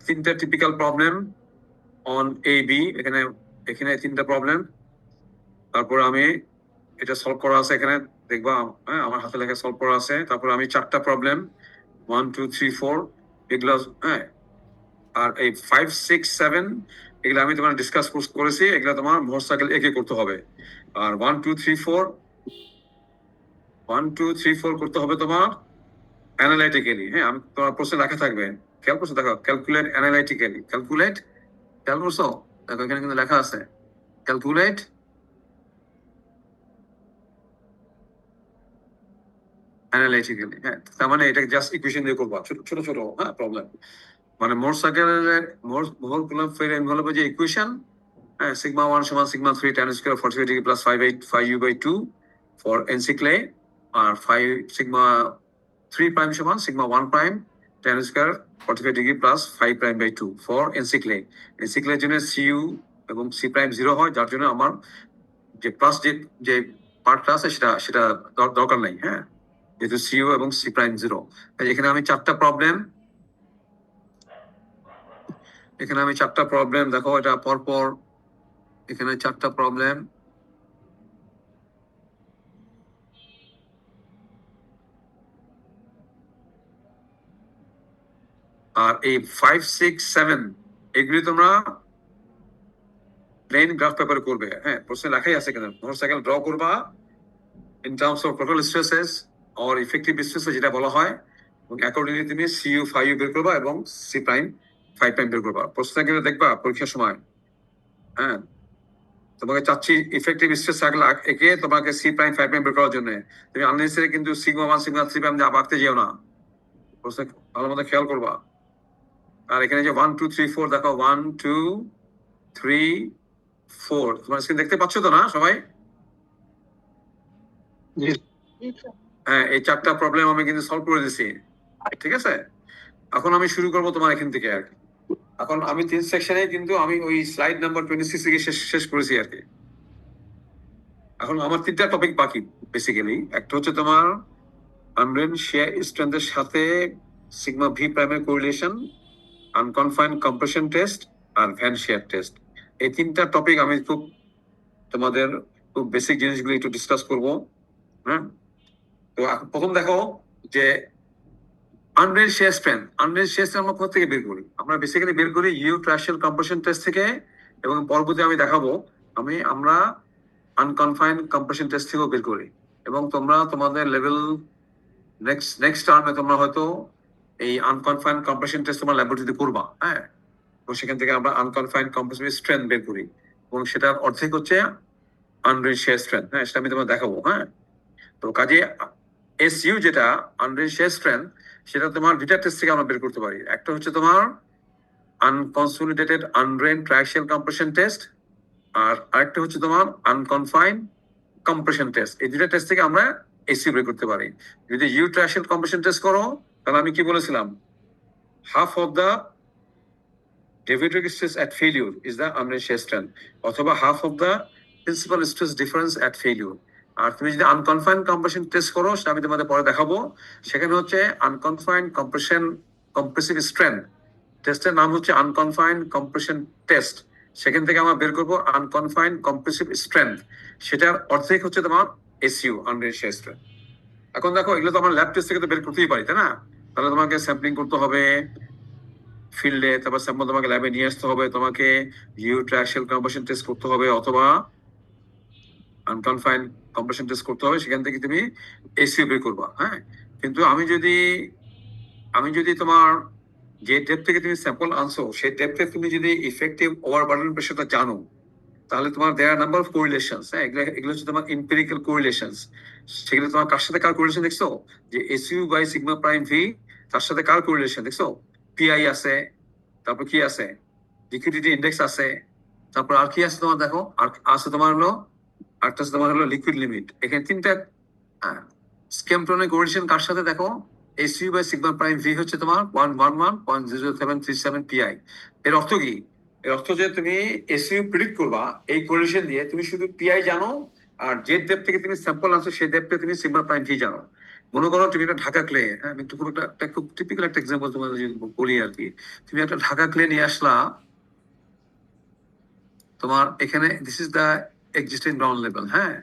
তিনটা typical problem on A B, এখানে এখানে তিনটা প্রবলেম। তারপর আমি এটা সলভ করা আছে এখানে, দেখবা হ্যাঁ আমার হাতে লেখা সলভ করা আছে। তারপর আমি চারটা প্রবলেম 1 2 3 4 এগুলো, হ্যাঁ। আর এই 5 6 7 এগুলো আমি তোমার ডিসকাস করেছি, এগুলো তোমার মোটরসাইকেল একে করতে হবে। আর 1 2 3 4 1 2 3 4 করতে হবে তোমার অ্যানালাইটিক্যালি। হ্যাঁ, আমি তোমার প্রশ্নে লেখা থাকবে, খেয়াল করছো? দেখো, ক্যালকুলেট অ্যানালাইটিক্যালি, ক্যালকুলেট, খেয়াল করছো? দেখো এখানে কিন্তু লেখা আছে ক্যালকুলেট অ্যানালাইটিক্যালি। হ্যাঁ, তার মানে এটা জাস্ট ইকুয়েশন দিয়ে করবা, ছোট ছোট ছোট, হ্যাঁ, প্রবলেম। মানে মোটরসাইকেলের মোল কুলম্ব ফ্রি এনভেলপে যে ইকুয়েশন, হ্যাঁ, সিগমা 1 সমান sigma 3 tan square 45 degree plus 5 u by 2 for NC clay, আর 5 সিগমা 3 প্রাইম সমান sigma 1 prime tan square 45 degree plus 5 prime by 2 for NC clay. NC ক্লের জন্য সিইউ এবং সি প্রাইম 0 হয়, যার জন্য আমার যে প্লাস যে পার্টটা আছে সেটা সেটা দরকার নাই, হ্যাঁ, যেহেতু সিইউ এবং সি প্রাইম 0। এখানে আমি চারটা প্রবলেম, এখানে আমি চারটা প্রবলেম, দেখো এটা পরপর, এখানে চারটা প্রবলেম। আর এই 5 6 7 এগুলি তোমরা প্লেন গ্রাফ পেপারে করবে। হ্যাঁ, প্রশ্নে লেখাই আছে কেন, মোটরসাইকেল ড্র করবা in terms of total stresses or effective stresses যেটা বলা হয়, এবং অ্যাকর্ডিংলি তুমি সিইউ 5 বের করবা এবং সি প্রাইম 5 প্রাইম বের করবা। প্রশ্নে দেখবা পরীক্ষার সময়, হ্যাঁ, তোমাকে চাচ্ছি ইফেক্টিভ স্ট্রেস থাকলে একে তোমাকে সি প্রাইম 5 প্রাইম বের করার জন্য তুমি আননেসেসারি কিন্তু সিগমা 1 সিগমা 3 প্রাইম আঁকতে যেও না, প্রশ্নে ভালো মতো খেয়াল করবা। আর এখানে যে 1 2 3 4, দেখো 1 2 3 4, তোমার স্ক্রিন দেখতে পাচ্ছ তো না সবাই? হ্যাঁ, এই চারটা প্রবলেম আমি কিন্তু সলভ করে দিছি, ঠিক আছে। এখন আমি শুরু করবো তোমার এখান থেকে আর কি। এখন আমি 3 সেকশনে কিন্তু আমি ওই স্লাইড নাম্বার 26 থেকে শেষ করেছি আর কি। এখন আমার তিনটা টপিক বাকি বেসিক্যালি। একটা হচ্ছে তোমার আনরেন শেয়ার স্ট্রেন্থের সাথে সিগমা ভি প্রাইমের কোরিলেশন, আনকনফাইন্ড কম্প্রেশন টেস্ট, আর ভ্যান শেয়ার টেস্ট। এই তিনটা টপিক আমি খুব তোমাদের খুব বেসিক জিনিসগুলো একটু ডিসকাস করব, হ্যাঁ। তো প্রথম দেখো যে আনরেন শেয়ার স্ট্রেন্থ, আনরেন শেয়ার স্ট্রেন্থ আমরা কোথা থেকে বের করি? আমরা বেসিক্যালি বের করি ইউ ট্রাশিয়াল কম্প্রেশন টেস্ট থেকে, এবং পরবর্তী আমি দেখাবো আমরা আনকনফাইন্ড কম্প্রেশন টেস্ট থেকেও বের করি। এবং তোমরা তোমাদের লেভেল নেক্সট টার্মে তোমরা হয়তো এই আনকনফাইন্ড কম্প্রেশন টেস্ট তোমার ল্যাবরেটরিতে করবা, হ্যাঁ। এবং সেখান থেকে আমরা আনকনফাইন্ড কম্প্রেসিভ স্ট্রেন্থ বের করি, এবং সেটার অর্ধেক হচ্ছে আনরেন শেয়ার স্ট্রেন্থ, হ্যাঁ, সেটা আমি তোমাকে দেখাবো, হ্যাঁ। তো কাজে এসইউ যেটা আনরেন শেয়ার স্ট্রেন্থ, সেটা তোমার দুইটা টেস্ট থেকে আমরা বের করতে পারি। একটা হচ্ছে তোমার আনকনসোলিডেটেড আনরেন ট্রায়াক্সিয়াল কম্প্রেশন টেস্ট, আর আরেকটা হচ্ছে তোমার আনকনফাইন্ড কম্প্রেশন টেস্ট। এই দুইটা টেস্ট থেকে আমরা এসইউ বের করতে পারি। যদি ইউ ট্রায়াক্সিয়াল কম্প্রেশন টেস্ট করো, তাহলে আমি কি বলেছিলাম, half of the Davidic stress at failure is the unreal shear strength, অথবা half of the principal stress difference at failure। আর তুমি যদি আনকনফাইন্ড কম্প্রেশন টেস্ট করো, সেটা আমি তোমাদের পরে দেখাবো। সেখানে হচ্ছে আনকনফাইন্ড কম্প্রেসিভ স্ট্রেন্থ টেস্টের নাম হচ্ছে আনকনফাইন্ড কম্প্রেশন টেস্ট। সেখান থেকে আমরা বের করবো আনকনফাইন্ড কম্প্রেসিভ স্ট্রেন্থ, সেটার অর্ধেক হচ্ছে তোমার এসইউ আনরেল শেয়ার স্ট্রেন্থ। এখন দেখো, এগুলো তো আমার ল্যাব টেস্ট থেকে তো বের করতেই পারি, তাই না? তাহলে তোমাকে স্যাম্পলিং করতে হবে ফিল্ডে, তারপর স্যাম্পল তোমাকে ল্যাবে নিয়ে আসতে হবে, তোমাকে ইউ ট্রায়াক্সিয়াল কম্প্রেশন টেস্ট করতে হবে, অথবা আনকনফাইন্ড কম্প্রেশন টেস্ট করতে হবে, সেখান থেকে তুমি এসইউ বের করবা, হ্যাঁ। কিন্তু আমি যদি তোমার যে ডেপথ থেকে তুমি স্যাম্পল আনছো, সেই ডেপথে তুমি যদি ইফেক্টিভ ওভারবার্ডেন প্রেশারটা জানো, তাহলে তোমার দেয়ার নাম্বার অফ কোরিলেশনস, হ্যাঁ, এগুলো হচ্ছে তোমার এম্পিরিক্যাল কোরিলেশনস। সেগুলো তোমার কার সাথে কার কোরিলেশন দেখছো, যে SU by sigma prime V, তার সাথে কার কোরিলেশন দেখছো, পিআই আছে, তারপর কি আছে, লিকুইডিটি ইন্ডেক্স আছে, তারপর আর কি আছে তোমার, দেখো আর আছে তোমার হলো, আরেকটা আছে তোমার হলো লিকুইড লিমিট। এখানে তিনটা স্কেমটনের কোরিলেশন কার সাথে, দেখো SU by sigma prime V হচ্ছে তোমার 111.00737 পিআই। এর অর্থ কি? এর অর্থ যে তুমি এসইউ প্রেডিক্ট করবা এই কোরিলেশন দিয়ে, তুমি শুধু পিআই জানো, আর যে ডেপথ থেকে তুমি স্যাম্পল আনছো সেই ডেপথে তুমি সিগমা প্রাইম ভি জানো। মনে করো তুমি একটা ঢাকা ক্লে, হ্যাঁ আমি খুব একটা খুব টিপিক্যাল একটা এক্সাম্পল তোমাদের বলি আর কি। তুমি একটা ঢাকা ক্লে নিয়ে আসলা, তোমার এখানে this is the existing ground level, হ্যাঁ,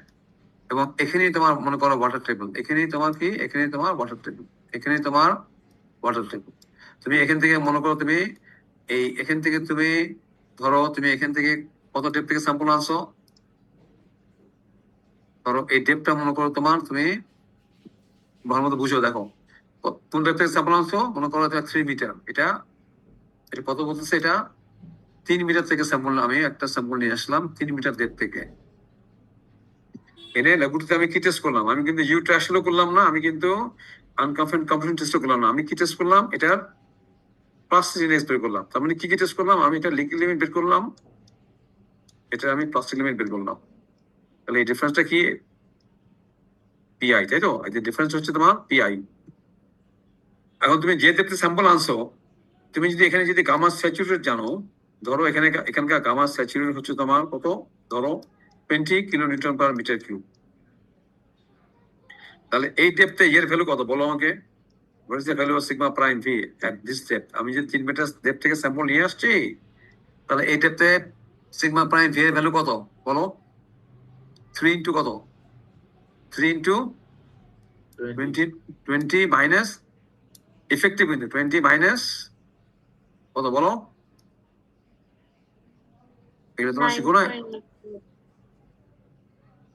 এবং এখানেই তোমার মনে করো ওয়াটার টেবল, এখানেই তোমার কি, এখানেই তোমার ওয়াটার টেবল, এখানেই তোমার ওয়াটার টেবল। তুমি এখান থেকে মনে করো তুমি এখান থেকে তুমি ধরো তুমি এখান থেকে কত ডেপ থেকে স্যাম্পল আনছো, ধরো এই ডেপটা মনে করো তোমার, তুমি ভালো মতো বুঝো, দেখো কোন ডেপ থেকে স্যাম্পল আনছো, মনে করো এটা 3 মিটার, এটা এটা কত বলতেছে, এটা 3 মিটার থেকে স্যাম্পল, আমি একটা স্যাম্পল নিয়ে আসলাম 3 মিটার ডেপ থেকে। এনে ল্যাবরেটরিতে আমি কি টেস্ট করলাম, আমি কিন্তু ইউ আসলে করলাম না, আমি কিন্তু কম্পিউশন টেস্ট করলাম না, আমি কি টেস্ট করলাম, এটার প্লাস্টিক ইন্ডেক্স বের করলাম। তার মানে কি কি টেস্ট করলাম, আমি এটা লিকুইড লিমিট বের করলাম, এটা আমি প্লাস্টিক লিমিট বের করলাম। তাহলে এই ডিফারেন্সটা কি, পিআই, তাই তো? এই যে ডিফারেন্স হচ্ছে তোমার পিআই। এখন তুমি যে ডেপথে স্যাম্পল আনছো, তুমি যদি এখানে যদি গামা স্যাচুরেট জানো, ধরো এখানকার গামা স্যাচুরেট হচ্ছে তোমার কত, ধরো 20 কিলোনিউটন পার মিটার কিউব। তাহলে এই ডেপথে এর ভ্যালু কত বলো আমাকে? What is the value of sigma prime v at this depth? আমি যে 3 মিটার ডেপথ থেকে স্যাম্পল নিয়ে আসছি, তাহলে এই ডেপথে সিগমা প্রাইম ভি এর ভ্যালু কত বলো? 3 ইন্টু কত? 3 ইন্টু 20 মাইনাস ইফেক্টিভ কিন্তু 20 মাইনাস কত বলো? এগুলো তোমার শিখো না,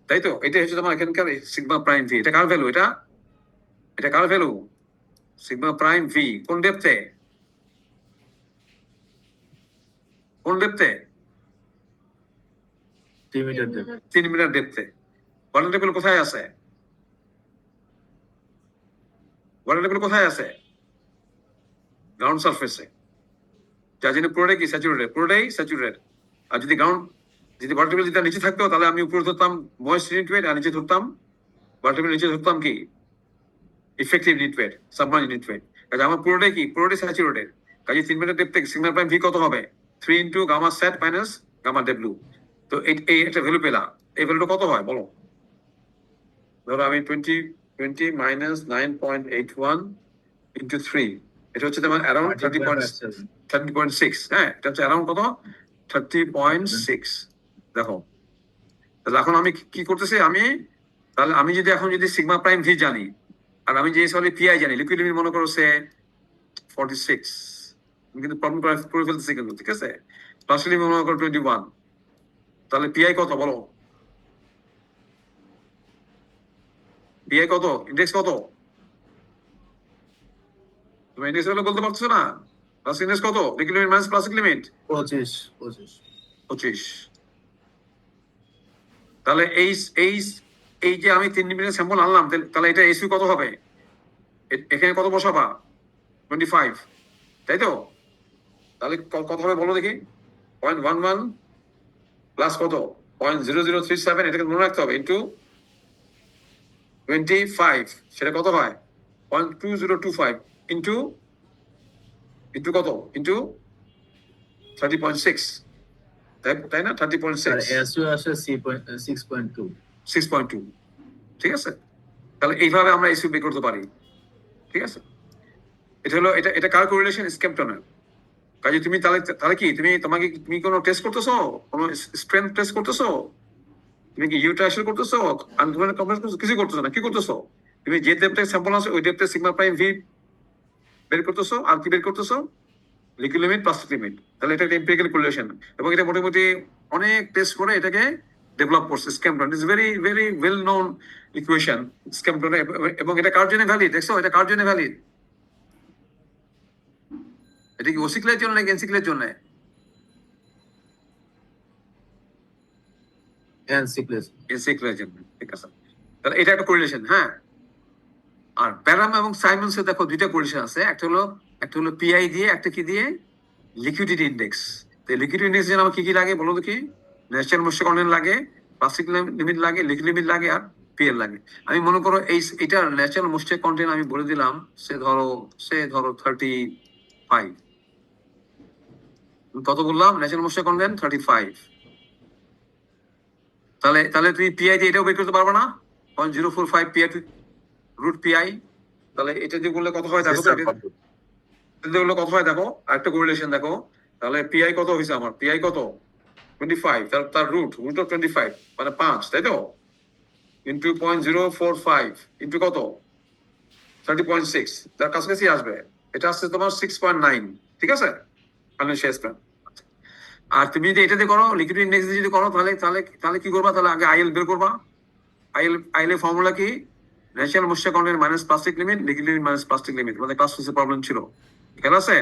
তাই তো? এটা হচ্ছে তোমার এখানকার সিগমা প্রাইম ভি। এটা কার ভ্যালু? এটা কার ভ্যালু? সিগমা প্রাইম ভি কোন ডেপথে? কোন ডেপথে? 3 মিটার ডেপথে। ওয়াটার টেবিল কোথায় আছে? ওয়াটার টেবিল কোথায় আছে? গ্রাউন্ড সারফেসে। যার জন্য পুরোটাই কি স্যাচুরেটেড, পুরোটাই স্যাচুরেটেড। আর যদি ওয়াটার টেবিল যদি নিচে থাকতো, তাহলে আমি উপরে ধরতাম ময়েস্ট নিউট্রিয়েন্ট, আর নিচে ধরতাম ওয়াটার টেবিল, নিচে ধরতাম কি ইফেক্টিভ নিউট্রিয়েন্ট, সাবমার্জ নিউট্রিয়েন্ট। কাজে আমার পুরোটাই স্যাচুরেটেড। কাজে 3 মিটার ডেপথে সিগমা প্রাইম ভি কত হবে? 3 into gamma set minus gamma W. তো এই একটা ভ্যালু পেলাম, এই ভ্যালুটা কত হয় বলো? ধরো আমি 20 মাইনাস 9.81 ইন্টু 3, এটা হচ্ছে তোমার অ্যারাউন্ড 30.6, হ্যাঁ এটা হচ্ছে অ্যারাউন্ড কত, 30.6। দেখো, তাহলে এখন আমি কি করতেছি, তাহলে আমি যদি সিগমা প্রাইম ভি জানি, আর আমি যে পিআই জানি, লিকুইড লিমিট মনে করো সে 46, আমি কিন্তু প্রবলেম করে ফেলতেছি কিন্তু, ঠিক আছে? প্লাস্টিক লিমিট মনে করো 21, তাহলে পিআই কত বলো? পিআই কত, ইন্ডেক্স কত? তুমি ইন্ডেক্স গুলো বলতে পারছো না? প্লাস্টিক ইন্ডেক্স কত, liquid limit minus plastic limit 25। তাহলে এই যে আমি 3 মিটার স্যাম্পল আনলাম, তাহলে এটা এসইউ কত হবে? এখানে কত বসাবা? 25, তাই তো? তাহলে কত হবে বলো দেখি? 0.11 প্লাস কত, 0.0037, এটাকে মনে রাখতে হবে, ইন্টু 25, সেটা কত হয়? 0.2025 ইন্টু কত, ইন্টু 30.6, তাই না? 6.2, ঠিক আছে? তাহলে এইভাবে আমরা এসইউ বের করতে পারি, ঠিক আছে? এটা হলো এটা কার কোরিলেশন? স্ক্যাম্পটনের। কাজে তুমি তাহলে কি তুমি কোনো টেস্ট করতেছো, কোনো স্ট্রেংথ টেস্ট করতেছো, তুমি কি ইউট্রাইশন করতেছো, আনকমপ্লেন্ট কমপ্লেন্ট করতেছো, কিছু করতেছো না। কি করতেছো? তুমি যে ডেপথে স্যাম্পল আছে ওই ডেপথে সিগমা প্রাইম ভি বের করতেছো, আর কি বের করতেছো? Liquid limit plastic limit. তাহলে এটা একটা এম্পিরিক্যাল কোরিলেশন, এবং এটা মোটামুটি অনেক টেস্ট করে এটাকে ডেভেলপ করছে Skempton. It's very very well known equation Skempton. এবং এটা কার জন্য ভ্যালিড দেখছো? এটা কার জন্য ভ্যালিড? এটা কি ওসিক্লের জন্য নাকি এনসিক্লের জন্য? এনসিক্লের জন্য, ঠিক আছে? তাহলে এটা একটা কোরিলেশন, হ্যাঁ। আর প্যারাম এবং সাইমন্স এর দেখো দুইটা কোরিলেশন আছে, একটা হলো পিআই দিয়ে, একটা কি দিয়ে, লিকুইডিটি ইন্ডেক্স। তো লিকুইডিটি ইন্ডেক্স জন্য আমার কি কি লাগে বলো দেখি? ন্যাচারাল ময়েশ্চার কন্টেন্ট লাগে, প্লাস্টিক লিমিট লাগে, লিকুইড লিমিট লাগে, আর পিএল লাগে। আমি মনে করো এটার ন্যাচারাল ময়েশ্চার কন্টেন্ট আমি বলে দিলাম, সে ধরো 35। কত বললাম ন্যাচারাল ময়েশ্চার কন্টেন্ট? 35। তাহলে তুমি পিআই দিয়ে এটাও বের করতে পারবে না? 0.045 পিআই রুট পিআই, তাহলে এটা দিয়ে করলে কত হয় দেখো তো, এটা দিয়ে করলে কত হয় দেখো, আরেকটা কোরিলেশন দেখো, তাহলে পিআই কত হয়েছে আমার, পিআই কত 25, তার রুট অফ 25 মানে 5, তাই তো, ইন্টু 0.045 ইন্টু কত 30.6, তার কাছাকাছি আসবে, এটা আসছে তোমার 6.9, ঠিক আছে ফাইন্যান্সিয়াল স্প্যান। আর তুমি যদি এটা দিয়ে করো লিকুইড ইন্ডেক্স দিয়ে যদি করো তাহলে তাহলে তাহলে কি করবা, তাহলে আগে আইএল বের করবা। আইএল এর ফর্মুলা কি, natural moisture content minus plastic limit, liquid limit minus plastic limit, আমাদের ক্লাস 6 প্রবলেম ছিল, খেয়াল আছে?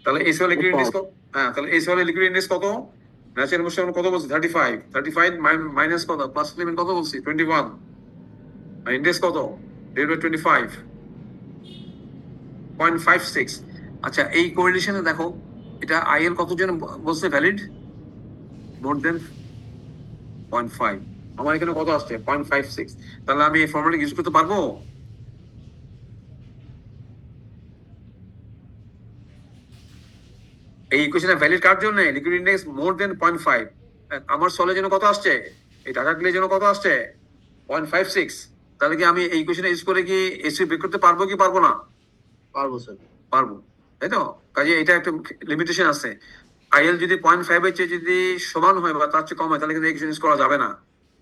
তাহলে এই লিকুইড ইন্ডেক্স কত, হ্যাঁ তাহলে এই লিকুইড ইন্ডেক্স কত, ন্যাচারাল ময়েশ্চার কত বলছি 35 মাইনাস কত প্লাস্টিক লিমিট কত বলছি 21, আর ইন্ডেক্স কত 25.56। আচ্ছা এই কোরিলেশনে দেখো এটা আইএল কত জন বলছে ভ্যালিড, মোর দেন 0.5, আমার এখানে কত আসছে 0.56, তাহলে আমি এই ফর্মুলা ইউজ করতে পারবো? এই ইকুয়েশনে ভ্যালিড কার জন্য, লিকুইড ইন্ডেক্স মোর দেন 0.5, আমার সলের জন্য কত আসছে, এই টাকা ক্লিয়ার জন্য কত আসছে 0.56, তাহলে কি আমি এই ইকুয়েশনে ইউজ করে কি এসি বের করতে পারবো কি পারবো না? পারবো স্যার। পারবো, তাই তো, কাজে এটা একটা লিমিটেশন আছে, আইএল যদি 0.5 এর চেয়ে যদি সমান হয় বা তার চেয়ে কম হয় তাহলে কিন্তু ইকুয়েশন ইউজ করা যাবে না,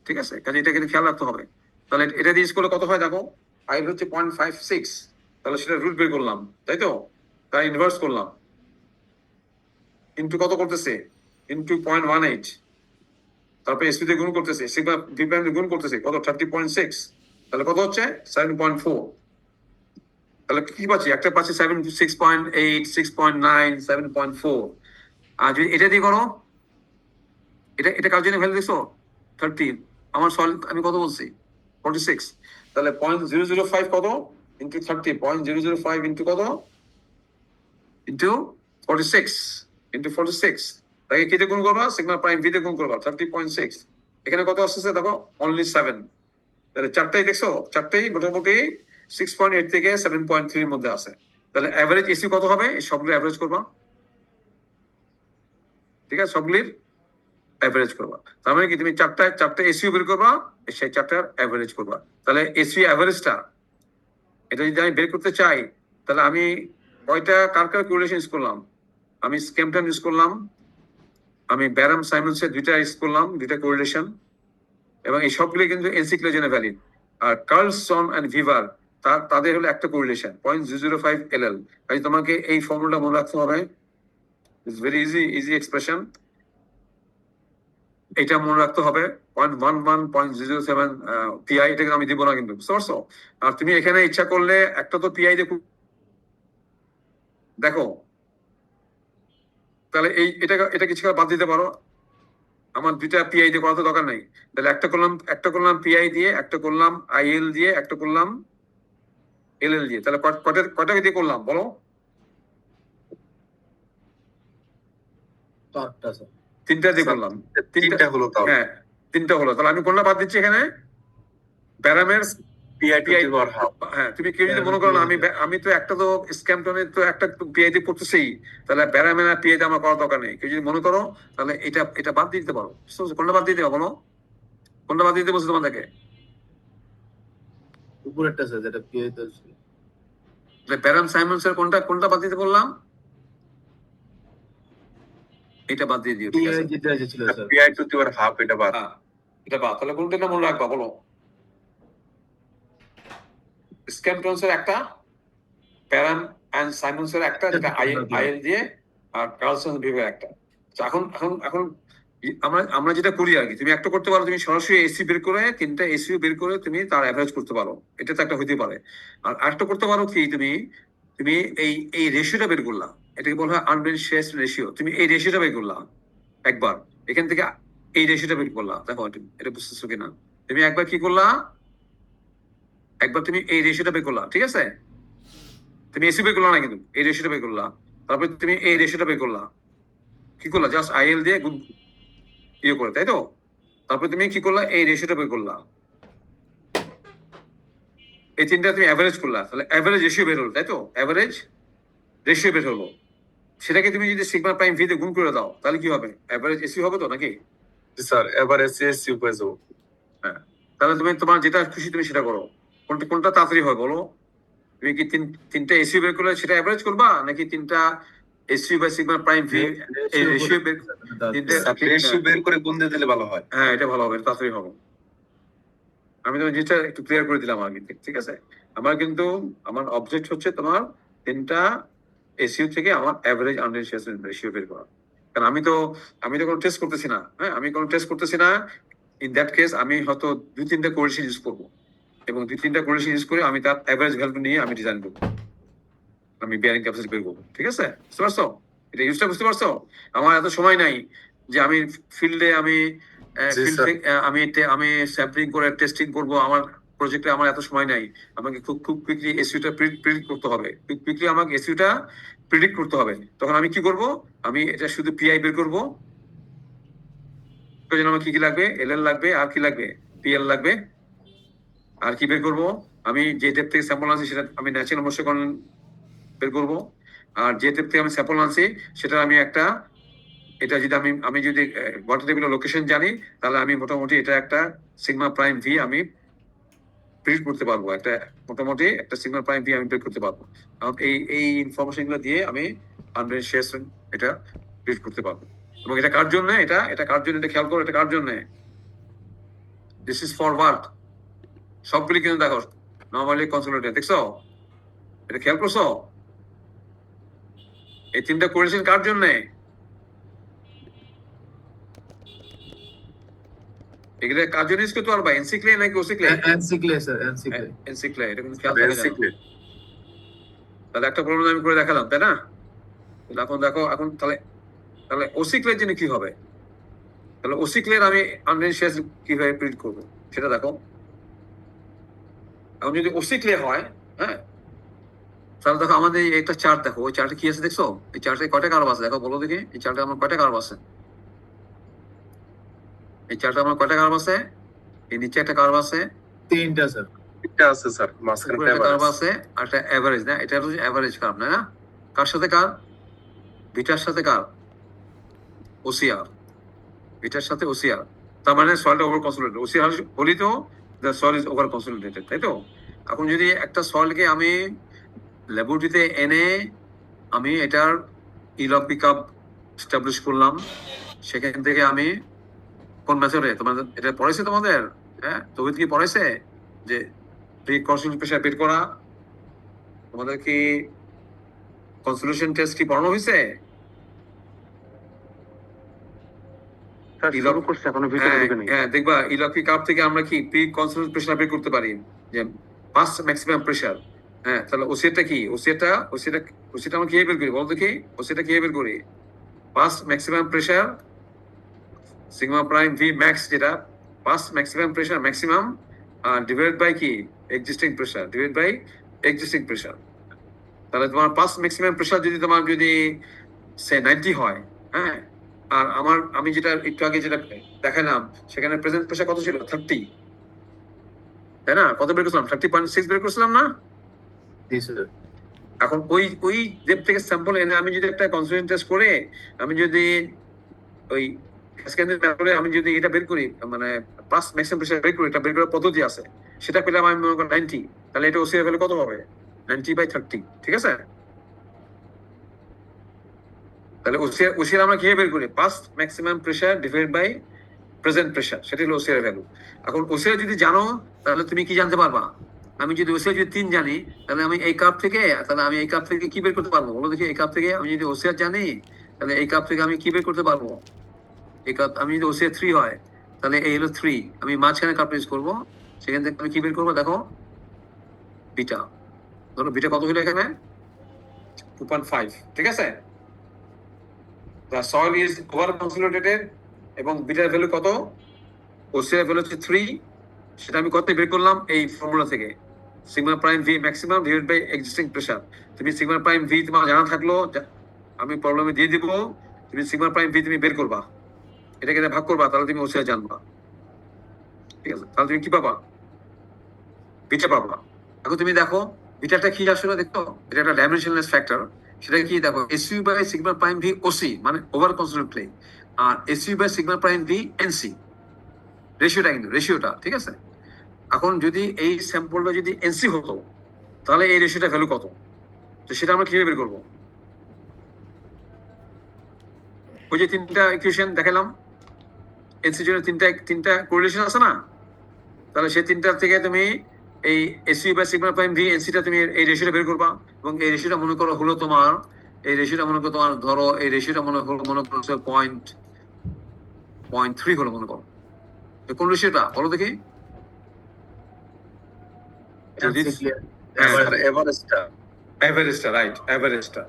ঠিক আছে, কাজে এটা কিন্তু খেয়াল রাখতে হবে। তাহলে এটা দিয়ে ইউজ করলে কত হয় দেখো, আইএল হচ্ছে 0.56, তাহলে সেটা রুট বের করলাম, তাই তো, তাই ইনভার্স করলাম, ইন্টু কত করতেছে, ইন্টু 0.18, তারপরে এসপি দিয়ে গুণ করতেছে, সিগমা ভি প্রাইম দিয়ে গুণ করতেছে কত 30.6, তাহলে কত হচ্ছে 7.4, তাহলে কি পাচ্ছি, একটা পাচ্ছি 6.8, 6.9, 7.4। আর যদি এটা দিয়ে করো, এটা এটা কার জন্য ভ্যালু দেখছো 30, আমার সল আমি কত বলছি 46, তাহলে 0.005 কত ইন্টু 30, 0.005 ইন্টু কত ইন্টু 46, ইন্টু 46, তাকে কি দিয়ে গুণ করবা, সিগমা প্রাইম ভি দিয়ে গুণ করবা 30.6, এখানে কত আসছে দেখো অনলি 7, তাহলে চারটাই দেখছো, চারটাই মোটামুটি 6.8 থেকে 7.3 এর মধ্যে আছে, তাহলে অ্যাভারেজ এসি কত হবে, এই সবগুলো অ্যাভারেজ করবা, ঠিক আছে, সবগুলির অ্যাভারেজ করবা, তার মানে কি তুমি চারটা এসিও বের করবা, সেই চারটার অ্যাভারেজ করবা, তাহলে এসি অ্যাভারেজটা এটা যদি আমি বের করতে চাই তাহলে আমি কয়টা কার কোরিলেশন ইউজ করলাম, আমি স্ক্যামটন ইউজ করলাম, আমি ব্যারাম সাইমন্সের দুইটা ইউজ করলাম, দুইটা কোরিলেশন, এবং এই সবগুলি কিন্তু এনসিক্লের জন্য ভ্যালিড, আর কার্লসন এন্ড ভিভার তাদের হলো একটা কোরিলেশন 0.005 এলএল, তাই তোমাকে এই ফর্মুলাটা মনে রাখতে হবে, ইটস ভেরি ইজি এক্সপ্রেশন, এটা মনে রাখতে হবে 0.11.007 পিআই, এটাকে আমি দিব না কিন্তু, বুঝতে পারছো? আর তুমি এখানে ইচ্ছা করলে একটা তো পিআই দেখো, তাহলে এই এটা কিছু বাদ দিতে পারো, আমার দুইটা পিআই দিয়ে করা তো দরকার নাই, তাহলে একটা করলাম পিআই দিয়ে, একটা করলাম আইএল দিয়ে, একটা করলাম এলএল দিয়ে, তাহলে কয়টা দিয়ে করলাম বলো? চারটা স্যার। তিনটা দিয়ে করলাম, তিনটা হলো তাও। হ্যাঁ তিনটা হলো, তাহলে আমি কোনটা বাদ দিচ্ছি এখানে, প্যারামের pi to the power half. হ্যাঁ তুমি কেউ যদি মনে করো না আমি তো একটা তো স্ক্যামটনের তো একটা পিআই দিয়ে পড়তেছি, তাহলে প্যারামের আর পিআই দিয়ে আমার করার দরকার নেই, কেউ যদি মনে করো তাহলে এটা বাদ দিতে পারো, কোনটা বাদ দিতে বলো, কোনটা বাদ দিতে বলছি তোমাদেরকে? উপরেরটা স্যার, যেটা পিআই তে ছিল। প্যারাম সাইমন্সের কোনটা বাদ দিতে বললাম, এটা বাদ দিয়ে দিও, ঠিক আছে, পিআই যেটা ছিল sir, PI to the power half, এটা বাদ। হ্যাঁ এটা বাদ, তাহলে কোনটা মনে রাখবা বলো, স্ক্যামটনসের একটা, প্যারাম এন্ড সাইমন্সের একটা, যেটা আইএল দিয়ে, আর কার্লসন ভিভের একটা। এখন এখন এখন আমরা যেটা করি আর কি, তুমি একটা করতে পারো, তুমি সরাসরি এসি বের করে তিনটা এসিও বের করে তুমি তার অ্যাভারেজ করতে পারো, এটা তো একটা হইতে পারে। আর আরেকটা করতে পারো কি, তুমি তুমি এই রেশিওটা বের করলা, এটাকে বলা হয় আনবেলেন্স শেয়ার রেশিও, তুমি এই রেশিওটা বের করলা একবার, এখান থেকে এই রেশিওটা বের করলা, দেখো এটা বুঝতেছো কিনা, তুমি একবার কি করলা, একবার তুমি এই রেশিওটা বের করলা, ঠিক আছে, তুমি এসি বের করলা না কিন্তু এই রেশিওটা বের করলা, তারপরে তুমি এই রেশিওটা বের করলা, কি করলা জাস্ট আইএল দিয়ে ইয়ে করে, তাই তো, তারপরে তুমি কি করলা, এই রেশিওটা বের করলা, এই তিনটা তুমি অ্যাভারেজ করলা, তাহলে অ্যাভারেজ রেশিও বের হলো, তাই তো, অ্যাভারেজ রেশিও বের হলো, সেটাকে তুমি যদি সিগমা প্রাইম ভি দিয়ে গুণ করে দাও তাহলে কি হবে, অ্যাভারেজ এসি হবে তো নাকি? স্যার এভারেজ এসি উপরে যাবো। হ্যাঁ, তাহলে তুমি তোমার যেটা খুশি তুমি সেটা করো। কোনটা তাড়াতাড়ি হয় বলো? তুমি কি তিনটা এসইউ বের করলে সেটা অ্যাভারেজ করবা, নাকি তিনটা SU by sigma prime V ratio বের রেশিও বের করে গুণ দিয়ে দিলে ভালো হয়। হ্যাঁ, এটা ভালো হবে, এটা তাড়াতাড়ি হবে। আমি তোমার জিনিসটা একটু ক্লিয়ার করে দিলাম আগে, ঠিক আছে? আমার কিন্তু আমার অবজেক্ট হচ্ছে তোমার তিনটা এসইউ থেকে আমার অ্যাভারেজ আনডেন্সিয়াস রেশিও বের করা। কারণ আমি তো কোনো টেস্ট করতেছি না, হ্যাঁ, আমি কোনো টেস্ট করতেছি না। ইন দ্যাট কেস আমি হয়তো 2-3টা কোরিলেশন ইউজ করবো, এবং 2-3টা কোরিলেশন ইউজ করে আমি তার অ্যাভারেজ ভ্যালু নিয়ে আমি ডিজাইন করবো, আমি বিয়ারিং ক্যাপাসিটি বের করবো, ঠিক আছে? বুঝতে পারছো? এটা ইউজটা বুঝতে পারছো? আমার এত সময় নাই যে আমি ফিল্ডে আমি জি, ফিল্ড স্যার। থেকে আমি স্যাম্পলিং করে টেস্টিং করব। আমার প্রজেক্টে আমার এত সময় নাই। আমাকে খুব কুইকলি এসইউটা প্রিডিক্ট করতে হবে, কুইকলি আমাকে এসইউটা প্রিডিক্ট করতে হবে। তখন আমি কি করব? আমি এটা শুধু পিআই বের করব। জন্য আমার কি কি লাগবে? এলএল লাগবে, আর কি লাগবে? পিএল লাগবে। আর কি বের করব? আমি যে ডেপ থেকে স্যাম্পল আনছি সেটা আমি ন্যাচারাল মোশন বের করব। আর যে ডেপ থেকে আমি স্যাম্পল আনছি সেটা আমি একটা, এটা যদি আমি যদি ওয়াটার টেবিলের লোকেশন জানি, তাহলে আমি মোটামুটি এটা একটা সিগমা প্রাইম ভি আমি প্রিন্ট করতে পারবো, একটা মোটামুটি একটা সিগমা প্রাইম ভি আমি বের করতে পারবো। কারণ এই ইনফরমেশন গুলো দিয়ে আমি আনডেন্সিয়েশন এটা প্রিন্ট করতে পারবো। এবং এটা কার জন্য? এটা কার জন্য? এটা খেয়াল করো, এটা কার জন্য? This is for what? সবগুলি কিন্তু দেখো নর্মালি কনসোলিডেটেড, দেখছো? এটা খেয়াল করছো? এই তিনটা কোরিলেশন কার জন্য? এগুলো কার জন্য ইউজ করতে পারবা? এনসিক্লে নাকি ওসিক্লে? এনসিক্লে স্যার, এনসিক্লে। এনসিক্লে, এটা কিন্তু খেয়াল থাকে না। এনসিক্লে। তাহলে একটা প্রবলেম আমি করে দেখালাম, তাই না? এখন দেখো, এখন তাহলে ওসিক্লের জন্য কি হবে? তাহলে ওসিক্লের আমি আনডেন্সিয়াস কিভাবে প্রিন্ট করবো সেটা দেখো। এখন যদি ওসিক্লে হয়, হ্যাঁ, তাহলে দেখো আমাদের একটা চার্ট দেখো, ওই চার্টে কি আছে দেখছো? এই চার্টে কয়টা কার্ভ আছে দেখো, বলো দেখি। এই চার্টে আমার কয়টা কার্ভ আছে? এই চার্টে আমার কয়টা কার্ভ আছে? এই নিচে একটা কার্ভ আছে, তিনটা স্যার। তিনটা আছে স্যার, মাঝখানে উপরে একটা কার্ভ আছে, আর একটা অ্যাভারেজ, না? এটা হচ্ছে অ্যাভারেজ কার্ভ, না? কার সাথে কার? বিটার সাথে কার? ওসিআর। বিটার সাথে ওসিআর। তার মানে সয়েলটা ওভার কনসোলিডেটেড। ওসিআর হলেই তো the soil is over consolidated, তাই তো? এখন যদি একটা সয়েলকে আমি ল্যাবরেটরিতে এনে আমি এটার ইলক পিকআপ এস্টাবলিশ করলাম, সেখান থেকে আমি কোন মেথডে তোমাদের এটা পড়াইছে তোমাদের? হ্যাঁ, তবে কি পড়াইছে যে প্রি কনসোলিডেট প্রেসার বের করা? তোমাদের কি কনসোলিউশন টেস্ট কি পড়ানো হয়েছে? হ্যাঁ, দেখবা ইলকি কাপ থেকে আমরা কি প্রি কনসোলিডেট প্রেসার বের করতে পারি, যে পাস ম্যাক্সিমাম প্রেসার। হ্যাঁ, তাহলে ওসিটা কি? ওসিটা আমরা কিভাবে বের করি বল দেখি? ওসিটা কিভাবে বের করি? Past maximum pressure sigma prime V max, যেটা past maximum pressure maximum divide by কি existing pressure, divide by existing pressure. তাহলে তোমার পাস ম্যাক্সিমাম প্রেসার যদি সে 90 হয়, হ্যাঁ, আর আমি যেটা একটু আগে যেটা দেখালাম সেখানে প্রেজেন্ট প্রেসার কত ছিল? 30, তাই না? কত বের করছিলাম? 30.6 বের করছিলাম না? এখন ওই ডেপ থেকে স্যাম্পল এনে আমি যদি একটা কনসেন্ট্রেশন টেস্ট করে আমি যদি ওই স্ক্যানের মেথডে আমি যদি এটা বের করি, মানে পাস ম্যাক্সিমাম প্রেসার বের করি, এটা বের করার পদ্ধতি আছে, সেটা পেলাম আমি মনে করি 90, তাহলে এটা ওসিআর ভ্যালু কত হবে? 90/30, ঠিক আছে? তাহলে ওসিআর আমরা কিভাবে বের করি? Past maximum pressure divide by present pressure, সেটা হলো ওসিআর ভ্যালু। এখন ওসিআর যদি জানো তাহলে তুমি কি জানতে পারবা? আমি যদি ওসিআর যদি 3 জানি, তাহলে আমি এই কাপ থেকে কি বের করতে পারবো বলো দেখি? এই কাপ থেকে আমি যদি ওসিআর জানি, তাহলে এই কাপ থেকে আমি কি বের করতে পারবো? এই কাপ আমি যদি ওসিআর 3 হয়, তাহলে এই হলো 3, আমি মাঝখানে কাপ ইউজ করবো, সেখান থেকে আমি কি বের করবো দেখো? বিটা। ধরো বিটা কত হলো এখানে? 2.5, ঠিক আছে? The soil is over consolidated এবং বিটার ভ্যালু কত? ওসিআর ভ্যালু হচ্ছে 3, সেটা আমি কত বের করলাম? এই ফর্মুলা থেকে, sigma prime V maximum divide by existing pressure. তুমি সিগমা প্রাইম ভি তোমার জানা থাকলো, আমি প্রবলেমে দিয়ে দিব, তুমি সিগমা প্রাইম ভি তুমি বের করবা, এটাকে ভাগ করবা, তাহলে তুমি ওসিআর জানবা, ঠিক আছে? তাহলে তুমি কি পাবা? বিটা পাবা। এখন তুমি দেখো বিটাটা কি আসলে দেখো, এটা একটা ডাইমেনশনলেস ফ্যাক্টর। সেটা কি দেখো? SU by sigma prime V OC, মানে ওভার কনসোলিডেটেড, আর SU by sigma prime V NC, রেশিওটা, ঠিক আছে? এখন যদি এই স্যাম্পলটা যদি এনসি হতো তাহলে এই রেশিওটা ভ্যালু কত, তো সেটা আমরা কিভাবে বের করবো? ওই যে তিনটা ইকুয়েশন দেখালাম, এনসির জন্য তিনটা কোরিলেশন আছে না, তাহলে সেই তিনটার থেকে তুমি এই SU by sigma prime V এনসিটা তুমি এই রেশিওটা বের করবা, এবং এই রেশিওটা মনে করো হলো তোমার, এই রেশিওটা মনে করো তোমার, ধরো এই রেশিওটা মনে করো পয়েন্ট থ্রি হলো মনে করো, কোন রেশিওটা বলো দেখি? এভারেজটা, রাইট, এভারেজটা।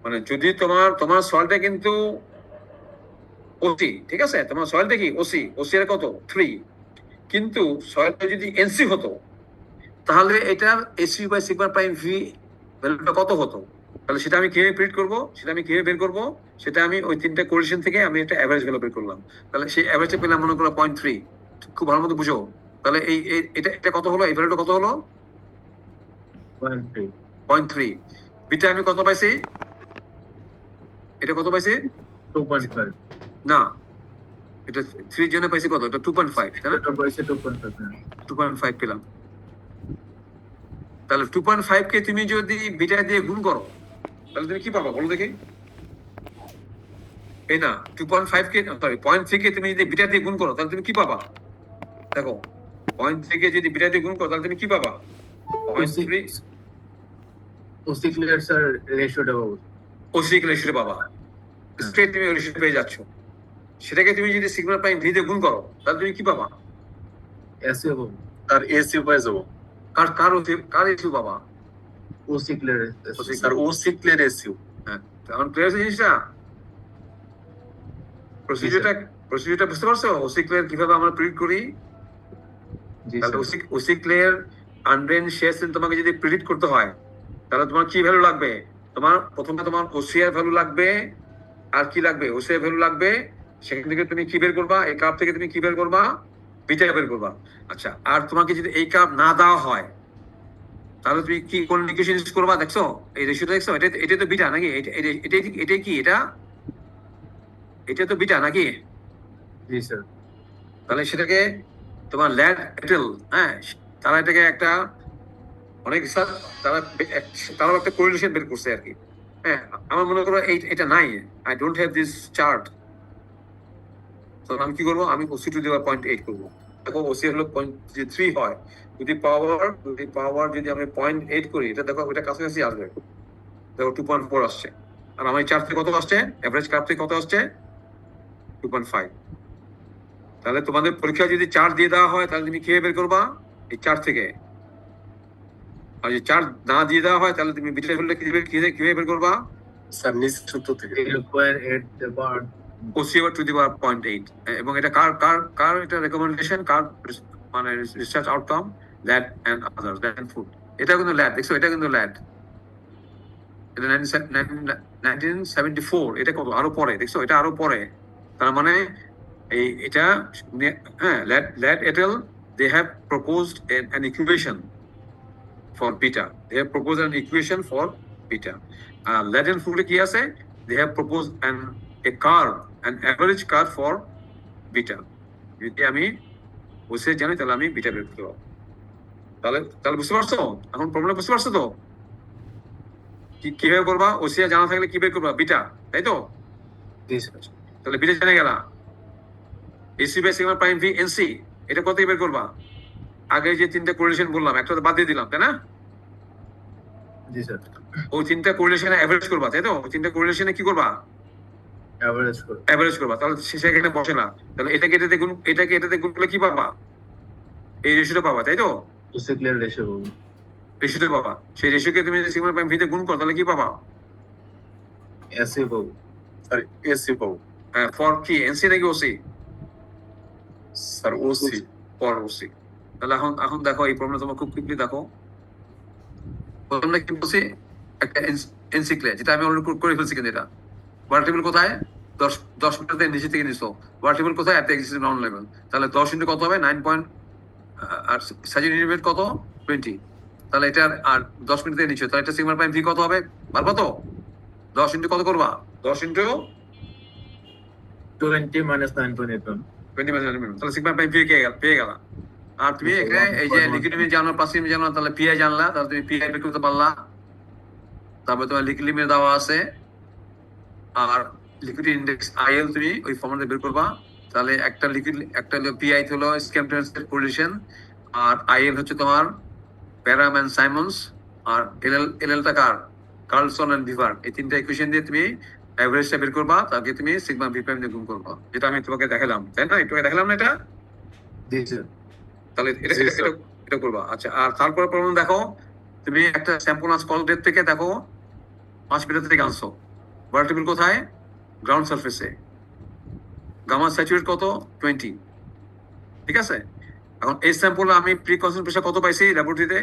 মানে যদি তোমার সয়েলটা কিন্তু ওসি, ঠিক আছে, তোমার সয়েলটা কি ওসি এর কত 3, কিন্তু সয়েলটা যদি এনসি হতো তাহলে এটার AC by sigma prime V ভ্যালুটা কত হতো, তাহলে সেটা আমি কিভাবে প্রিন্ট করবো, সেটা আমি কিভাবে বের করবো, সেটা আমি ওই তিনটা কোরিলেশন থেকে আমি একটা অ্যাভারেজ ভ্যালু বের করলাম। তাহলে সেই অ্যাভারেজটা পেলাম মনে করো 0.3, খুব ভালো মতো বুঝো। তাহলে এটা কত হলো, এই ভ্যালুটা কত হলো? 0.3। বিটা আমি কত পাইছি? এটা কত পাইছি? 2.5। না, এটা 3 জন্য পাইছি কত? এটা 2.5, তাই না? 2.5 পেলাম। তাহলে 2.5 কে তুমি যদি বিটা দিয়ে গুণ করো তাহলে তুমি কি পাবা বলো দেখি? এই না, 2.5 কে, সরি 0.3 কে তুমি যদি বিটা দিয়ে গুণ করো তাহলে তুমি কি পাবা? দেখো 0.3 কে যদি বিটা দিয়ে গুণ করো তাহলে তুমি কি পাবা? 0.3 ওসি ক্লিয়ার স্যার রেশিওটা পাবো। ওসি রেশিও পাবা, স্ট্রেট তুমি রেশিও পেয়ে যাচ্ছ। সেটাকে তুমি যদি সিগমা প্রাইম ভি দিয়ে গুণ করো তাহলে তুমি কি পাবা? এসইউ পাবো। আর এসইউ পাই যাবো। কার এসইউ পাবা? OC clear sir, OC clear SU. হ্যাঁ, এখন ক্লিয়ার আছে জিনিসটা? প্রসিডিউরটা বুঝতে পারছো? ওসি ক্লিয়ার কিভাবে আমরা প্রিডিক্ট করি? তাহলে ওসি ক্লিয়ার আনড্রেন শেয়ার তোমাকে যদি প্রিডিক্ট করতে হয় তাহলে তোমার কি ভ্যালু লাগবে? প্রথমে তোমার ওসিআর ভ্যালু লাগবে, আর কি লাগবে? ওসিআর ভ্যালু লাগবে। সেখান থেকে তুমি কি বের করবা? এই কার্ভ থেকে তুমি কি বের করবা? বিটা বের করবা। আচ্ছা, আর তোমাকে যদি এই কার্ভ না দেওয়া হয় তাহলে তুমি কি কোন ইকুয়েশন ইউজ করবা? দেখছো এই রেশিওটা, দেখছো? এটা তো বিটা নাকি? এটা কি এটা তো বিটা নাকি? জি স্যার। তাহলে সেটাকে তোমার ল্যাড এটেল, হ্যাঁ, তারা এটাকে একটা অনেক তারাও একটা কোরিলেশন বের করছে আর কি। হ্যাঁ, আমার মনে করো এটা নাই, I don't have this chart, তো আমি কি করবো? আমি ওসি টু দি পাওয়ার 0.8 করবো। দেখো ওসি হলো 0.3 হয়, যদি পাওয়ার যদি আমি 0.8 করি, এটা দেখো এটা কাছাকাছি আসবে। দেখো 2.4 আসছে, আর আমার চার্ট থেকে কত আসছে? এভারেজ কার্ভ থেকে কত আসছে? 2.5। তাহলে তোমাদের পরীক্ষা যদি চার্ট দিয়ে দেওয়া হয় তাহলে তুমি কিভাবে বের করবা? এই চার্ট থেকে। আর যদি চার্ট না দিয়ে দেওয়া হয় তাহলে তুমি বিটা ভ্যালুটা কিভাবে বের করবা? স্যার নিজ সূত্র থেকে 0.8 the bar OC to the power 0.8। এবং এটা কার এটা রেকমেন্ডেশন, কার মানে research outcome? Ladd and others, Ladd and Foott. এটা কিন্তু ল্যাড, দেখছো? এটা কিন্তু ল্যাড, এটা 1974। এটা কত আরো পরে, দেখছো? এটা আরো পরে। তার মানে এটা, হ্যাঁ, ল্যাড এটেল they have proposed an equation for beta. They have proposed an equation for beta. Ladder and Food কি আছে? They have proposed a curve, an average curve for beta. যদি আমি বুঝতে জানি তাহলে আমি বিটা বের করতে পারবো। তাহলে বুঝতে পারছো? এখন প্রবলেম বুঝতে পারছো তো? কিভাবে করবা? ওসিয়া জানা থাকলে কি বের করবা? বিটা, তাই তো? তাহলে বিটা জেনে গেলা। AC by sigma prime V NC, এটা কত বের করবা? আগে যে তিনটা কোরিলেশন বললাম একটা বাদ দিয়ে দিলাম, তাই না? জি স্যার। ওই তিনটা কোরিলেশনে এভারেজ করবা, তাই তো? ওই তিনটা কোরিলেশনে কি করবা? এভারেজ করবা। তাহলে সেখানে বসে না, তাহলে এটাকে এটাতে গুণ করলে কি পাবা? এই রেশিওটা পাবা, তাই তো? ওসি ক্লিয়ার রেশিও পাবো। রেশিওটা পাবা। সেই রেশিওকে তুমি যদি সিগমা প্রাইম ভিতে গুণ করো তাহলে কি পাবা? এসি পাবো। স্যার এসি পাবো। হ্যাঁ, ফর কি এনসি নাকি OC? Sir OC. For OC. তাহলে এখন দেখো এই প্রবলেম তোমার খুব কুইকলি দেখো। প্রথমটা কি বলছি? একটা এনসি ক্লিয়ার, যেটা আমি অলরেডি করে ফেলছি, কিন্তু এটা ওয়াটার টেবিল কোথায়? 10 মিটার নিচে থেকে নিছো। ওয়াটার টেবিল কোথায়? এট এক্সিস্টিং গ্রাউন্ড লেভেল। তাহলে 10 ইন্টু কত হবে? 9 পয়েন্ট, আর সাইজ ইউনিট কত? 20। তাহলে এটা আর 10 মিনিট থেকে নিচে, তাহলে এটা সিগমা প্রাইম ভি কত হবে? পারবা তো? 10 ইন্টু কত করবা? 10 ইন্টু 20 minus 9.81। 20 মাইনাস 9, তাহলে সিগমা প্রাইম ভি পেয়ে গেলা। আর তুমি এখানে এই যে লিকুইড জানো, পাসিভ জানো, তাহলে পিআই জানলা, তাহলে তুমি পিআই বের করতে পারলা। তারপরে তোমার লিকুইড লিমিট দেওয়া আছে, আর লিকুইড ইন্ডেক্স আইএল তুমি ওই ফর্মুলা বের করবা। তাহলে একটা লিকুইড, একটা পিআই হলো স্ক্যামটেন্সের পজিশন, আর আইএল হচ্ছে তোমার প্যারাম এন্ড সাইমন্স, আর এলএলটা কার্লসন এন্ড ভিভার। এই তিনটা ইকুয়েশন দিয়ে তুমি অ্যাভারেজটা বের করবা, তাকে তুমি সিগমা ভি প্রাইম দিয়ে গুণ করবা, যেটা আমি তোমাকে দেখালাম, তাই না? একটু দেখালাম না এটা? জি স্যার। তাহলে এটা জি, স্যার। এটা করবা। আচ্ছা, আর তারপরে প্রবলেম দেখো, তুমি একটা স্যাম্পল আস কল ডেট থেকে দেখো 5 মিটার থেকে আনছো, ভার্টিবল কোথায়? গ্রাউন্ড সারফেসে। গামা স্যাচুরেট কত? 20। ঠিক আছে, এখন এই স্যাম্পলে আমি প্রি কনসেন্ট্রেশন প্রেসার কত পাইছি ল্যাবরেটরিতে?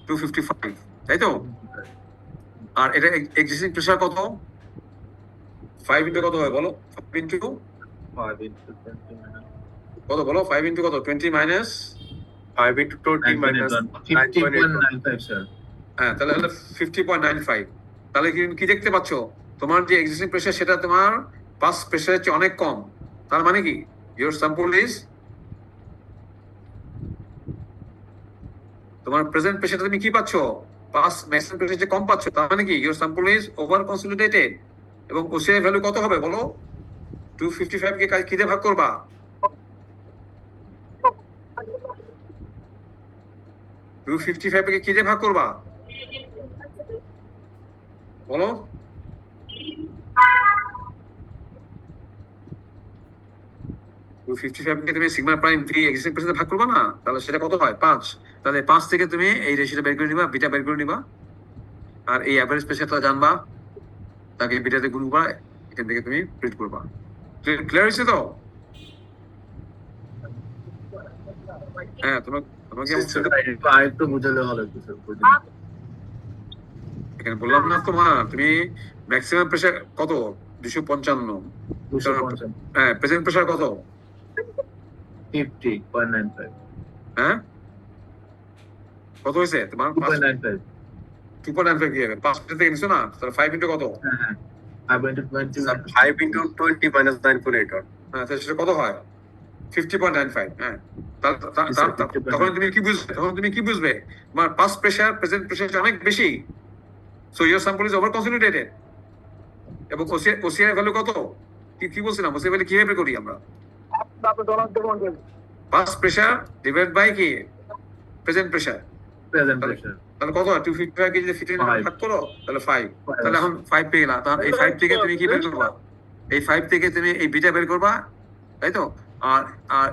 255, তাই তো? আর এটা এক্সিস্টিং প্রেসার কত? 5 ইন্টু কত হয় বলো? 5 ইন্টু 5 into 20 minus কত বলো? 5 ইন্টু কত? 20 মাইনাস 5 into 20 minus 50.95 স্যার। হ্যাঁ, তাহলে হলো 50.95। তাহলে কি দেখতে পাচ্ছ? তোমার যে এক্সিস্টিং প্রেসার সেটা তোমার পাস প্রেসারের চেয়ে অনেক কম। তার মানে কি ইওর স্যাম্পল ইজ, তোমার প্রেজেন্ট প্রেসারটা তুমি কি পাচ্ছ? পাস ম্যাক্সিমাম প্রেসারের চেয়ে কম পাচ্ছ। তার মানে কি your sample is over consolidated. এবং ওসিআই ভ্যালু কত হবে বলো? 255 কে কি দিয়ে ভাগ করবা? 255 কে কি দিয়ে ভাগ করবা বলো? কে তুমি সিগমা প্রাইম ভি এক্সিস্টিং প্রেসারে ভাগ করবা না? তাহলে সেটা কত হয়? 5। তাহলে 5 থেকে তুমি এই রেশিওটা বের করে নিবা, বিটা বের করে নিবা, আর এই অ্যাভারেজ প্রেসারটা জানবা, তাকে বিটাতে গুণ করবা, এখান থেকে তুমি প্রিন্ট করবা। ক্লিয়ার হয়েছে তো? হ্যাঁ, তোমাকে আরেকটু বুঝালে ভালো হতো স্যার। এখানে বললাম না তোমার, তুমি ম্যাক্সিমাম প্রেসার কত? 255। 250 হ্যাঁ, প্রেজেন্ট প্রেসার কত? 50.95 হ্যাঁ, কত হয়েছে তোমার? 2.95 2.95 কি হবে? 5 থেকে নিছো না, তাহলে 5 ইন্টু কত? হ্যাঁ 5 into 20 5 into 20 minus 9.8. হ্যাঁ, তাহলে সেটা কত হয়? 50.95। হ্যাঁ, তখন তুমি কি বুঝবে? তোমার পাস প্রেসার প্রেজেন্ট প্রেসার অনেক বেশি, so your sample is over concentrated. এবং ওসিআই ভ্যালু কত? কি বলছিলাম? ওসিআই ভ্যালু কিভাবে করি আমরা? পাস প্রেসার ডিভাইড বাই কি? Present pressure. Present pressure. তাহলে কত হয়? 255 কে যদি 15 Five. ভাগ করো তাহলে 5। তাহলে এখন 5 পেয়ে গেলা। তাহলে এই 5 থেকে তুমি কি বের করবা? এই 5 থেকে তুমি এই বিটা বের করবা, তাই তো? আর আর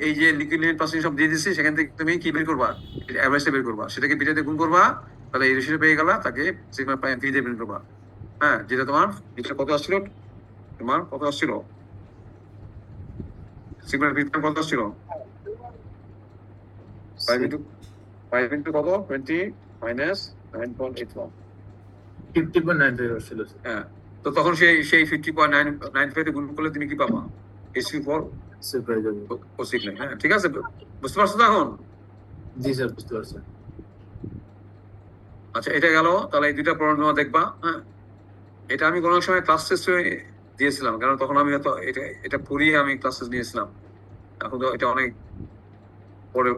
এই যে লিকুইড লিমিট পার্সেন্ট সব দিয়ে দিচ্ছি, সেখান থেকে তুমি কি বের করবা? অ্যাভারেজটা বের করবা, সেটাকে বিটাতে গুণ করবা, তাহলে এই রেশিও পেয়ে গেলা, তাকে সিগমা প্রাইম ভি দিয়ে বের করবা। হ্যাঁ, যেটা তোমার এটা কত আসছিল? তোমার কত আসছিল? সিগমা ভি প্রাইম কত আসছিল? 5 ইন্টু কত? 20 মাইনাস 9.81। 50.95 ছিল স্যার। হ্যাঁ, তো তখন সেই 50.95 গুণ করলে তুমি কি পাবা? এসি ফর স্যার পেয়ে যাবে। ওসিক্লেন। হ্যাঁ, ঠিক আছে, বুঝতে পারছো তো এখন? জি স্যার, বুঝতে পারছি। আচ্ছা, এটা গেল। তাহলে এই দুইটা প্রবলেম দেখবা। হ্যাঁ, এটা আমি কোনো সময় ক্লাস টেস্টে দিয়েছিলাম, কারণ তখন আমি হয়তো এটা পড়িয়ে আমি ক্লাস টেস্ট নিয়েছিলাম। এখন তো এটা অনেক পরে।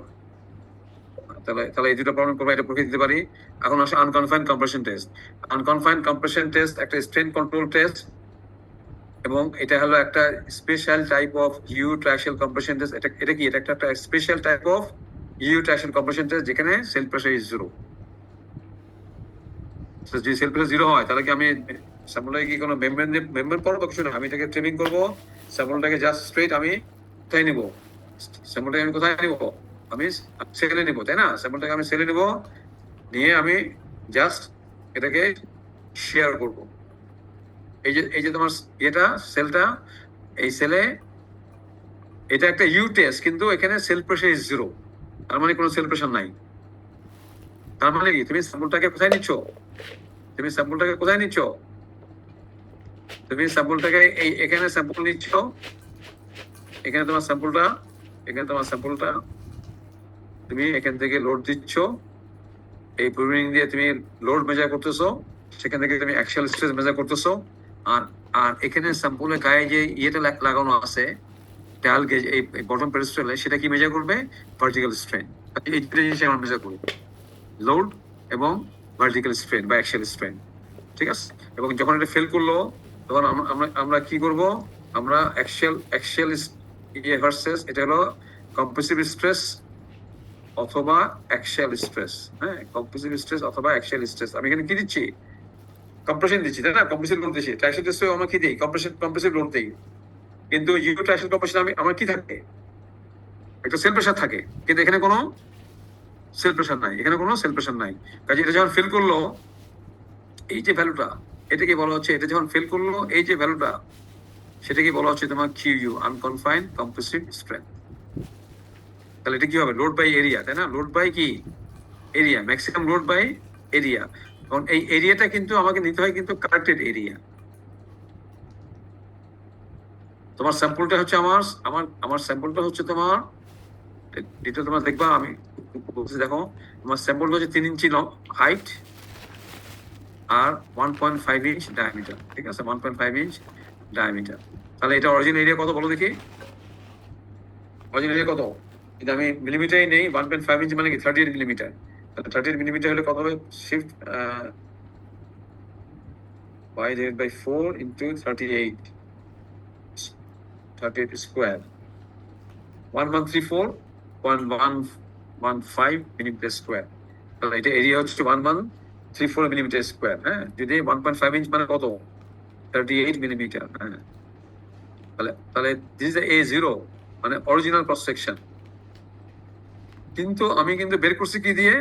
তাহলে এই দুটো প্রবলেম করবো, এটা পরীক্ষা দিতে পারি। এখন আসে unconfined compression test. Unconfined compression test একটা স্ট্রেন কন্ট্রোল টেস্ট, এবং এটা হলো একটা special type of U triaxial compression test. এটা কি? এটা একটা special type of U triaxial compression test, যেখানে সেল প্রেসার ইজ 0। যদি সেল প্রেসার 0 হয়, তাহলে কি আমি স্যাম্পলটাকে কি কোনো মেমব্রেন পড়বো? কিছু না, আমি এটাকে ট্রেনিং করবো। স্যাম্পলটাকে জাস্ট স্ট্রেট আমি কোথায় নিবো? স্যাম্পলটাকে আমি কোথায় নিবো? আমি সেলে নিবো, তাই না? স্যাম্পলটাকে আমি সেলে নিবো, নিয়ে আমি জাস্ট এটাকে শেয়ার করব। এই যে তোমার এটা সেলটা, এই সেলে এটা একটা ইউ টেস্ট, কিন্তু এখানে সেল প্রেসার ইজ 0। তার মানে কোনো সেল প্রেসার নাই। তার মানে কি? তুমি স্যাম্পলটাকে কোথায় নিচ্ছ? তুমি স্যাম্পলটাকে এখানে স্যাম্পল নিচ্ছ, এখানে তোমার স্যাম্পলটা তুমি এখান থেকে লোড দিচ্ছ, এই প্রুভিং দিয়ে তুমি লোড মেজার করতেছো, সেখান থেকে তুমি অ্যাকচুয়াল স্ট্রেস মেজার করতেছো। আর আর এখানে স্যাম্পলের গায়ে যে ইয়েটা লাগানো আছে, ডায়াল গেজ এই বটম পেডেস্টালে সেটা কি মেজার করবে? Vertical strain. এই দুটো জিনিস আমরা মেজার করি, লোড এবং ভার্টিক্যাল স্ট্রেন বা অ্যাক্সিয়াল স্ট্রেন, ঠিক আছে? এবং যখন এটা ফেল করলো তখন আমরা কি করব? আমরা অ্যাক্সিয়াল ইয়ে ভার্সেস এটা হলো কম্প্রেসিভ স্ট্রেস অথবা অ্যাক্সিয়াল স্ট্রেস, হ্যাঁ, কম্প্রেসিভ স্ট্রেস অথবা অ্যাক্সিয়াল স্ট্রেস। আমি এখানে কি দিচ্ছি? কম্প্রেশন দিচ্ছি, তাই না? কম্প্রেসিভ লোড দিচ্ছি। ট্রাকশন টেস্টে আমরা কি দিই? কম্প্রেসিভ লোড দিই। কিন্তু ইউ ট্রাকশন কম্প্রেশন আমার কি থাকে? একটা সেল প্রেশার থাকে, কিন্তু এখানে কোনো সেল প্রেশার নাই, এখানে কোনো সেল প্রেশার নাই। কাজে এটা যখন ফেল করলো, এই যে ভ্যালুটা, এটাকে বলা হচ্ছে, এটা যখন ফেল করলো এই যে ভ্যালুটা, সেটাকে বলা হচ্ছে তোমার কিউ, আনকনফাইন্ড কম্প্রেসিভ স্ট্রেন্থ। তাহলে এটা কি হবে? লোড বাই এরিয়া, তাই না? লোড বাই কি? Area, maximum load by area. কারণ এই এরিয়াটা কিন্তু আমাকে নিতে হয় কিন্তু কারেক্টেড এরিয়া। তোমার স্যাম্পলটা হচ্ছে আমার স্যাম্পলটা হচ্ছে তোমার, এটা তোমরা দেখবা, আমি বলছি দেখো, আমার স্যাম্পলটা হচ্ছে 3 ইঞ্চি হাইট আর 1.5 ইঞ্চ ডায়ামিটার, ঠিক আছে? 1.5 ইঞ্চ ডায়ামিটার। তাহলে এটা অরিজিনাল এরিয়া কত বলো দেখি? অরিজিনাল এরিয়া কত? যদি আমি মিলিমিটারই নেই, 1.5 ইঞ্চ মানে কি 38 মিলিমিটার। তাহলে 38 মিলিমিটার হলে কত হবে? Shift y divided by 4 into 38 square, 1134.115 millimetre square. তাহলে এটা এরিয়া হচ্ছে 1134 মিলিমিটার স্কোয়ার, হ্যাঁ? যদি 1.5 ইঞ্চ মানে কত? 38 মিলিমিটার, হ্যাঁ। তাহলে দিস ইজ A0 মানে অরিজিনাল ক্রস সেকশন। কিন্তু আমি কিন্তু বের করছি কি দিয়ে?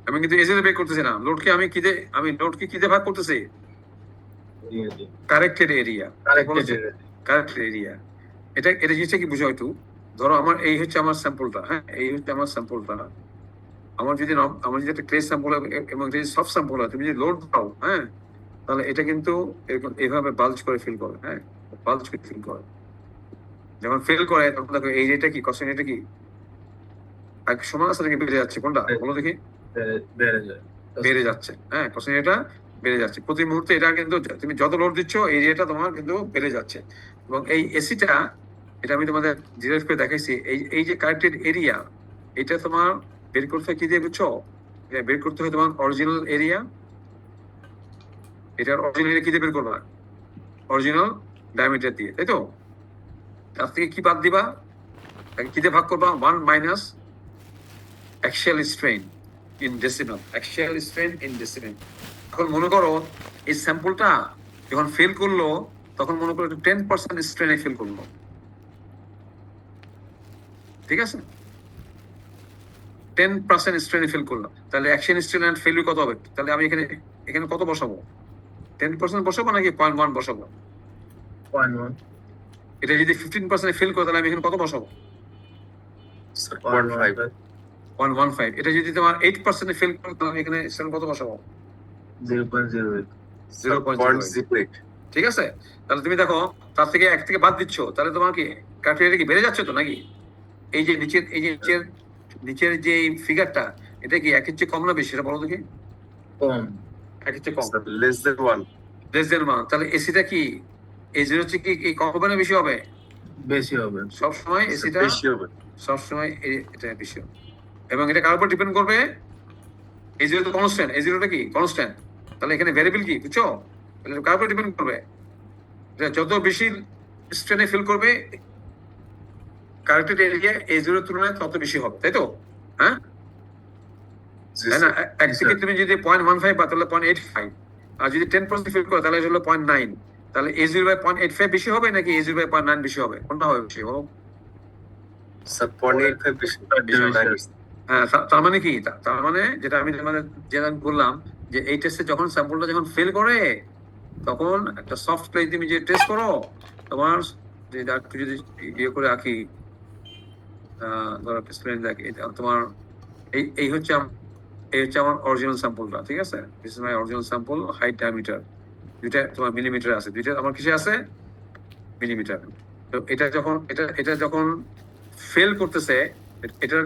আমি কিন্তু A0 বের করতেছি না। লোডকে আমি লোডকে কি দিয়ে ভাগ করতেছি? Corrected area. Corrected area. এটা জিনিসটা কি বুঝো একটু? ধরো আমার এই হচ্ছে আমার স্যাম্পলটা, হ্যাঁ, এই হচ্ছে আমার স্যাম্পলটা। আমার যদি একটা ক্লে স্যাম্পল এবং যদি সফট স্যাম্পল হয়, তুমি যদি লোড দাও, হ্যাঁ, তাহলে এটা কিন্তু এরকম এইভাবে বাল্জ করে ফিল করে, হ্যাঁ, বাল্জ করে ফিল করে। যখন ফেল করে তখন দেখো এই রেটটা কি, কস্টিং এটা কি এক সমান আছে নাকি বেড়ে যাচ্ছে? কোনটা বলো দেখি? বেড়ে যাচ্ছে, হ্যাঁ, কস্টিং এটা বেড়ে যাচ্ছে প্রতি মুহূর্তে। এটা কিন্তু তুমি যত লোড দিচ্ছ এরিয়াটা তোমার কিন্তু বেড়ে যাচ্ছে। এবং এই এসিটা, এটা আমি তোমাদের ডিরাইভ করে দেখাইছি, এই যে কারেক্টেড এরিয়া, এটা তোমার বের করতে কি দিয়ে বুঝছো? বের করতে হয় তোমার অরিজিনাল এরিয়া। এটার অরিজিনাল এরিয়া কি দিয়ে বের করবা? অরিজিনাল ডায়ামিটার দিয়ে, তাই তো? তার থেকে কি বাদ দিবা? কি দিয়ে ভাগ করবা? 1 minus axial strain in decimal. Axial strain in decimal. এখন মনে করো এই স্যাম্পলটা যখন ফেল করলো, তখন মনে করো 10% স্ট্রেনে ফেল করলো, ঠিক আছে? 10% স্ট্রেনে ফেল করলো, তাহলে অ্যাকশন স্ট্রেন এন্ড ফেলিউর কত হবে? তাহলে আমি এখানে কত বসাবো? 10% বসাবো নাকি 0.1 বসাবো? 0.1। এটা যদি 15% ফেল করে, তাহলে আমি এখানে কত বসাবো? 1.15। এটা যদি তোমার 8% ফেল করে, তাহলে আমি এখানে স্ট্রেন কত বসাবো? 0.08। 0.08। ঠিক আছে? তাহলে তুমি দেখো, তার থেকে 1 থেকে বাদ দিচ্ছ, তাহলে তোমার কি ক্রাইটেরিয়া কি বেড়ে যাচ্ছে তো নাকি? এই যে নিচের যে ফিগারটা, এটা কি 1 এর চেয়ে কম না বেশি? সেটা বলো দেখি। কম। 1 এর চেয়ে কম, less than 1। Less than 1। তাহলে এসিটা কি A0 হচ্ছে কি কম হবে না বেশি হবে? বেশি হবে। সবসময় এসিটা বেশি হবে। সবসময় এটা বেশি হবে। এবং এটা কার উপর ডিপেন্ড করবে? A0 তো কনস্ট্যান্ট, A0টা কি কনস্ট্যান্ট। তাহলে এখানে ভ্যারিয়েবল কি বুঝছো? তাহলে কার উপর ডিপেন্ড করবে? এটা যত বেশি স্ট্রেনে ফিল করবে, কারেক্টেড এরিয়া A0 এর তুলনায় তত বেশি হবে, তাই তো? হ্যাঁ, তাই না? এক থেকে তুমি যদি 0.15 পাও, তাহলে 0.85। আর যদি 10% ফিল করো, তাহলে হলো 0.9। তাহলে A0 বাই 0.85 বেশি হবে নাকি A0 বাই 0.9 বেশি হবে? কোনটা হবে বেশি বলো? স্যার 0.85 বেশি। হ্যাঁ, তার মানে কি? তার মানে যেটা আমি বললাম, যে এই টেস্টে যখন স্যাম্পলটা যখন ফেল করে, তখন একটা সফট ক্লে তুমি যে টেস্ট করো, তোমার যদি ইয়ে করে আঁকি, ধরো স্প্লেন দেখি, তোমার এই হচ্ছে আমার অরিজিনাল স্যাম্পলটা, ঠিক আছে? This is my original sample, height diameter দুইটা তোমার মিলিমিটার আছে, দুইটা আমার কিসে আছে? মিলিমিটার। তো এটা যখন ফেল করতেছে, এটার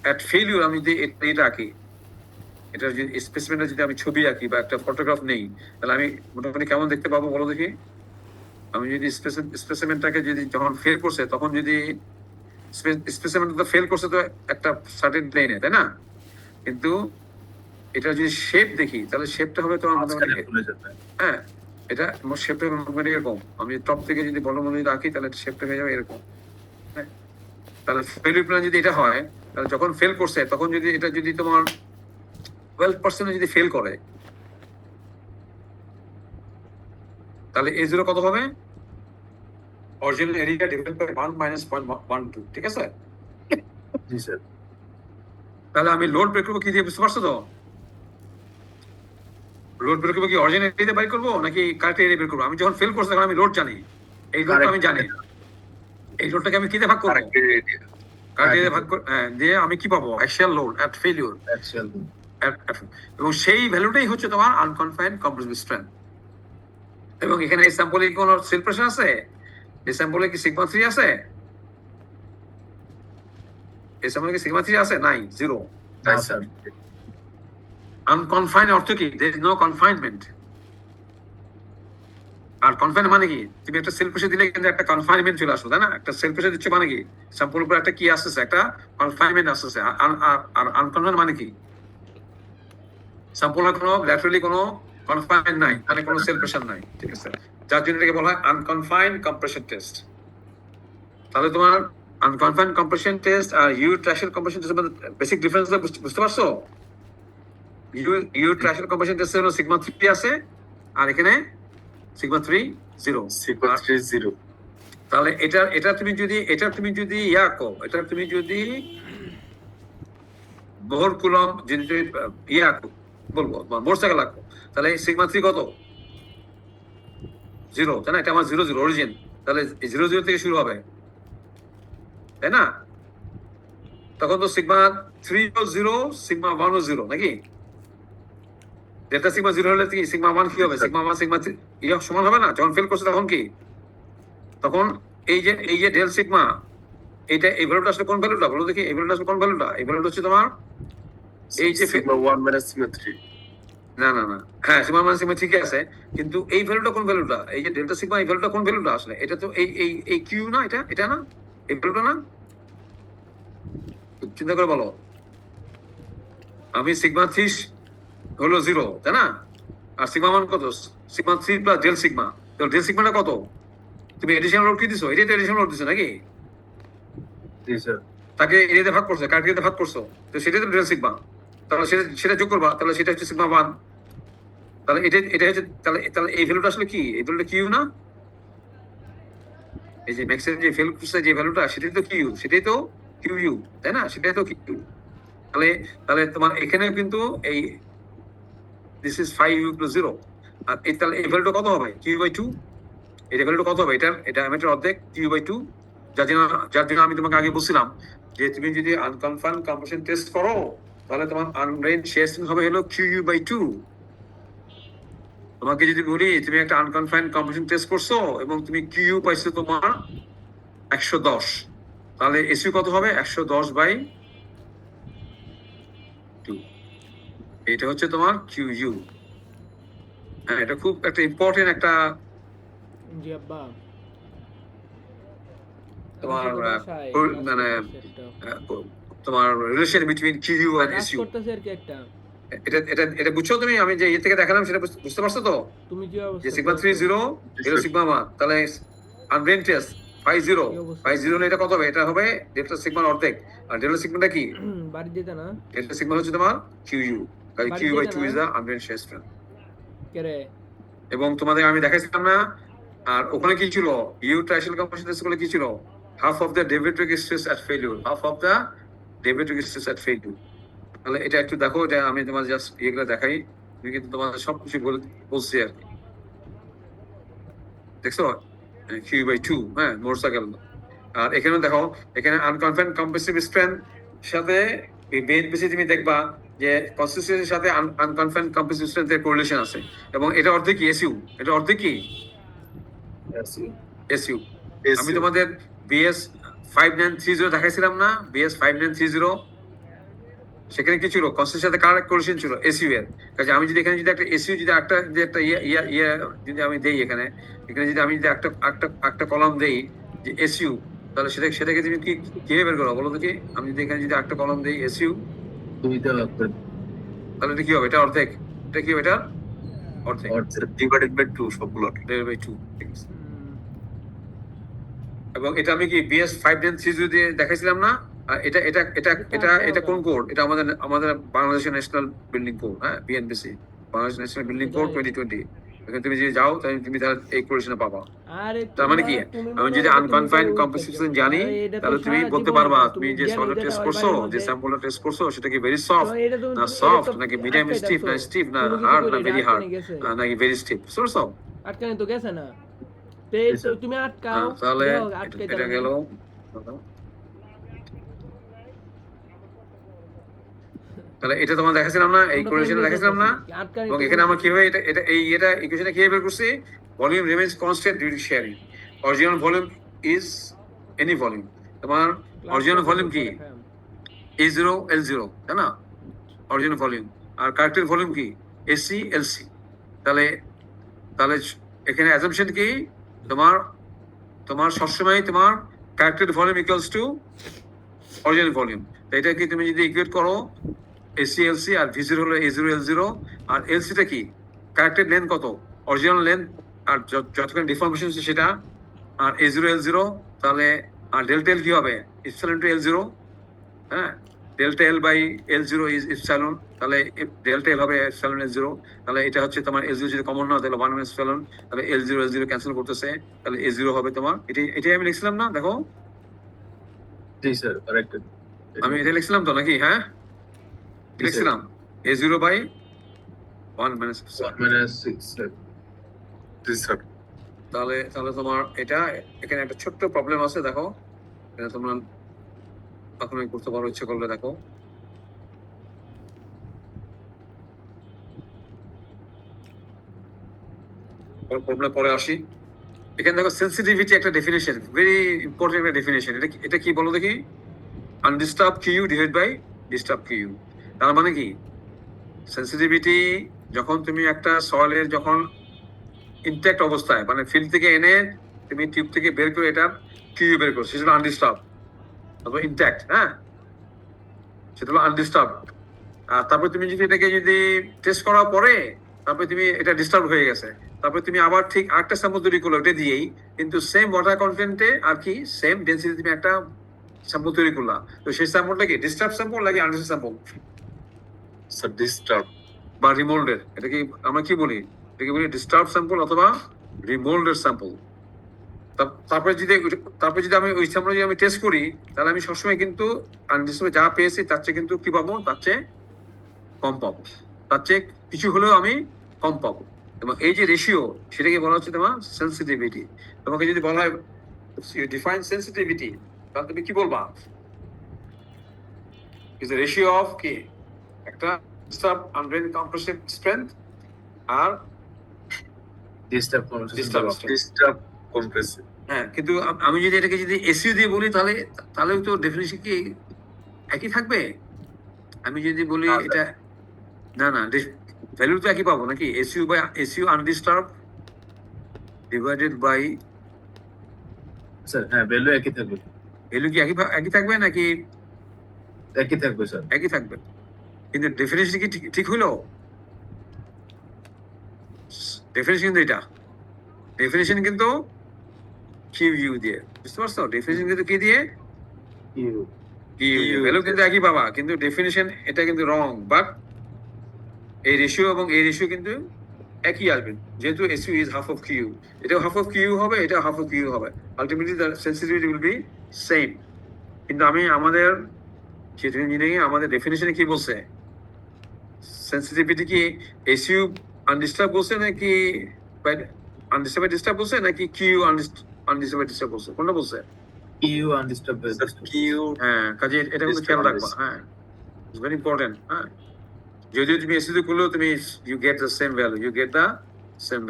অ্যাট ফেলিউর আমি যদি এটা আঁকি, এটা যদি স্পেসিমেনটা যদি আমি ছবি আঁকি বা একটা ফটোগ্রাফ নেই, তাহলে আমি মোটামুটি কেমন দেখতে পাবো বলো দেখি? আমি যদি স্পেসিমেনটাকে যদি যখন ফেল করছে তখন যদি স্পেসিমেনটা ফেল করছে তো একটা সার্টেন প্লেনে, তাই না? কিন্তু এটা যদি শেপ দেখি তাহলে শেপটা হবে তোমার মাঝখানে মোটামুটি, খুলে যাবে। হ্যাঁ এটা শেপটা মোটামুটি এরকম। আমি টপ থেকে যদি বড় মনে রাখি তাহলে শেপটা হয়ে যাবে এরকম, হ্যাঁ। তাহলে ফেলিউর প্ল্যান যদি এটা হয় তাহলে যখন ফেল করছে তখন যদি এটা যদি তোমার 12% যদি ফেল করে তাহলে A0 কত হবে? Original area divide by 1 minus 0.12, ঠিক আছে? জি স্যার। তাহলে আমি লোড বের করবো কি দিয়ে, বুঝতে পারছো তো? লোড বের করবো কি অরিজিনাল এরিয়া বাই করবো নাকি কারেক্ট এরিয়া বের করবো? আমি যখন ফেল করছি তখন আমি লোড জানি, এই লোডটা আমি জানি, এই লোডটাকে আমি কি দিয়ে ভাগ করবো? Correct area. কারেক্ট এরিয়া ভাগ দিয়ে আমি কি পাবো? অ্যাকচুয়াল লোড এট ফেলিউর। অ্যাকচুয়াল। এবং সেই ভ্যালুটাই হচ্ছে তোমার আনকনফাইন্ড কম্প্রেসিভ স্ট্রেন্থ। এবং এখানে এই স্যাম্পলে কি কোনো সেল প্রেশার আছে? এই স্যাম্পলে কি সিগমা 3 আছে? এই স্যাম্পলে কি সিগমা 3 আছে? নাই, জিরো। না স্যার। আনকনফাইন্ড অর্থ কি? There is no confinement. আর কনফাইন মানে কি? তুমি একটা সেল প্রেশার দিলে কিন্তু একটা কনফাইনমেন্ট চলে আসলো, তাই না? একটা সেল প্রেশার দিচ্ছে মানে কি? স্যাম্পলের উপর একটা কি আসছে? একটা কনফাইনমেন্ট আসছে। আর আনকনফাইন মানে কি? স্যাম্পলের কোনো ল্যাটারালি কোনো কনফাইন নাই, মানে কোনো সেল প্রেশার নাই, ঠিক আছে? যার জন্য এটাকে বলা হয় আনকনফাইন্ড কম্প্রেশন টেস্ট। তাহলে তোমার আনকনফাইন্ড কম্প্রেশন টেস্ট আর ইউট্রাশিয়াল কম্প্রেশন টেস্টের মধ্যে বেসিক ডিফারেন্স বুঝতে পারছো? ইউট্রাশিয়াল কম্প্রেশন টেস্টে হলো সিগমা 3 আছে আর এখানে সিগমা 3 0। Sigma 3 0. তাহলে এটা তুমি যদি ইয়া কো, এটা তুমি যদি বহর কুলম যদি ইয়া কো বলবো মোটরসাইকেল রাখো, তাহলে সিগমা 3 কত? 0, তাই না? এটা আমার 0 0 অরিজিন, তাহলে 0 0 থেকে শুরু হবে, তাই না? তখন তো সিগমা 3 ও 0, সিগমা 1 ও 0 নাকি? ডেল্টা সিগমা 0 হলে কি সিগমা 1 কি হবে? সিগমা 1 সিগমা 3 ইয়া সমান হবে না? যখন ফেল করছে তখন কি? তখন এই যে ডেল সিগমা, এটা এই ভ্যালুটা আসলে কোন ভ্যালুটা বলো দেখি? এই ভ্যালুটা আসলে কোন ভ্যালুটা? এই ভ্যালুটা হচ্ছে তোমার এই যে Sigma 1 minus Sigma 3. না হ্যাঁ সিগমা মানে সিগমা ঠিক আছে, কিন্তু এই ভ্যালুটা কোন ভ্যালুটা? এই যে ডেল্টা সিগমা, এই ভ্যালুটা কোন ভ্যালুটা আসলে? এটা তো এই কিউ না, এটা না, এই ভ্যালুটা না? চিন্তা করে বলো। আমি সিগমা 3 হলো 0, তাই না? আর সিগমা 1 কত? Sigma 3 plus del sigma. তো ডেল সিগমাটা কত? তুমি এডিশনাল লোড কি দিছো? এটাই তো এডিশনাল লোড দিছো নাকি? জি স্যার। তাকে এরিয়াতে ভাগ করছো, কার্ডিয়াতে ভাগ করছো, তো সেটাই তো ডেল সিগমা। তাহলে সেটা যোগ করবা, তাহলে সেটা হচ্ছে সিগমা 1। তাহলে এটা হচ্ছে, তাহলে এই ভ্যালুটা আসলে কি? এই ভ্যালুটা কিউ না? এই যে ম্যাক্সের যে ফেল করছে যে ভ্যালুটা, সেটাই তো কিউ, সেটাই তো কিউ ইউ, তাই না? সেটাই তো কিউ। তাহলে তাহলে তোমার এখানে কিন্তু এই দিস ইজ 5u + 0, আর এই তাহলে এই ভ্যালুটা কত হবে? q/2। এই ভ্যালুটা কত হবে? এটা এমিটার অর্ধেক q/2। যার জন্য আমি তোমাকে আগে বলছিলাম যে তুমি যদি আনকনফার্ম কম্প্রেশন টেস্ট করো তাহলে তোমার আনরেঞ্জ শেয়ার হবে হলো qu/2। তোমাকে যদি বলি তুমি একটা আনকনফাইন্ড কম্প্রেশন টেস্ট করছো এবং তুমি কিউ পাইছো তোমার 110, তাহলে এসইউ কত হবে? 110/2। এটা হচ্ছে তোমার কিউ। হ্যাঁ, এটা খুব একটা ইম্পর্টেন্ট একটা জি আব্বা। তোমার মানে তোমার রিলেশন বিটুইন কিউ এন্ড কাজ এসইউ। করতেছে আর কি একটা। এটা বুঝছো তুমি? আমি যে থেকে দেখালাম সেটা বুঝতে পারছো তো? তুমি কি যে অবস্থা? সিগমা 3 0 এটা সিগমা 1, তাহলে আনব্রেন টেস্ট 50 এটা কত হবে? এটা হবে ডেল্টা সিগমার অর্ধেক। আর ডেল্টা সিগমাটা কি? বাড়ি যেতে না ডেল্টা সিগমা হচ্ছে তোমার কিউ। তাই q/2 is the undrained shear strength. কে রে? এবং তোমাদের আমি দেখাইছিলাম না? আর ওখানে কি ছিল? ইউট্রাশিয়াল কম্প্রেশন টেস্ট গুলো কি ছিল? Half of the deviatoric stress at failure, তাহলে এটা একটু দেখো, এটা আমি তোমার জাস্ট এগুলো দেখাই, তুমি কিন্তু তোমাদের সবকিছু বলছি আর কি। দেখছো q/2, হ্যাঁ মোটরসাইকেল। আর এখানে দেখো, এখানে আনকনফাইন্ড কম্প্রেসিভ স্ট্রেন্থ সাথে বেসে তুমি দেখবা যে কনসিস্টেন্সির সাথে আনকনফাইন্ড কম্প্রেসিভ স্ট্রেন্থের কোরিলেশন আছে, এবং এটা অর্ধেক কি? এসইউ। এটা অর্ধেক কি? এসইউ। আমি তোমাদের BS 5930 দেখাইছিলাম না? BS 5930 সেখানে কি ছিল কনস্ট্যান্টের সাথে কার কোরিলেশন ছিল এসইউ এর কাজে আমি যদি এখানে যদি একটা এসইউ যদি একটা ইয়ে যদি আমি দেই এখানে যদি আমি যদি একটা কলাম দেই যে এসইউ তাহলে সেটাকে তুমি কি কিভাবে বের করো বলো তো কি আমি যদি এখানে যদি একটা কলাম দেই এসইউ দুইটা তাহলে এটা কি হবে এটা অর্ধেক এটা কি হবে এটা অর্ধেক ডিভাইডেড বাই 2 সবগুলো ডিভাইডেড বাই 2 ঠিক আছে এবং এটা আমি কি বিএস 5930 দিয়ে দেখাইছিলাম না এটা এটা এটা এটা এটা কোন কোড এটা আমাদের বাংলাদেশের ন্যাশনাল বিল্ডিং কোড হ্যাঁ BNBC Bangladesh national building code 2020 এখানে তুমি যদি যাও তাহলে তুমি তাহলে এই কোরেশনে পাবা আরে তার মানে কি আমি যদি আনকনফাইন্ড কম্পোজিশন জানি তাহলে তুমি বলতে পারবা তুমি যে সলিড টেস্ট করছো যে স্যাম্পলটা টেস্ট করছো সেটা কি ভেরি সফট না সফট নাকি মিডিয়াম স্টিফ না স্টিফ না হার্ড না ভেরি হার্ড নাকি ভেরি স্টিফ সোর্স অফ আটকানে তো গেছে না তুমি আটকাও তাহলে আটকাই এটা গেল তাহলে এটা তোমার দেখাছিলাম না এই কোরিলেশন দেখাছিলাম না এবং এখানে আমরা কিভাবে এটা ইকুয়েশনে কিভাবে বের করছি volume remains constant during sharing original volume is any volume তোমার অরিজিনাল ভলিউম কি A0 L0 তাই না অরিজিনাল ভলিউম আর কারেক্টেড ভলিউম কি AC LC তাহলে তাহলে এখানে অ্যাজাম্পশন কি তোমার সবসময় তোমার corrected volume equals to original volume তো এটা কি তুমি যদি ইকুয়েট করো এসি এলসি আর ভি জিরো হলো এ জিরো এল জিরো আর এলসিটা কি কারেক্টেড লেন্থ কত অরিজিনাল লেন্থ আর যতক্ষণ ডিফর্মেশন হচ্ছে সেটা আর এ জিরো এল জিরো তাহলে আর ডেল্টা এল কি হবে ইপসাইলন টু এল জিরো হ্যাঁ delta L by L zero is epsilon তাহলে ডেল্টা এল হবে ইপসাইলন এল জিরো তাহলে এটা হচ্ছে তোমার এল জিরো যদি কমন না তাহলে ওয়ান ইপসাইলন তাহলে এল জিরো ক্যান্সেল করতেছে তাহলে এ জিরো হবে তোমার এটাই আমি লিখছিলাম না দেখো জি স্যার কারেক্ট আমি এটা লিখছিলাম তো নাকি হ্যাঁ লিখছিলাম A zero by 1 minus 6 sir ji sir তাহলে তোমার এটা এখানে একটা ছোট্ট প্রবলেম আছে দেখো এটা তোমরা এখন করতে পারো ইচ্ছে করলে দেখো প্রবলেম পরে আসি এখানে দেখো সেন্সিটিভিটি একটা ডেফিনেশন ভেরি ইম্পর্টেন্ট একটা ডেফিনেশন এটা কি বলো দেখি undisturbed Q divide by disturbed Q তার মানে কি সেন্সিটিভিটি যখন তুমি একটা সয়েলের যখন ইনট্যাক্ট অবস্থায় মানে ফিল্ড থেকে এনে তুমি টিউব থেকে বের করে এটা কিউ বের করো সেটা আনডিস্টার্ব অথবা ইনট্যাক্ট হ্যাঁ সেটা হলো আনডিস্টার্ব আর তারপর তুমি যদি এটাকে যদি টেস্ট করার পরে তারপরে তুমি এটা ডিস্টার্ব হয়ে গেছে তারপরে তুমি আবার ঠিক আরেকটা স্যাম্পল তৈরি করলো ওটা দিয়েই কিন্তু সেম ওয়াটার কন্টেন্টে আর কি সেম ডেন্সিটি তুমি একটা স্যাম্পল তৈরি করলা তো সেই স্যাম্পলটা কি ডিস্টার্ব স্যাম্পল নাকি আনডিস্টার্ব স্যাম্পল স্যার ডিস্টার্ব বা রিমোল্ডেড এটা কি আমরা কি বলি এটাকে বলি ডিস্টার্ব স্যাম্পল অথবা রিমোল্ডেড স্যাম্পল তারপরে যদি আমি ওই স্যাম্পল যদি আমি টেস্ট করি তাহলে আমি সবসময় কিন্তু আনডিস্টার্ব যা পেয়েছি তার চেয়ে কিন্তু কি পাবো তার চেয়ে কম পাবো তার চেয়ে কিছু হলেও আমি কম পাবো এবং এই যে রেশিও সেটাকে বলা হচ্ছে তোমার সেন্সিটিভিটি তোমাকে যদি বলা হয় ডিফাইন সেন্সিটিভিটি তাহলে তুমি কি বলবা ইজ দ্য রেশিও অফ কি একটা ডিস্টার্ব আনড্রেন কম্প্রেসিভ স্ট্রেংথ আর ডিস্টার্ব কম্প্রেসিভ হ্যাঁ কিন্তু আমি যদি এটাকে যদি এসইউ দিয়ে বলি তাহলে তো ডেফিনিশন কি একই থাকবে আমি যদি বলি এটা না ভ্যালু তো একই পাবো নাকি SU undisturbed divided by sir হ্যাঁ ভ্যালু একই থাকবে ভ্যালু কি একই থাকবে নাকি একই থাকবে স্যার একই থাকবে কিন্তু ডেফিনেশন কি ঠিক হলো ডেফিনেশন কিন্তু এটা ডেফিনেশন কিন্তু কিউ দিয়ে বুঝতে পারছো ডেফিনেশন কিন্তু কি দিয়ে কিউ ভ্যালু কিন্তু একই পাবা কিন্তু ডেফিনেশন এটা কিন্তু রং বাট এই রেশিও এবং এই রেশিও কিন্তু একই আসবে যেহেতু SU is half of Q এটাও হাফ অফ কিউ হবে এটাও হাফ অফ কিউ হবে ultimately the sensitivity will be same কিন্তু আমি আমাদের যেহেতু ইঞ্জিনিয়ারিং আমাদের ডেফিনেশনে কি বলছে সেন্সিটিভিটি কি এসইউ আনডিস্টার্ব বলছে নাকি আনডিস্টার্ব ডিস্টার্ব বলছে নাকি কিউ আনডিস্টার্ব ডিস্টার্ব বলছে কোনটা বলছে কিউ আনডিস্টার্ব কিউ হ্যাঁ কাজে এটা কিন্তু খেয়াল রাখবা হ্যাঁ ইটস ভেরি ইম্পর্টেন্ট হ্যাঁ যদিও তুমি এসইউ করলেও তুমি you get the same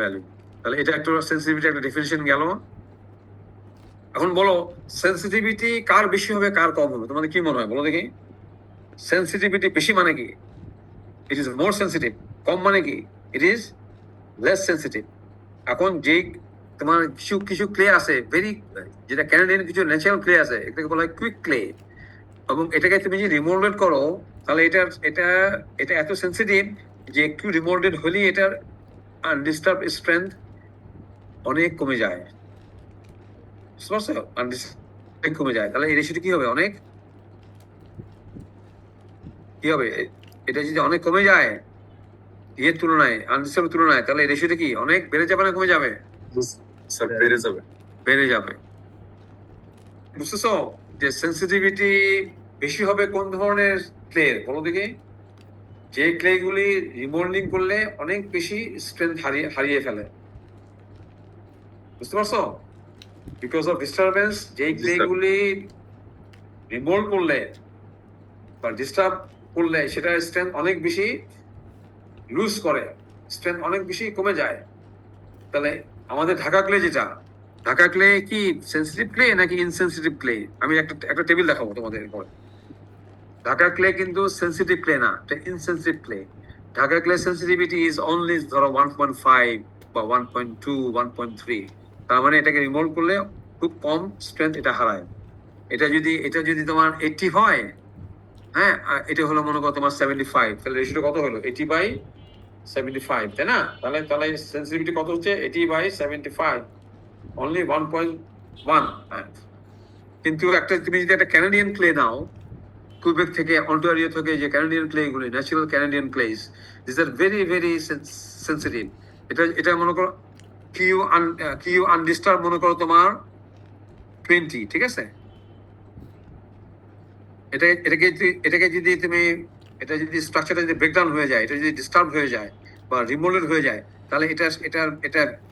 value তাহলে এটা একটা সেন্সিটিভিটি একটা ডেফিনিশন গেল এখন বলো সেন্সিটিভিটি কার বেশি হবে কার কম হবে তোমাদের কি মনে হয় বলো দেখি সেন্সিটিভিটি বেশি মানে কি? It is more sensitive. কম মানে কি? It is less sensitive. এখন যেই তোমার কিছু কিছু ক্লে আছে ভেরি, যেটা ক্যানাডিয়ান কিছু ন্যাচারাল ক্লে আছে, এটাকে বলা হয় কুইক ক্লে, এবং এটাকে তুমি যদি রিমোল্ডেড করো তাহলে এটা এটা এত সেন্সিটিভ যে একটু রিমোল্ডেড হলেই এটার আনডিস্টার্ব স্ট্রেংথ অনেক কমে যায়। বুঝতে পারছো? অনেক কমে যায়। তাহলে এই রেশিওটা কি হবে? অনেক কি হবে? এটা যদি অনেক কমে যায় ইয়ের তুলনায়, আনডিস্টার্বের তুলনায়, তাহলে এই রেশিওটা কি অনেক বেড়ে যাবে না কমে যাবে? স্যার বেড়ে যাবে। বেড়ে যাবে। বুঝতেছো যে সেন্সিটিভিটি বেশি হবে কোন ধরনের ক্লে? বলো দেখি। যে ক্লে গুলি রিমোল্ডিং করলে অনেক বেশি স্ট্রেংথ হারিয়ে ফেলে। বুঝতে পারছো? বিকজ অফ ডিস্টারবেন্স, যে ক্লে গুলি রিমোল্ড করলে বা ডিস্টার্ব করলে সেটা স্ট্রেংথ অনেক বেশি লুজ করে, স্ট্রেংথ অনেক বেশি কমে যায়। তাহলে আমাদের ঢাকা ক্লে যেটা, ঢাকা ক্লে কি সেন্সিটিভ ক্লে নাকি ইনসেন্সিটিভ ক্লে? আমি একটা টেবিল দেখাবো তোমাদের পরে। ঢাকা ক্লে কিন্তু সেন্সিটিভ ক্লে না, এটা insensitive clay. Dhaka clay sensitivity is only ধরো 1.5 বা 1.2 1.3। তার মানে এটাকে রিমোভ করলে খুব কম স্ট্রেংথ এটা হারায়। এটা যদি তোমার 80 হয়, হ্যাঁ, এটা হলো মনে করো তোমার 75, তাহলে রেশিওটা কত হলো? 80/75, তাই না? তাহলে সেন্সিটিভিটি কত হচ্ছে? 80/75, অনলি 1.1। কিন্তু তুমি যদি একটা ক্যানাডিয়ান ক্লে নাও, কুইবেক থেকে, অন্টারিও থেকে, যে ক্যানাডিয়ান ক্লে গুলি, natural Canadian clays, these are very very sensitive. এটা মনে করো কিউ আনডিস্টার্ব মনে করো তোমার 20, ঠিক আছে? এটাকে যদি তুমি, এটা যদি স্ট্রাকচারটা যদি ব্রেকডাউন হয়ে যায়, এটা যদি ডিস্টার্ব হয়ে যায় বা রিমোল্ডেড হয়ে যায়, তাহলে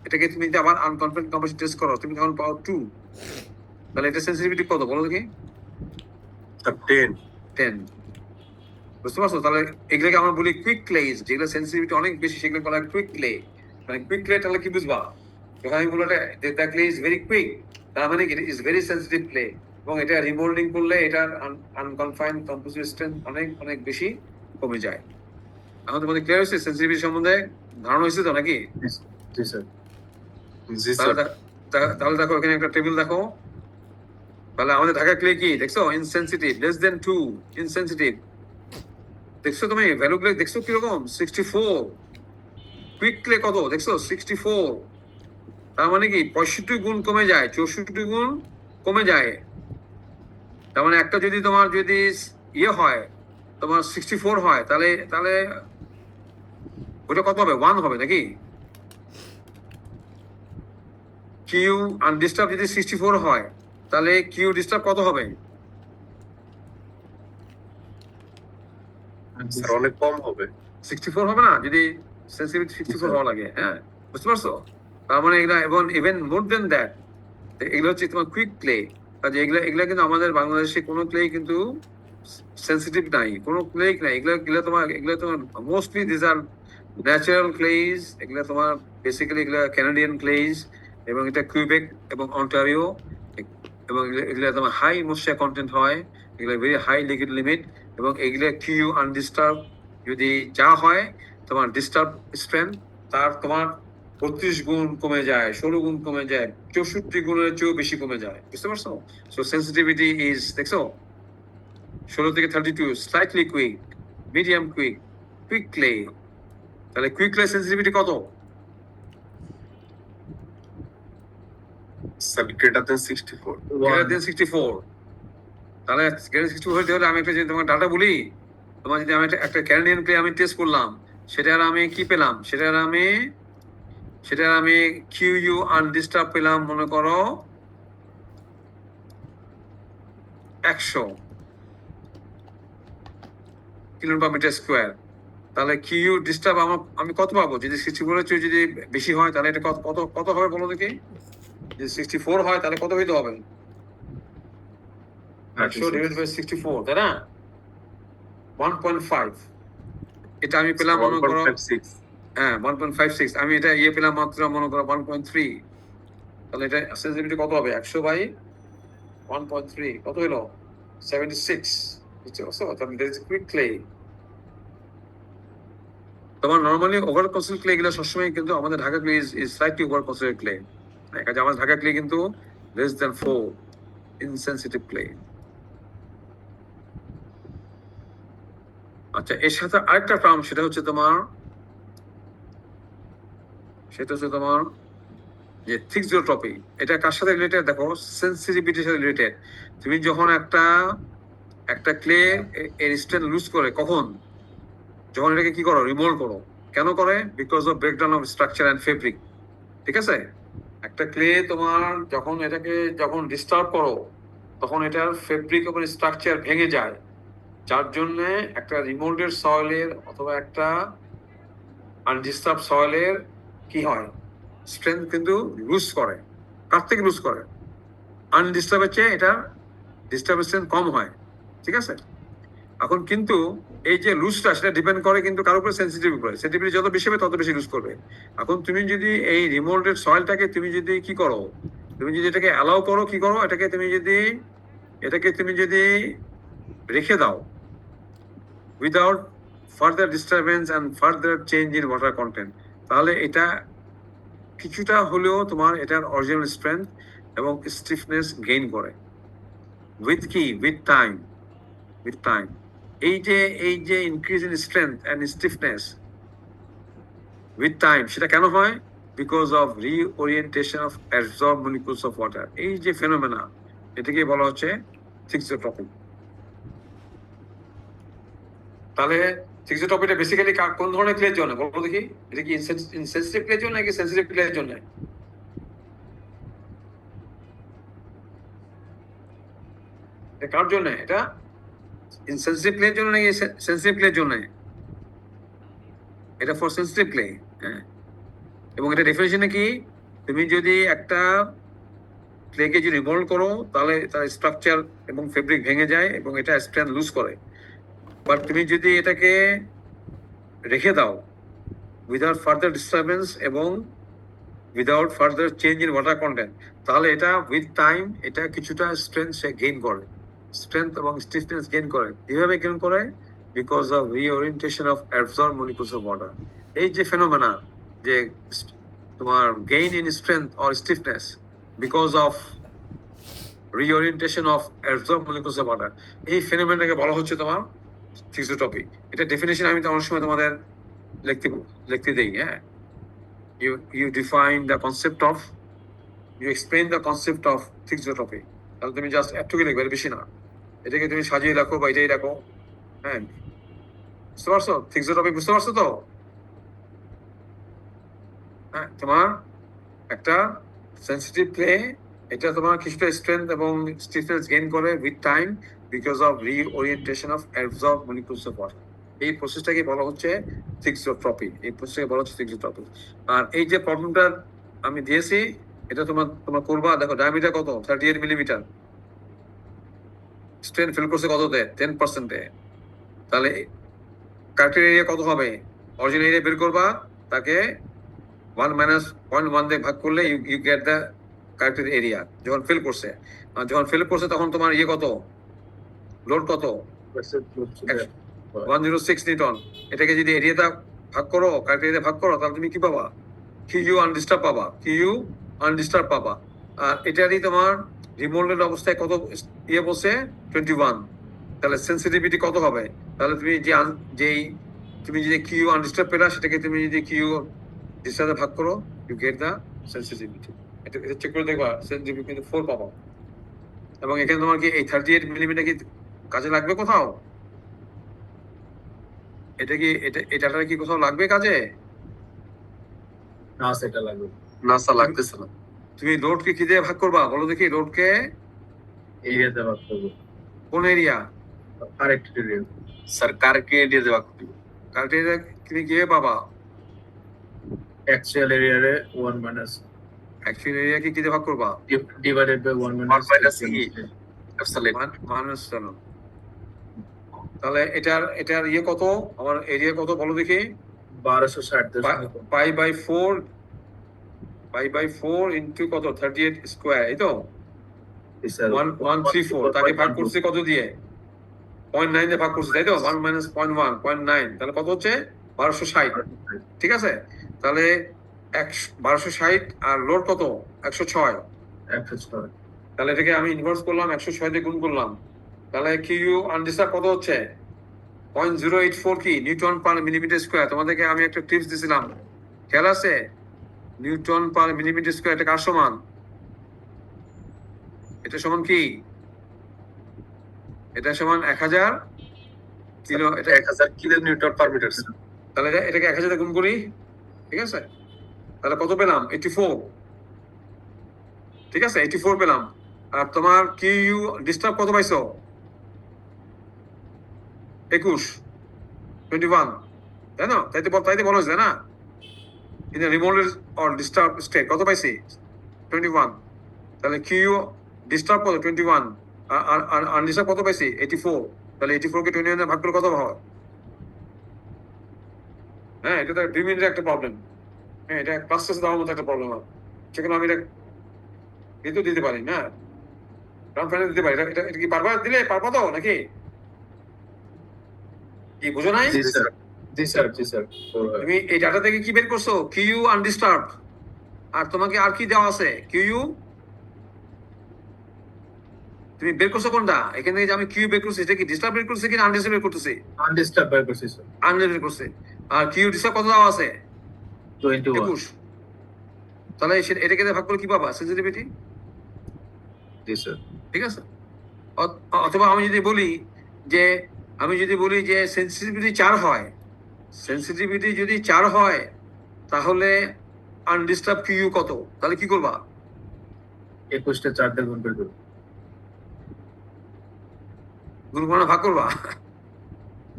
এটাকে তুমি যদি আবার আনকনফিডেন্ট কম্পোজিট টেস্ট করো, তুমি তখন পাও 2। তাহলে এটা সেন্সিটিভিটি কত বলো দেখি? 10। বুঝতে পারছো? তাহলে এগুলোকে আমরা বলি কুইক ক্লেজ, যেগুলো সেন্সিটিভিটি অনেক বেশি সেগুলো বলা হয় কুইক ক্লে। মানে কুইক ক্লে তাহলে কি বুঝবা? যখন আমি বলবো the clay is very quick, তার মানে it is very sensitive clay, এবং এটা রিমোল্ডিং করলে এটার আনকনফাইন্ড কম্পোজিট স্ট্রেংথ অনেক অনেক বেশি কমে যায়। এখন তোমাদের ক্লিয়ার হয়েছে সেন্সিটিভিটি সম্বন্ধে? ধারণা হয়েছে তো নাকি? জি স্যার। জি স্যার। তাহলে দেখো এখানে একটা টেবিল দেখো। তাহলে আমাদের ঢাকা ক্লে কি দেখছো? Insensitive, less than 2, insensitive. দেখছো তুমি ভ্যালু গুলো দেখছো কিরকম? 64। কুইক ক্লে কত দেখছো? 64। তার মানে কি 65 গুণ কমে যায়, 64 গুণ কমে যায়। তার মানে একটা যদি তোমার যদি ইয়ে হয়, তোমার 64 হয়, তাহলে ওটা কত হবে? 1 হবে নাকি? কিউ আনডিস্টার্ব যদি 64 হয়, তাহলে কিউ ডিস্টার্ব কত হবে? স্যার অনেক কম হবে। 64 হবে না? যদি সেন্সিটিভিটি 64 হওয়া লাগে, হ্যাঁ, বুঝতে পারছো? তার মানে এগুলা, এবং ইভেন মোর দেন দ্যাট, এগুলো হচ্ছে তোমার কুইক ক্লে। কাজে এগুলা কিন্তু আমাদের বাংলাদেশে কোনো ক্লে কিন্তু সেন্সিটিভ নাই, কোনো ক্লে নাই। এগুলো তোমার mostly this are natural clays. এগুলো তোমার বেসিক্যালি এগুলো ক্যানাডিয়ান ক্লেজ, এবং এটা কুইবেক এবং অন্টারিও, এবং এগুলো তোমার হাই ময়েশ্চার কন্টেন্ট হয়, এগুলো ভেরি হাই লিকুইড লিমিট, এবং এগুলো কিউ আনডিস্টার্ব যদি যা হয় তোমার ডিস্টার্ব স্ট্রেংথ তার তোমার 32 গুণ কমে যায়, 16 গুণ কমে যায়, 64 গুণের চেয়েও বেশি কমে যায়। বুঝতে পারছো? সো সেন্সিটিভিটি ইজ, দেখছো, 16 থেকে 32, slightly quick, medium quick, quick clay. তাহলে কুইক ক্লে সেন্সিটিভিটি কত? Sir greater than 64। Greater than 64। তাহলে গ্রেটার 64 হতে হলে আমি একটা যদি তোমার ডাটা বলি, তোমার যদি আমি একটা ক্যানাডিয়ান ক্লে আমি টেস্ট করলাম, সেটার আমি কি পেলাম? সেটার আমি কিউ আনডিস্টার্ব পেলাম মনে করো 100 কিলোমিটার স্কোয়ার। তাহলে কিউ ডিস্টার্ব আমি কত পাবো? যদি 64 এর চেয়ে যদি বেশি হয় তাহলে এটা কত হবে বলো দেখি? যদি 64 হয় তাহলে কত হইতে হবে? 100 ডিভাইড বাই 64, তাই না? 1.5। এটা আমি পেলাম মনে করো, 1.56। হ্যাঁ 1.56। আমি এটা ইয়ে পেলাম মাত্র মনে করো 1.3। তাহলে এটা সেন্সিটিভিটি কত হবে? 100/1.3 কত হলো? 76। বুঝতে পারছো? তাহলে there is quick clay. তোমার নর্মালি ওভার কনসেন্ট ক্লে গুলো সবসময় কিন্তু আমাদের Dhaka clay is slightly over consolidated clay. কাজে আমাদের ঢাকা ক্লে কিন্তু less than 4 insensitive clay. আচ্ছা, এর সাথে আরেকটা টার্ম সেটা হচ্ছে তোমার যে থিক্সোট্রপি। এটা কার সাথে রিলেটেড দেখো, সেন্সিটিভিটির সাথে রিলেটেড। তুমি যখন একটা ক্লে এর স্ট্রেন্থ লুজ করে, কখন? যখন এটাকে কি করো, রিমোল্ড করো। কেন করে? Because of breakdown of structure and fabric. ঠিক আছে? একটা ক্লে তোমার যখন ডিস্টার্ব করো, তখন এটার ফেব্রিক এবং স্ট্রাকচার ভেঙে যায়, যার জন্য একটা রিমোল্ডেড সয়েলের অথবা একটা আনডিস্টার্ব সয়েলের কি হয়, স্ট্রেংথ কিন্তু লুজ করে। কার থেকে লুজ করে? আনডিস্টার্বের চেয়ে এটা ডিস্টার্বের স্ট্রেংথ কম হয়। ঠিক আছে? এখন কিন্তু এই যে লুজটা, সেটা ডিপেন্ড করে কিন্তু কার উপরে, সেন্সিটিভ উপরে। সেন্সিটিভিটি যত বেশি হবে তত বেশি লুজ করবে। এখন তুমি যদি এই রিমোল্ডেড সয়েলটাকে তুমি যদি কি করো, তুমি যদি এটাকে অ্যালাউ করো, কি করো, এটাকে তুমি যদি রেখে দাও without further disturbance and further change in water content, তাহলে এটা কিছুটা হলেও তোমার এটার অরিজিনাল স্ট্রেংথ এবং স্টিফনেস গেইন করে উইথ টাইম। এই যে increase in strength and stiffness with time, সেটা কেন হয়? Because of reorientation of absorb molecules of water. এই যে ফেনোমেনা, এটাকে বলা হচ্ছে থিক্সোট্রপি। তাহলে থিক্সোট্রপিটা বেসিক্যালি কোন ধরনের ক্লের জন্য বলো দেখি? এটা কি ইনসেনসিটিভ ক্লের জন্য নাকি সেনসিটিভ ক্লের জন্য? কার জন্য এটা? ইনসেনসিটিভ ক্লের জন্য নাকি সেনসিটিভ ক্লের জন্য? এটা ফর সেনসিটিভ ক্লে। হ্যাঁ, এবং এটা ডেফিনেশনে কি, তুমি যদি একটা ক্লেকে যদি রিমোল্ড করো, তাহলে তার স্ট্রাকচার এবং ফেব্রিক ভেঙে যায় এবং এটা স্ট্রেংথ লুজ করে। বাট তুমি যদি এটাকে রেখে দাও উইদাউট ফার্দার ডিস্টারবেন্স এবং without further change in water content, তাহলে এটা উইথ টাইম এটা কিছুটা স্ট্রেংথ সে গেইন করে, স্ট্রেংথ এবং স্টিফনেস গেইন করে। কিভাবে গেইন করে? Because of reorientation of absorb molecules of water. এই যে ফেনোমেনা, যে তোমার gain in strength or stiffness because of reorientation of absorb molecules of water, এই ফেনোমেনাটাকে বলা হচ্ছে তোমার থিক্সোট্রপি। এটা ডেফিনেশন আমি তো অনেক সময় তোমাদের লিখতে দেই। হ্যাঁ, you define the concept of, you explain the concept of thixotropy. তাহলে তুমি জাস্ট একটুকে লিখবে, বেশি না। এটাকে তুমি সাজিয়ে রাখো বা এটাই রাখো। হ্যাঁ, বুঝতে পারছো? থিক্সোট্রপি বুঝতে পারছো তো? হ্যাঁ, তোমার একটা সেন্সিটিভ ক্লে, এটা তোমার কিছুটা স্ট্রেংথ এবং স্টিফনেস গেইন করে with time because of reorientation of absorb molecules of water. এই প্রসেসটাকে বলা হচ্ছে থিক্সোট্রপি। আর এই যে প্রবলেমটা আমি দিয়েছি, এটা তোমার করবা। দেখো ডায়ামিটার কত, 38 মিলিমিটার। স্ট্রেন ফিল করছে কততে? 10%-এ। তাহলে কার্টের এরিয়া কত হবে? অরিজিনাল এরিয়া বের করবা, তাকে 1 - 0.1 দিয়ে ভাগ করলে ইউ গেট দ্য কার্টের এরিয়া যখন ফিল করছে। আর যখন ফিল করছে তখন তোমার কত, লোড কত? 106 নিউটন। এটাকে যদি এরিয়াটা ভাগ করো, কার্টের এরিয়া ভাগ করো, তাহলে তুমি কি পাবা? কিউ আনডিস্টার্ব পাবা। আর এটারই তোমার রিমোল্ডেড অবস্থায় কত বলছে? 21। তাহলে সেন্সিটিভিটি কত হবে? তাহলে তুমি যদি কিউ আনডিস্টার্ব পেলা, সেটাকে তুমি যদি কিউ ডিস্টার্বে ভাগ করো, ইউ গেট দা সেন্সিটিভিটি। এটা চেক করে দেখবা, সেন্সিটিভিটি কিন্তু 4 পাবো। এবং এখানে তোমার কি এই 38 মিলিমিটার কি কাজে লাগবে কোথাও? এটা কি কোথাও লাগবে কাজে? না, সেটা লাগবে না স্যার, লাগতেছে না। তুমি লোডকে কি দিয়ে ভাগ করবা বলো দেখি? লোডকে এরিয়াতে ভাগ করবো। কোন এরিয়া? Correct area. স্যার কারকে দিয়ে দেওয়া করবে। কারেক্ট এরিয়া তুমি কি পাবা? অ্যাকচুয়াল এরিয়ারে 1 মাইনাস অ্যাকচুয়াল এরিয়া কি দিয়ে ভাগ করবা? Divided by 1 1 minus E absolute. Minus 7। তাহলে এটার কত? আমার এরিয়া কত বলো দেখি? 1260 পাই বাই 4 ইনটু কত? 38 স্কয়ার, এই তো 134। তাকে ভাগ করছে কত দিয়ে? 0.9 দিয়ে ভাগ করছি, তাই তো? 1 মাইনাস 0.1, 0.9, তাহলে কত হচ্ছে? 1260। ঠিক আছে, তাহলে 1260 আর লোড কত? 106। 106। তাহলে এটাকে আমি ইনভার্স করলাম, 106 দিয়ে গুণ করলাম, তাহলে কিউ আনডিস্টার্ব কত হচ্ছে? 0.084 কি নিউটন পার মিলিমিটার স্কোয়ার। তোমাদেরকে আমি একটা টিপস দিছিলাম, খেয়াল আছে? নিউটন পার মিলিমিটার স্কোয়ার, এটা কার সমান? এটা সমান কি? এটা সমান 1000 কিলো। এটা 1000 কিলো নিউটন পার মিটার। তাহলে এটাকে 1000 দিয়ে গুণ করি, ঠিক আছে? তাহলে কত পেলাম? 84। ঠিক আছে, 84 পেলাম। আর তোমার কিউ ডিস্টার্ব কত পাইছো? 21, 21, তাই না? তাইতে বলা হয়েছে না? In remote or disturb state কত পাইছি? 21। তাহলে কিউ ডিস্টার্ব কত? 21। আর আনডিস্টার্ব কত পাইছি? 84। তাহলে 84 কে 21 দিয়ে ভাগ করলে কত হয়? হ্যাঁ, এটা তো ডিমিনের একটা প্রবলেম। হ্যাঁ, এটা ক্লাস টেস্টে দেওয়ার মতো একটা প্রবলেম হয়, সেখানে আমি এটা কিন্তু দিতে পারি না, গ্রাউন্ড ফাইনাল দিতে পারি। এটা কি পারবা দিলে? পারবা তো নাকি? কি বুঝো নাই? জি sir, ji sir, ji sir. তুমি এই ডাটা থেকে কি বের করছো? Q undisturbed. আর তোমাকে আর কি দেওয়া আছে? কিউ তুমি বের করছো কোনটা? এখান থেকে যে আমি কিউ বের করছি, এটা কি ডিস্টার্ব বের করছি কিনা আনডিস্টার্ব বের করতেছি? আনডিস্টার্ব বের করছি স্যার। আনডিস্টার্ব বের করছি। আর কিউ ডিস্টার্ব কত দেওয়া আছে? 21। 21। তাহলে এটাকে দিয়ে ভাগ করে কি পাবা? সেনসিটিভিটি। জি স্যার। ঠিক আছে, অথবা আমি যদি বলি যে সেনসিটিভিটি 4 হয়, সেনসিটিভিটি যদি 4 হয়, তাহলে আনডিস্টার্ব কিউ কত? তাহলে কি করবা? 21টা 4 দিয়ে গুণ করে দেবো। গুণ করবা না ভাগ করবা?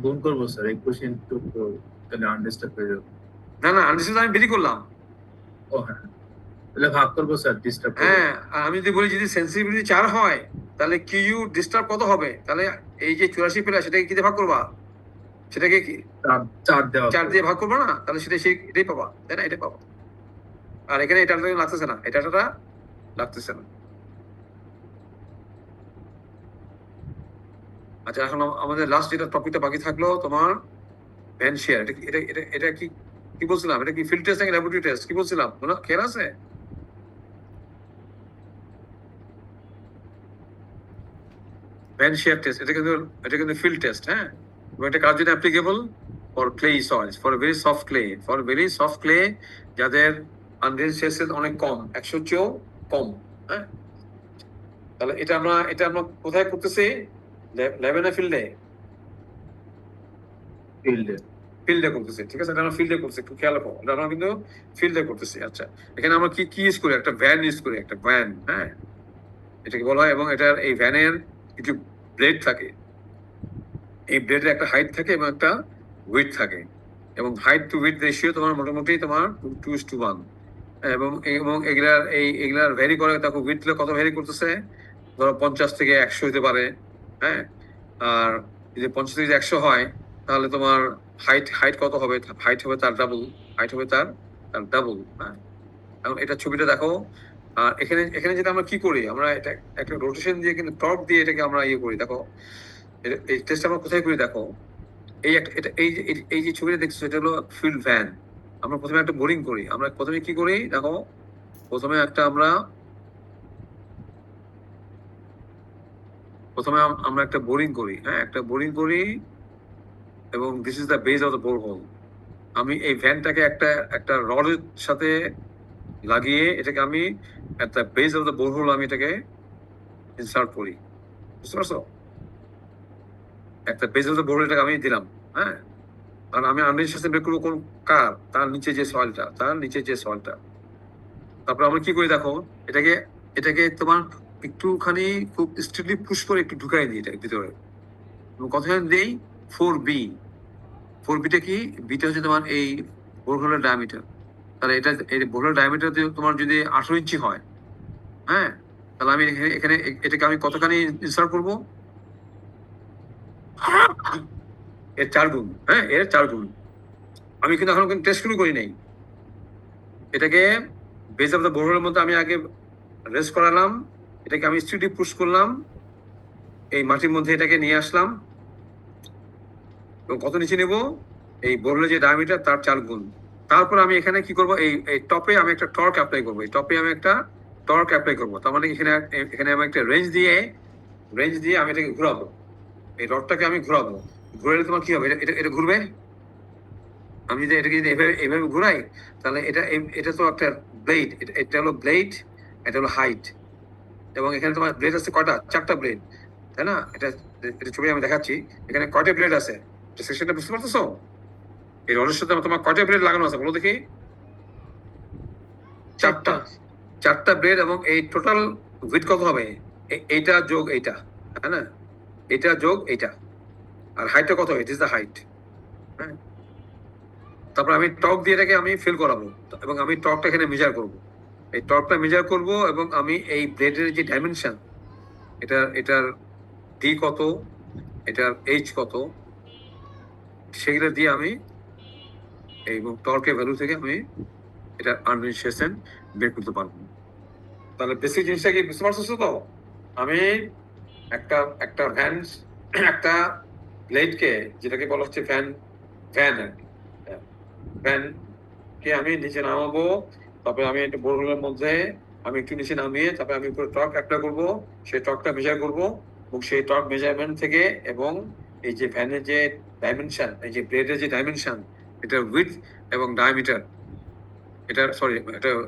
গুণ করবো স্যার, 21 ইন্টু 4, তাহলে আনডিস্টার্ব হয়ে যাবে। না, আনডিস্টার্ব আমি বেরি করলাম। ও হ্যাঁ, তাহলে ভাগ করবো স্যার, ডিস্টার্ব করবো। হ্যাঁ, আর আমি যদি বলি যদি সেনসিটিভিটি 4 হয়, তাহলে কিউ ডিস্টার্ব কত হবে? তাহলে এই যে 84 পেলা, সেটাকে কি দিয়ে ভাগ করবা? সেটাকে কি 4 দেওয়া 4 দিয়ে ভাগ করবা না? তাহলে এটাই পাবা, তাই না? এটাই পাবা। আর এখানে এটা লাগতেছে না, এটা লাগতেছে না। আচ্ছা, এখন আমাদের লাস্ট যেটা টপিকটা বাকি থাকলো তোমার ভ্যান শেয়ার। এটা কি কি বলছিলাম? এটা কি ফিল্ড টেস্ট নাকি ল্যাবরেটরি টেস্ট? কি বলছিলাম মনে খেয়াল আছে? ভ্যান শেয়ার টেস্ট, এটা কিন্তু ফিল্ড টেস্ট। হ্যাঁ, এবং এটা কার জন্য applicable? For clay soil's, for very soft clay, যাদের আনডেন্সিয়েশন অনেক কম, 100 চেয়েও কম। হ্যাঁ, তাহলে এটা আমরা কোথায় করতেছি? ল্যাবে না ফিল্ডে? ফিল্ডে। ফিল্ডে করতেছি, ঠিক আছে? এটা আমরা ফিল্ডে করছি, একটু খেয়াল রাখো, এটা আমরা কিন্তু ফিল্ডে করতেছি। আচ্ছা, এখানে আমরা কি ইউজ করি? একটা ভ্যান ইউজ করি, একটা ভ্যান। হ্যাঁ, এটাকে বলা হয়, এবং এটার এই ভ্যানের কিছু ব্লেড থাকে। এই ব্লেডের একটা হাইট থাকে এবং একটা উইডথ থাকে, এবং হাইট টু উইডথ রেশিও তোমার মোটামুটি তোমার 2:1। এবং এগুলার ভ্যারি করে। দেখো উইডথ কত ভ্যারি করতেছে, ধরো 50 থেকে 100 হতে পারে। হ্যাঁ, আর যদি 50 থেকে 100 হয়, তাহলে তোমার হাইট কত হবে? হাইট হবে তার ডাবল। হাইট হবে তার ডাবল। হ্যাঁ, এখন এটা ছবিটা দেখো। আর এখানে যেটা আমরা কি করি, আমরা এটা একটা রোটেশন দিয়ে কিন্তু টর্ক দিয়ে এটাকে আমরা ইয়ে করি। দেখো এই টেস্ট আমরা কোথায় করি দেখো। এই একটা এটা এই যে ছবিটা দেখছো, এটা হলো ফিল্ড ভ্যান। আমরা প্রথমে একটা বোরিং করি। আমরা প্রথমে কি করি দেখো, প্রথমে আমরা একটা বোরিং করি। হ্যাঁ, একটা বোরিং করি, এবং this is the base of the borehole. আমি এই ভ্যানটাকে একটা রডের সাথে লাগিয়ে এটাকে আমি at the base of the borehole আমি এটাকে ইনসার্ট করি। বুঝতে পারছো? একটা বেস অফ দ্য বোরহোল এটাকে আমি দিলাম। হ্যাঁ, আর আমি আনডিস্টার্ব বের করবো কোন কার? তার নিচে যে সয়েলটা, তারপর আমরা কি করি দেখো, এটাকে তোমার একটুখানি খুব স্ট্রিক্টলি পুশ করে একটু ঢুকাই দিই এটার ভিতরে। এবং কতখানি দেই? 4B। 4Bটা কি? বিটা হচ্ছে তোমার এই বোরহোলের ডায়ামিটার। তাহলে এই বোরহোলের ডায়ামিটার তোমার যদি 18 ইঞ্চি হয়, হ্যাঁ, তাহলে আমি এখানে এটাকে আমি কতখানি ইনসার্ট করবো? এর 4 গুণ। হ্যাঁ, এর 4 গুণ। আমি কিন্তু এখন টেস্ট শুরু করি নাই। এটাকে বেস অফ দ্য বোরহোলের মধ্যে আমি আগে রেস্ট করালাম, এটাকে আমি স্ট্রিক্টলি পুশ করলাম, এই মাটির মধ্যে এটাকে নিয়ে আসলাম, এবং কত নিচে নেব, এই বোরহোলের যে ডায়ামিটার তার 4 গুণ। তারপর আমি এখানে কি করব, এই টপে আমি একটা টর্ক অ্যাপ্লাই করবো, এই টপে আমি একটা টর্ক অ্যাপ্লাই করবো। তার মানে এখানে এখানে আমি একটা রেঞ্জ দিয়ে আমি এটাকে ঘুরাবো, এই রডটাকে আমি ঘুরাবো। ঘুরালে তোমার কি হবে, এটা এটা ঘুরবে। আমি যদি এটাকে যদি এভাবে এভাবে ঘুরাই, তাহলে এটা তো একটা ব্লেড, এটা হলো ব্লেড, এটা হলো হাইট, এবং এখানে তোমার ব্লেড আছে কয়টা, 4টা ব্লেড, তাই না? এটা এটা ছবি আমি দেখাচ্ছি, এখানে কয়টা ব্লেড আছে, সেকশনটা বুঝতে পারতেছো? এই রডের সাথে তোমার কয়টা ব্লেড লাগানো আছে বলো দেখি? 4টা ব্লেড, এবং এই টোটাল উইথ কত হবে, এইটা যোগ এইটা, তাই না? এটা যোগ এইটা, আর হাইটটা কত, ইট ইজ দ্য হাইট। হ্যাঁ, তারপর আমি টর্ক দিয়ে এটাকে আমি ফিল করাবো, এবং আমি টর্কটা এখানে মেজার করব, এই টর্কটা মেজার করব, এবং আমি এই ব্লেডের যে ডাইমেনশন, এটার ডি কত, এটার এইচ কত, সেগুলো দিয়ে আমি এই টর্কের ভ্যালু থেকে আমি এটা আনরিলেশন বের করতে পারবো। তাহলে বেসিক জিনিসটা কি বুঝতে পারছো তো? আমি একটা একটা ভ্যান, একটা ব্লেডকে, যেটাকে বলা হচ্ছে ভ্যান কে আমি নিচে নামাবো, তারপরে আমি একটা বোরহোলের মধ্যে আমি একটু নিচে নামিয়ে তারপরে আমি উপরে টর্ক অ্যাপ্লাই করবো, সেই টর্কটা মেজার করবো, এবং সেই টর্ক মেজারমেন্ট থেকে, এবং এই যে ভ্যানের যে ডাইমেনশন, এই যে ব্লেডের যে ডাইমেনশন, এটা উইডথ এবং ডায়ামিটার, এটা সরি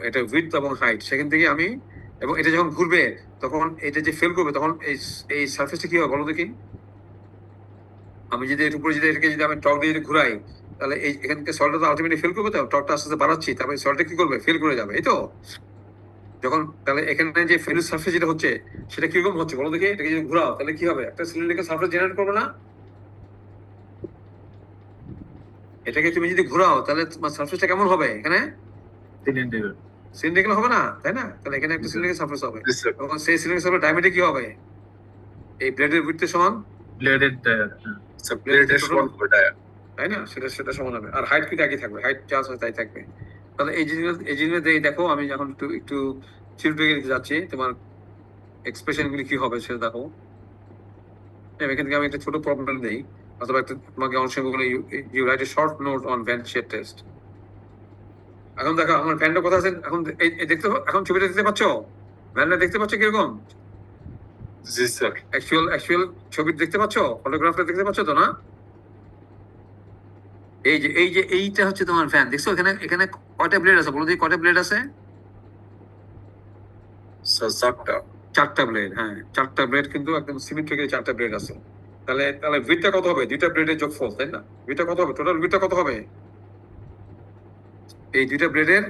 এটা উইডথ এবং হাইট, সেখান থেকে আমি, এবং এটা যখন ঘুরবে তখন এটা যে ফেল করবে, তখন এই সারফেসটা কি হবে বলো দেখি? আমি যদি এর উপরে যদি এটাকে যদি আমি টর্ক দিয়ে ঘুরাই, তাহলে এই এখানকে সল্টটা তো আলটিমেটলি ফেল করবে, তো টর্কটা আস্তে আস্তে বাড়াচ্ছি, তারপরে সল্টটা কি করবে, ফেল করে যাবে, এই তো। যখন তাহলে এখানে যে ফেলুর সারফেস যেটা হচ্ছে, সেটা কিরকম হচ্ছে বলো দেখি? এটাকে যদি ঘুরাও তাহলে কি হবে, একটা সিলিন্ডারিক্যাল সারফেস জেনারেট করবে না? এটাকে তুমি যদি ঘুরাও তাহলে তোমার সারফেসটা কেমন হবে এখানে? সিলিন্ডার। সিলিন্ডারিক্যাল হবে না, তাই না? তাহলে এখানে একটা সিলিন্ডারিক্যাল সারফেস হবে, Yes, sir. এবং সেই সিলিন্ডারিক্যাল সারফেস ডায়ামিটার কি হবে, এই ব্লেডের উইডথের সমান, bladed tyre. So, plate is one for tire. তাই না? সেটা সমান হবে, আর হাইট কিন্তু একই থাকবে, হাইট যা আছে তাই থাকবে। তাহলে এই জিনিস দেখো, আমি যখন একটু একটু চিত্রকে যাচ্ছি, তোমার এক্সপ্রেশন গুলি কি হবে সেটা দেখো। এখান থেকে আমি একটা ছোট প্রবলেম দেই, অথবা একটা তোমাকে অংশ বলে, you write a short note on vane shear test. এখন দেখো আমার ভ্যানটা কোথায় আছে, এখন দেখতে, এখন ছবিটা দেখতে পাচ্ছ, ভ্যানটা দেখতে পাচ্ছ কিরকম? Yes, sir. অ্যাকচুয়াল ছবি দেখতে পাচ্ছ, ফটোগ্রাফটা দেখতে পাচ্ছ তো না? এই যে এইটা হচ্ছে তোমার ফ্যান, দেখছো? এখানে এখানে কয়টা ব্লেড আছে বলো দেখি, কয়টা ব্লেড আছে? So, Zakta. 4টা ব্লেড, হ্যাঁ 4টা ব্লেড, কিন্তু একদম সিমেট্রিক্যালি 4টা ব্লেড আছে। তাহলে উইডথটা কত হবে, 2টা ব্লেডের যোগফল, তাই না? উইডথটা কত হবে, টোটাল উইডথটা কত হবে এই 2টা ব্লেডের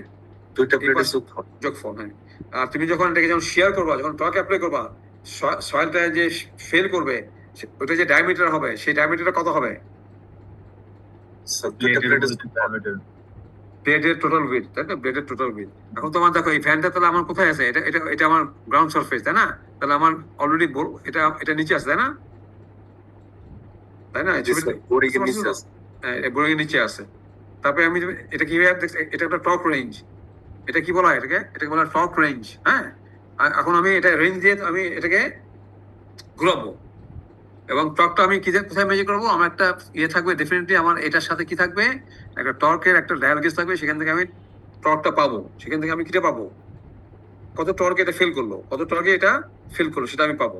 দুইটা এই plate পাশ- is super. যোগফল? হ্যাঁ। আর তুমি যখন এটাকে যখন শেয়ার করবা, যখন টর্ক অ্যাপ্লাই করবা, সয়েলটা যে ফেল করবে, ওটা যে ডায়ামিটার হবে, সেই ডায়ামিটারটা কত হবে? So, দুইটা plate is ডায়ামিটার। ব্লেডের টোটাল উইডথ, তাই না? ব্লেডের টোটাল উইডথ। এখন তোমার দেখো এই ফ্যানটা তাহলে আমার কোথায় আছে, এটা আমার গ্রাউন্ড সারফেস, তাই না? তাহলে আমার অলরেডি এটা নিচে আছে, তাই না? তাই না? Yes, sir. Boring in this is. Boring নিচে আছে। তারপরে আমি এটা কিভাবে দেখছি, এটা একটা টর্ক রেঞ্জ, এটা কি বলা হয় এটাকে বলা হয় টর্ক রেঞ্জ। হ্যাঁ, এখন আমি এটা রেঞ্জ দিয়ে আমি এটাকে ঘুরাবো, এবং টর্কটা আমি কোথায় মেজার করবো? আমার একটা থাকবে ডেফিনেটলি, আমার এটার সাথে কি থাকবে, একটা টর্কের একটা ডায়াল গেজ থাকবে, সেখান থেকে আমি টর্কটা পাবো, সেখান থেকে আমি কিটা পাবো, কত টর্কে এটা ফেল করলো, কত টর্কে এটা ফেল করলো, সেটা আমি পাবো।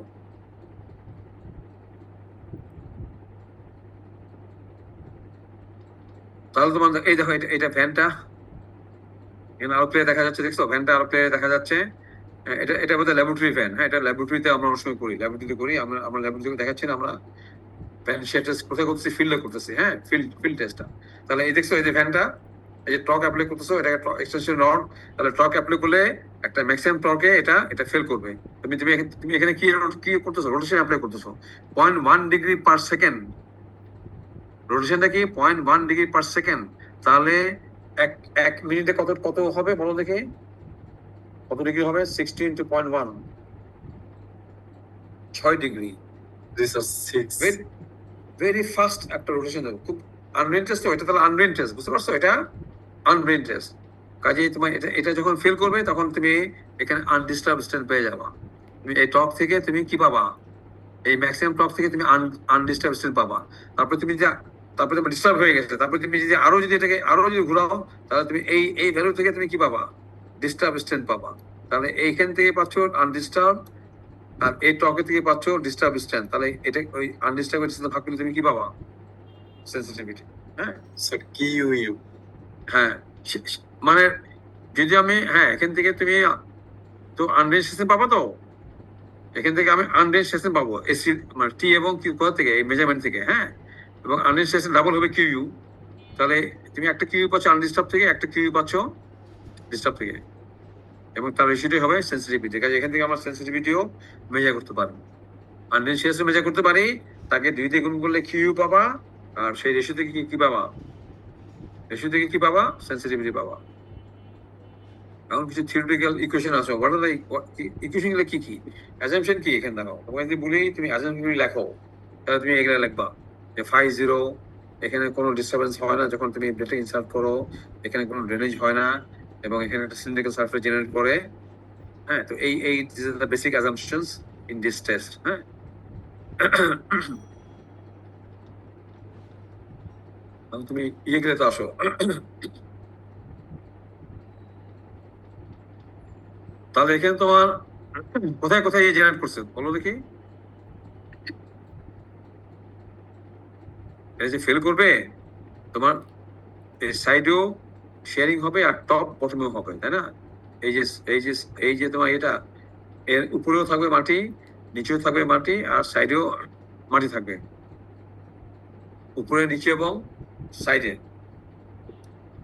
তাহলে তোমার এই দেখো, এটা ভ্যানটা, এখানে আরো প্লেয়ার দেখা যাচ্ছে, দেখছো? ভ্যানটা আরো প্লেয়ার দেখা যাচ্ছে। এটা বোধহয় ল্যাবরেটরি ভ্যান। হ্যাঁ, এটা ল্যাবরেটরিতে আমরা অনেক সময় করি, ল্যাবরেটরিতে করি আমরা ল্যাবরেটরিতে দেখাচ্ছি না, আমরা ভ্যান শেড টেস্ট কোথায় করতেছি, ফিল্ডে করতেছি। হ্যাঁ, ফিল্ড টেস্টটা। তাহলে এই দেখছো, এই যে ভ্যানটা, এই যে টর্ক অ্যাপ্লাই করতেছো, এটা এক্সটেনশন রড, তাহলে টর্ক অ্যাপ্লাই করলে একটা ম্যাক্সিমাম টর্কে এটা ফেল করবে। তুমি এখানে কি করতেছো, রোটেশন অ্যাপ্লাই করতেছো 0.1 ডিগ্রি পার সেকেন্ড। রোটেশনটা কি 0.1 ডিগ্রি পার সেকেন্ড। তাহলে এক মিনিটে কত হবে বলো দেখি, কত ডিগ্রি হবে? 60 into 0.1, 6 degree. This is 6. Very fast একটা রোটেশন দেবে, খুব আনব্রেন টেস্ট। এটা তাহলে আনব্রেন টেস্ট, বুঝতে পারছো? এটা আনব্রেন টেস্ট। কাজেই তোমার এটা যখন ফেল করবে, তখন তুমি এখানে আনডিস্টার্ব স্টেট পেয়ে যাবা। তুমি এই টপ থেকে তুমি কি পাবা, এই ম্যাক্সিমাম টপ থেকে তুমি আনডিস্টার্ব স্টেট পাবা। তারপরে তুমি যা তারপরে তোমার ডিস্টার্ব হয়ে গেছে, তারপরে তুমি যদি এটাকে আরো যদি ঘুরাও, তাহলে তুমি এই ভ্যালু থেকে তুমি কি পাবা? ডিস্টার্ব স্ট্রেন্থ পাবা। তাহলে এইখান থেকে পাচ্ছ আনডিস্টার্ব, আর এই টকে থেকে পাচ্ছ ডিস্টার্ব স্ট্রেন্থ। তাহলে এটা ওই আনডিস্টার্ব স্ট্রেন্থ ভাগ করলে তুমি কি পাবা? সেন্সিটিভিটি। হ্যাঁ স্যার কিউইউ হ্যাঁ মানে যদি আমি এখান থেকে তুমি তো আনরেঞ্জ সিস্টেম পাবো, তো এখান থেকে আমি আনরেঞ্জ সিস্টেম পাবো এসি মানে টি এবং কিউ কোথা থেকে? এই মেজারমেন্ট থেকে। এবং আনরেঞ্জ সিস্টেম ডাবল হবে কিউ। তাহলে তুমি একটা কিউ পাচ্ছ আনডিস্টার্ব থেকে, একটা কিউ পাচ্ছ ডিস্টার্ব থেকে, এবং তার রেশিওটাই হবে সেন্সিটিভিটি। কাজে এখান থেকে আমরা সেন্সিটিভিটিও মেজার করতে পারি, আনরেঞ্জ সিস্টেম মেজার করতে পারি। তাকে 2 দিয়ে গুণ করলে কিউ পাবা, আর সেই রেশিও থেকে কি পাবা? রেশিও থেকে কি পাবা? সেন্সিটিভিটি পাবা। এখন কিছু থিওরিটিক্যাল ইকুয়েশন আছে। হোয়াট আর ইকুয়েশন গুলো কি কি? অ্যাজাম্পশন কি এখানে দেখো, তোমাকে যদি বলি তুমি অ্যাজাম্পশন লেখো, তাহলে তুমি এগুলো লিখবা যে ফাই 0, এখানে কোনো ডিস্টারবেন্স হয় না যখন তুমি ডেটা ইনসার্ট করো, এখানে কোনো ড্রেনেজ হয় না, এবং এখানে একটা সিলিন্ড্রিক্যাল সারফেস জেনারেট করে। তো এই this are the basic assumptions in this test. তুমি ইয়েগুলো তো আসো। তাহলে এখানে তোমার কোথায় কোথায় ইয়ে জেনারেট করছে বলো দেখি? এই যে ফেল করবে তোমার সাইডেও শেয়ারিং হবে, আর টপ বটমেও হবে, তাই না? এই যে এই যে তোমার এটা এর উপরেও থাকবে মাটি, নিচেও থাকবে মাটি, আর সাইডেও মাটি থাকবে, উপরে নিচে এবং সাইডে।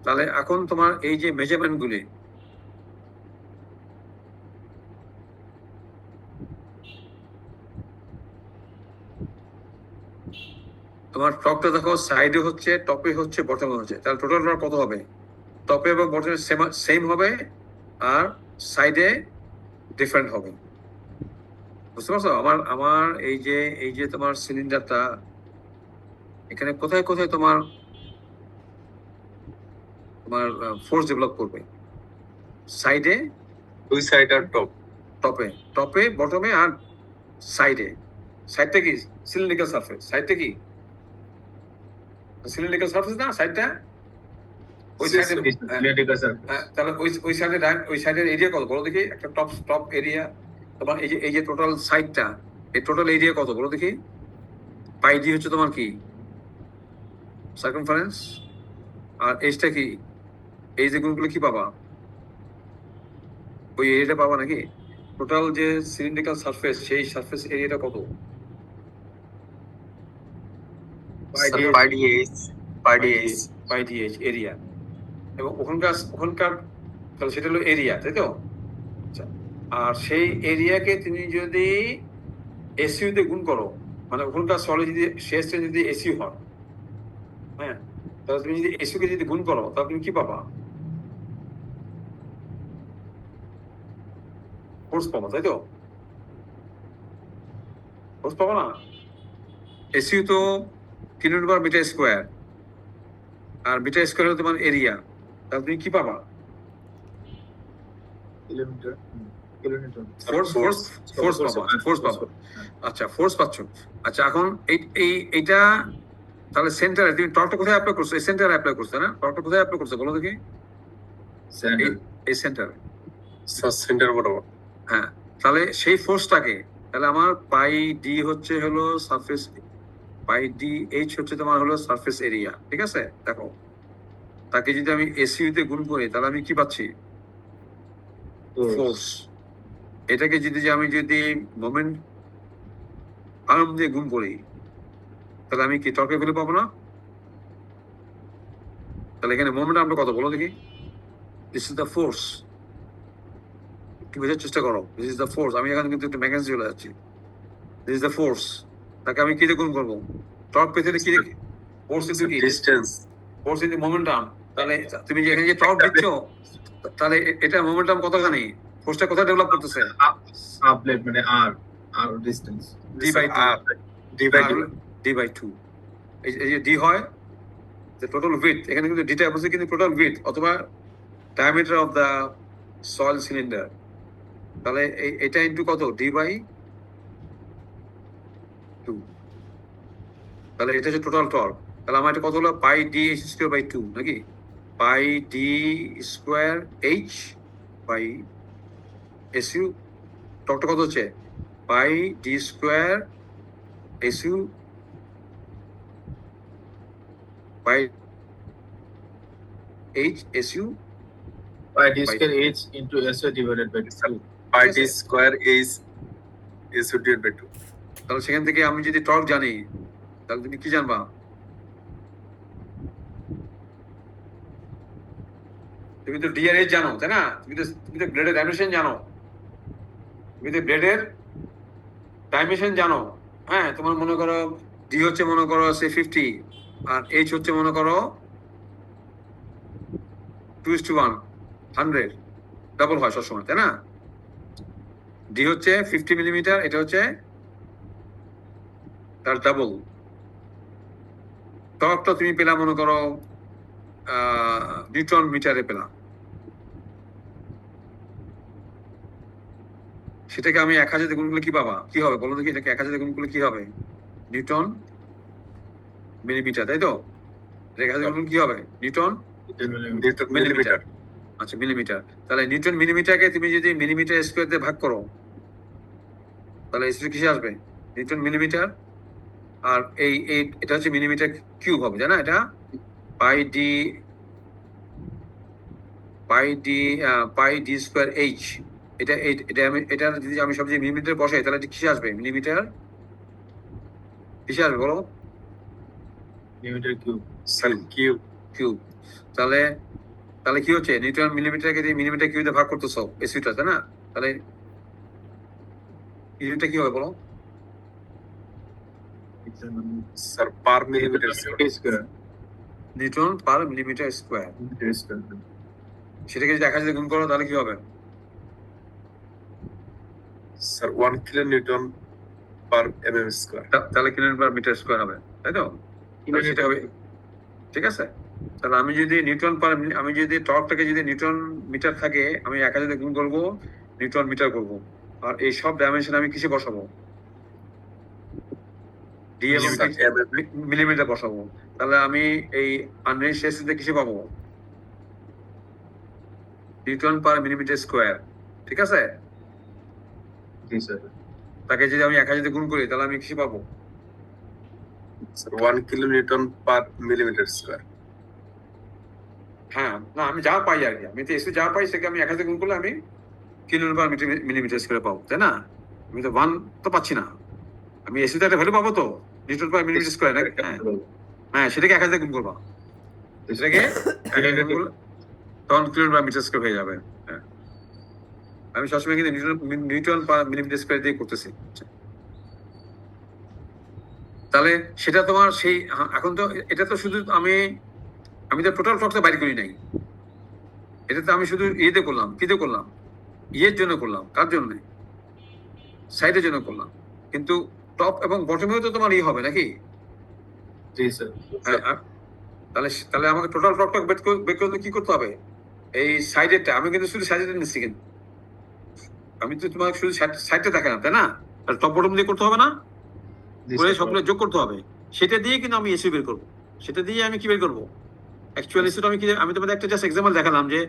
তাহলে এখন তোমার এই যে মেজারমেন্ট গুলি, তোমার টপটা দেখো, সাইডে হচ্ছে, টপে হচ্ছে, বটমে হচ্ছে, তাহলে টোটাল কত হবে? টপে এবং বটমে সেম হবে, আর সাইডে ডিফারেন্ট হবে। বুঝতে পারছো? আমার এই যে তোমার সিলিন্ডারটা, এখানে কোথায় কোথায় তোমার ফোর্স ডেভেলপ করবে? সাইডে, দুই সাইড আর টপ। টপে বটমে, আর সাইডে। সাইডটা কি? Cylindrical surface. সাইডটা কি? সিলিন্ড্রিক্যাল সারফেস না সাইডটা? ওই সাইডে তাহলে ওই সাইডে ওই সাইডের এরিয়া কত বলো দেখি? একটা টপ এরিয়া তোমার এই যে টোটাল সাইডটা, এই টোটাল এরিয়া কত বলো দেখি? পাই ডি হচ্ছে তোমার কি? সার্কামফারেন্স। আর এইটা কি? এই যে গুণগুলো কি পাবা? ওই এরিয়াটা পাবা নাকি? টোটাল যে সিলিন্ড্রিক্যাল সারফেস, সেই সারফেস এরিয়াটা কত? পাই ডি এইচ এরিয়া, এবং ওখানকার তাহলে সেটা হলো এরিয়া, তাই তো? আচ্ছা, আর সেই এরিয়াকে তুমি যদি এসইউ তে গুণ করো, মানে ওখানকার সলিড যদি শেষটা যদি এসইউ হয়, তাহলে তুমি যদি এসইউ কে যদি গুণ করো, তাহলে তুমি কি পাবা? ফোর্স পাবো, তাই তো? ফোর্স পাবো না? এসইউ তো 3 মিটার স্কোয়ার, আর মিটার স্কোয়ার হলো তোমার এরিয়া, তাহলে তুমি কি পাবা? ফোর্স পাবো। আচ্ছা, ফোর্স পাচ্ছ। আচ্ছা, এখন এইটা তাহলে সেন্টারে তুমি টর্কটা কোথায় অ্যাপ্লাই করছো? এই সেন্টারে অ্যাপ্লাই করছো না? টর্কটা কোথায় অ্যাপ্লাই করছো বলো দেখি? এই সেন্টারে। সেন্টার বরাবর। তাহলে সেই ফোর্সটাকে, তাহলে আমার পাই ডি হচ্ছে হলো সারফেস, পাই ডি এইচ হচ্ছে তোমার হলো সারফেস এরিয়া, ঠিক আছে? দেখো, তাকে যদি আমি এসইউ তে গুণ করি, তাহলে আমি কি পাচ্ছি? ফোর্স। এটাকে আমি যদি মোমেন্ট আর্ম দিয়ে গুণ করি, তাহলে আমি কি টর্কের ভ্যালু পাবো না? তাহলে এখানে মোমেন্ট আর্মটা কত বলো দেখি? This is the force. একটু বোঝার চেষ্টা করো, দিস ইজ দ্য ফোর্স। আমি এখানে কিন্তু একটু মেকানিক্স চলে যাচ্ছি। This is the force. তাকে আমি কি দিয়ে গুণ করবো? টর্ক পেতে কি? ফোর্স ইনটু কি? ডিসটেন্স। Force into momentum. তাহলে তুমি যে এখানে যে টর্ক দিচ্ছ, তাহলে এটা মোমেন্টাম কতখানি? ফোর্সটা কোথায় ডেভেলপ করতেছে? মানে আর ডিসটেন্স ডি বাই 2। এই যে ডি হয় যে টোটাল উইডথ, এখানে কিন্তু ডিটা বলছে কিন্তু টোটাল উইডথ অথবা diameter of the soil cylinder. তাহলে এটা ইনটু কত? D by 2। তাহলে এটা হচ্ছে টোটাল টর্ক। তাহলে আমার এটা কত হলো pi D H square by 2 নাকি pi D square H by SU টকটা কত হচ্ছে pi D square SU by H SU By d square h into SO divided by 2. Pi Yes, d sir. square is divided by 2. তাহলে সেখান থেকে আমি যদি torque জানি তাহলে তুমি কি জানবা তুমি তো ডিআরএস জানো তাই না তুমি তো ব্লেডের ডাইমেনশন জানো তুমি তো ব্লেডের ডাইমেনশন জানো হ্যাঁ তোমার মনে করো ডি হচ্ছে মনে করো সে 50 আর এইচ হচ্ছে মনে করো 2:1 100 ডাবল হয় সবসময় তাই না ডি হচ্ছে 50 মিলিমিটার এটা হচ্ছে তার ডাবল টর্কটা তুমি পেলা মনে করো নিউটন মিটারে পেলাম সেটাকে আমি 1000 গুণ করলে কি পাবা কি হবে বলো দেখি এটাকে 1000 গুণ করলে কি হবে নিউটন মিলিমিটার তাই তো 1000 গুণ কি হবে নিউটন Newton millimeter. আচ্ছা মিলিমিটার তাহলে নিউটন মিলিমিটারকে তুমি যদি মিলিমিটার স্কোয়ার দিয়ে ভাগ করো তাহলে এসে কিসে আসবে নিউটন মিলিমিটার আর এই এটা হচ্ছে মিলিমিটার কিউব হবে জানা এটা পাই ডি স্কোয়ার এইচ এটা যদি আমি সব যদি মিলিমিটার বসাই তাহলে এটা কিসে আসবে মিলিমিটার কিসে আসবে বলো Millimeter cube. Sir, cube. Cube তাহলে তাহলে কি হচ্ছে নিউটন মিলিমিটারকে দিয়ে মিলিমিটার কিউবে ভাগ করতেছো এসিটা তাই না তাহলে ইউনিটটা কি হবে বলো Sir, per millimeter square. Millimeter square. Newton per millimetre square Millimeter square. সেটাকে যদি 1000 গুণ করো তাহলে কি হবে Sir, 1 kilonewton per mm square. তাহলে কিলোমিটার পার মিটার স্কোয়ার হবে তাই তো তাহলে সেটা হবে ঠিক আছে তাহলে আমি যদি নিউটন পার আমি যদি টর্কটাকে যদি নিউটন মিটার থাকে আমি 1000 গুণ করবো নিউটন মিটার করব আর এই সব ডাইমেনশন আমি কিসে বসাবো ডি এবং Sir, mm. মিলিমিটার বসাবো তাহলে আমি এই আনরেঞ্জ এসিতে কিসে পাবো নিউটন পার মিলিমিটার স্কোয়ার ঠিক আছে Yes, sir. তাকে যদি আমি 1000 গুণ করি তাহলে আমি কিসে পাবো Sir, 1 kilonewton per millimeter square. হ্যাঁ না আমি যা পাই আর কি আমি তো এসে যা পাই সেকে আমি 1000 গুণ করলে আমি কিলোমিটার পার মিলিমিটার স্কোয়ার পাবো তাই না আমি তো 1 তো পাচ্ছি না আমি এসিতে একটা ভ্যালু পাবো তো নিউটন পার মিলিমিটার স্কোয়ার হ্যাঁ সেটাকে 1000 গুণ করবা সেটাকে 1000 গুণ করলে তখন কিলোমিটার পার মিটার স্কোয়ার হয়ে যাবে হ্যাঁ আমি সবসময় কিন্তু নিউটন পার মিলিমিটার স্কোয়ার দিয়ে করতেছি তাহলে সেটা তোমার সেই এখন তো এটা তো শুধু আমি তো টোটাল টর্কটা বাইর করি নাই এটা তো আমি শুধু ইয়েতে করলাম কিতে করলাম ইয়ের জন্য করলাম কার জন্য সাইডের জন্য করলাম কিন্তু টপ এবং বটমেও তো তোমার ইয়ে হবে নাকি Yes, sir. তাহলে তাহলে আমাকে টোটাল টর্কটা বের করতে কি করতে হবে এই সাইডেরটা আমি কিন্তু শুধু সাইডেরটা নিচ্ছি কিন্তু আমি তো তোমাকে শুধু সাইডটা দেখালাম তাই না তাহলে টপ বটম দিয়ে করতে হবে না Yes, করে sir. সবগুলো যোগ করতে হবে সেটা দিয়ে কিন্তু আমি এসি বের করবো সেটা দিয়ে আমি কি বের করবো অ্যাকচুয়ালি সেটা আমি তোমাদের একটা জাস্ট এক্সাম্পল দেখালাম যে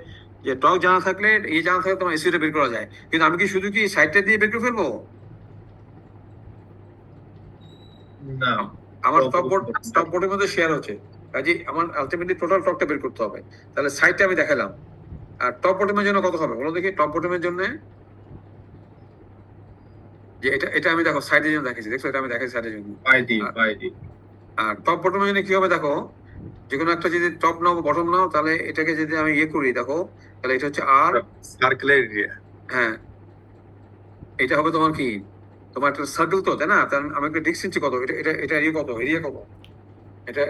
টক জানা থাকলে এই জানা থাকলে তোমার এসিটা বের করা যায় কিন্তু আমি কি শুধু কি সাইডটা দিয়ে বের করে ফেলবো No. আমার Top টপ বোর্ডের মধ্যে শেয়ার হচ্ছে কাজে আমার আলটিমেটলি টোটাল টকটা বের করতে হবে তাহলে সাইডটা আমি দেখালাম আর টপ বটমের জন্য কত হবে বলো দেখি টপ বটমের জন্য যে এটা আমি দেখো সাইডের জন্য দেখেছি দেখছো এটা আমি দেখাচ্ছি সাইডের জন্য By D. আর টপ বটমের জন্য কি হবে দেখো যে কোনো একটা যদি টপ নাও বটম নাও তাহলে এটাকে যদি আমি ইয়ে করি দেখো তাহলে এটা হচ্ছে আর Circular area. হ্যাঁ এটা হবে তোমার কি তোমার একটা সার্কেল তো তাই না তার আমি একটা ডিস্টেন্স কত এটা ইয়ে কত এরিয়া কত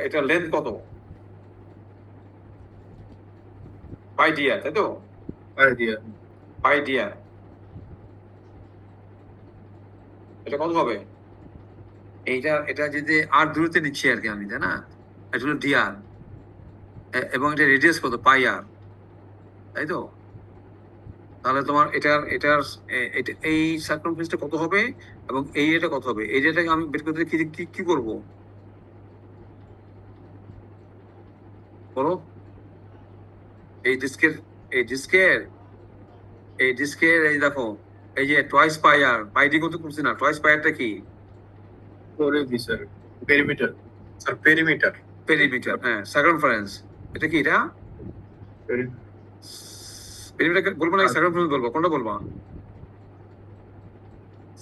এটা লেন্থ কত পাই ডিআর তাই তো By D. পাই ডিআর এটা কত হবে এটা যদি আর দূরত্বে নিচ্ছি আর কি আমি তাই না এটা হলো ডিআর এবং এটা রেডিয়াস কত পাই আর তাই তো তাহলে তোমার এটার এই সার্কামফারেন্সটা কত হবে এবং এই এটা কত হবে এই এরিয়াটাকে আমি বের করতে কি করব বলো এই ডিস্কের এই দেখো এই যে টয়েস পাই আর পাইডি কত করছি না, টয়েস পাইয়ারটা কি? 4 AB sir perimeter Sir, perimeter. Perimeter, হ্যাঁ সার্কামফারেন্স। এটা কি? এটা পেরিমিটার বলবো না সার্কামফারেন্স বলবো? কোনটা বলবো?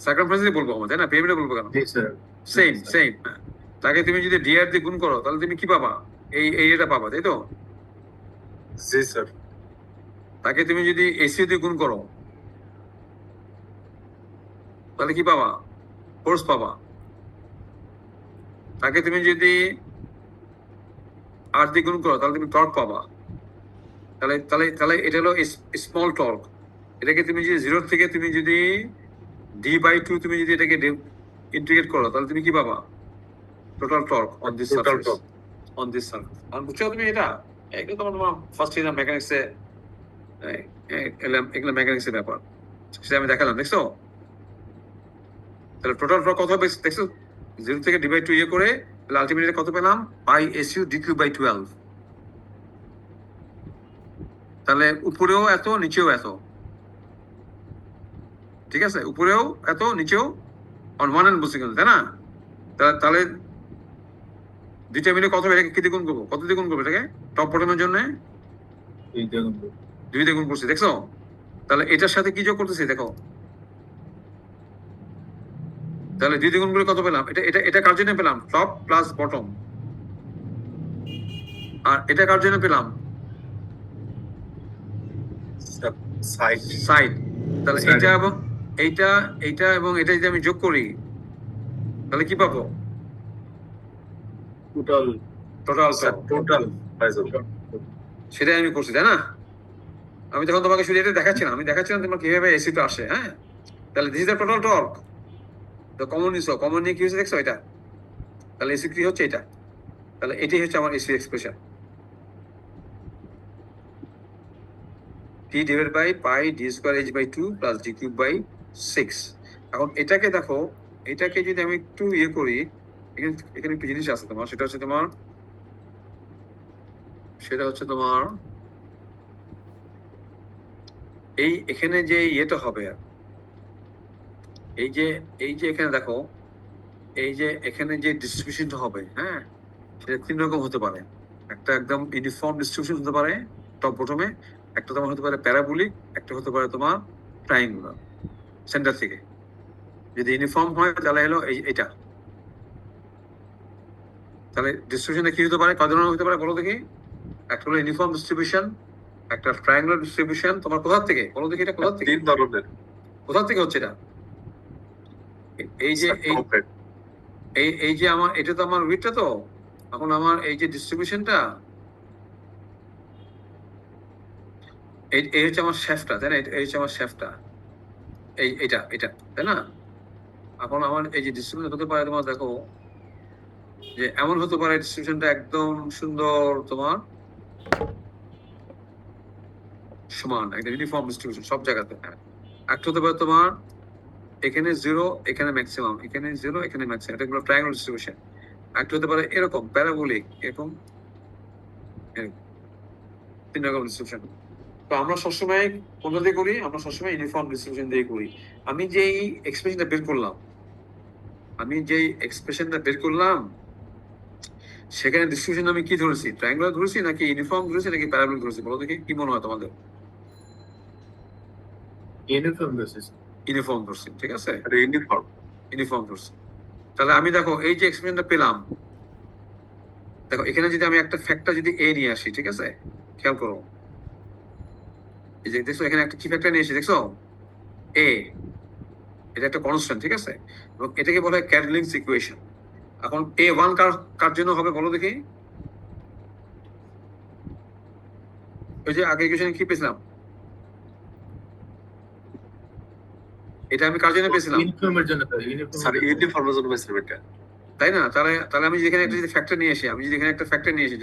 সার্কামফারেন্সই বলবো আমরা, তাই না? পেরিমিটার বলবো কেন? জি স্যার সেম। তাকে তুমি যদি ডিআর দিয়ে গুণ করো তাহলে তুমি কি পাবা? এই এটা পাবা, তাই তো? Yes, sir. তাকে তুমি যদি এসি দিয়ে গুণ করো তাহলে কি পাবা? ফোর্স পাবা। তাকে তুমি যদি আর দিয়ে গুণ করো তাহলে তুমি টর্ক পাবা। তাহলে তাহলে তাহলে এটা হলো স্মল টর্ক। এটাকে তুমি যদি 0 থেকে তুমি যদি d/2 তুমি যদি এটাকে ইন্টিগ্রেট করো তাহলে তুমি কি পাবা? Total torque on this Total surface. torque. On this surface. আর বুঝছো তুমি এটা? এটা তোমার ফার্স্ট ইয়ার মেকানিক্সে এগুলো মেকানিক্সের ব্যাপার, সেটা আমি দেখালাম। দেখছো? তাহলে টোটাল টর্ক কত হবে দেখছো? 0 থেকে d/2 ইয়ে করে তাহলে আলটিমেটলি কত পেলাম? পাই এসইউ dq/12। তাহলে উপরেও এত নিচেও এত, ঠিক আছে? উপরেও এত নিচেও অন ওয়ান এন্ড বুঝতে গেল, তাই না? তাহলে দুইটা মিলে কত? এটাকে কি দ্বিগুণ করবো? কত দ্বিগুণ করবো এটাকে? টপ বটমের জন্য এই দেখুন 2 দ্বিগুণ করছি, দেখছো? তাহলে এটার সাথে কি যোগ করতেছি দেখো। তাহলে 2 দ্বিগুণ করে কত পেলাম? এটা কার জন্য পেলাম? Top plus bottom. আর এটা কার জন্য পেলাম? Sir, side. সাইড। তাহলে Side. এইটা এবং এটা যদি আমি যোগ করি তাহলে কি পাবো? Total total Sir, total. By the way. সেটাই আমি করছি, তাই না? আমি তখন তোমাকে শুধু এটা দেখাচ্ছিলাম, আমি দেখাচ্ছিলাম তোমার কিভাবে এসিটা আসে। হ্যাঁ, তাহলে this is the total torque. তো কমন নিয়ে কি হচ্ছে দেখছো? এটা তাহলে এসি কি হচ্ছে? এটা তাহলে এটাই হচ্ছে আমার AC expression, T/π d² h/2 + d³/6। এখন এটাকে দেখো, এটাকে যদি আমি একটু ইয়ে করি, এখানে একটু জিনিস আছে তোমার, সেটা হচ্ছে তোমার এখানে যে ইয়েটা হবে, এই যে এখানে দেখো, এই যে এখানে যে ডিস্ট্রিবিউশনটা হবে, হ্যাঁ, সেটা 3 রকম হতে পারে। একটা একদম ইউনিফর্ম ডিস্ট্রিবিউশন হতে পারে টপ বটমে, একটা তোমার হতে পারে প্যারাবোলিক, একটা হতে পারে তোমার ট্রায়াঙ্গুলার সেন্টার থেকে। যদি ইউনিফর্ম হয় তাহলে হলো এইটা। তাহলে ডিস্ট্রিবিউশনে কি হতে পারে? কয় ধরনের হতে পারে বলো দেখি? একটা হলো ইউনিফর্ম ডিস্ট্রিবিউশন, একটা ট্রায়াঙ্গুলার ডিস্ট্রিবিউশন। তোমার কোথা থেকে বলো দেখি? এটা কোথা থেকে? 3 ধরনের। কোথা থেকে হচ্ছে এটা? এই যে Sir, top head. এই যে আমার এটা তো আমার উইথটা, তো এখন আমার এই যে ডিস্ট্রিবিউশনটা, এই হচ্ছে আমার শ্যাফটটা, তাই না? এই হচ্ছে আমার শ্যাফটটা, এটা তাই না? এখন আমার এই যে ডিস্ট্রিবিউশন হতে পারে তোমার দেখো যে এমন হতে পারে ডিস্ট্রিবিউশনটা একদম সুন্দর তোমার সমান, একটা ইউনিফর্ম ডিস্ট্রিবিউশন সব জায়গাতে। হ্যাঁ, একটা হতে পারে তোমার এখানে 0 এখানে ম্যাক্সিমাম, এখানে 0 এখানে ম্যাক্সিমাম, এটা হলো ট্রায়াঙ্গেল ডিস্ট্রিবিউশন। একটা হতে পারে এরকম প্যারাবোলিক, এরকম 3 রকম ডিস্ট্রিবিউশন। তো আমরা সবসময় কোনটা দিয়ে করি? আমরা সবসময় ইউনিফর্ম ডিস্ট্রিবিউশন দিয়ে করি। আমি যেই এক্সপ্রেশনটা বের করলাম সেখানে ডিস্ট্রিবিউশন আমি কি ধরেছি? ট্রায়াঙ্গুলার ধরেছি নাকি ইউনিফর্ম ধরেছি নাকি প্যারাবোলিক ধরেছি? বলো দেখি, কি মনে হয় তোমাদের? ইউনিফর্ম বেসিস ইউনিফর্ম ধরছি, ঠিক আছে? Uniform. ইউনিফর্ম ধরছি। তাহলে আমি দেখো এই যে এক্সপ্রেশনটা পেলাম, দেখো এখানে যদি আমি একটা ফ্যাক্টর যদি এ নিয়ে আসি, ঠিক আছে? খেয়াল করো, এই যে দেখছো এখানে একটা কি ফ্যাক্টর নিয়ে এসেছি দেখছো? এ, এটা একটা কনস্ট্যান্ট, ঠিক আছে? এবং এটাকে বলা হয় ক্যাডলিংস ইকুয়েশন। এখন A1 কার জন্য হবে বলো দেখি? ওই যে আগে ইকুয়েশনে কি পেয়েছিলাম? এটা আমি কার জন্য পেয়েছিলাম? ইউনিফর্মের জন্য Sir, uniform এর জন্য পেয়েছিলাম এটা। তাই না? তাহলে আমি যেখানে একটা যদি ফ্যাক্টর নিয়ে আসি,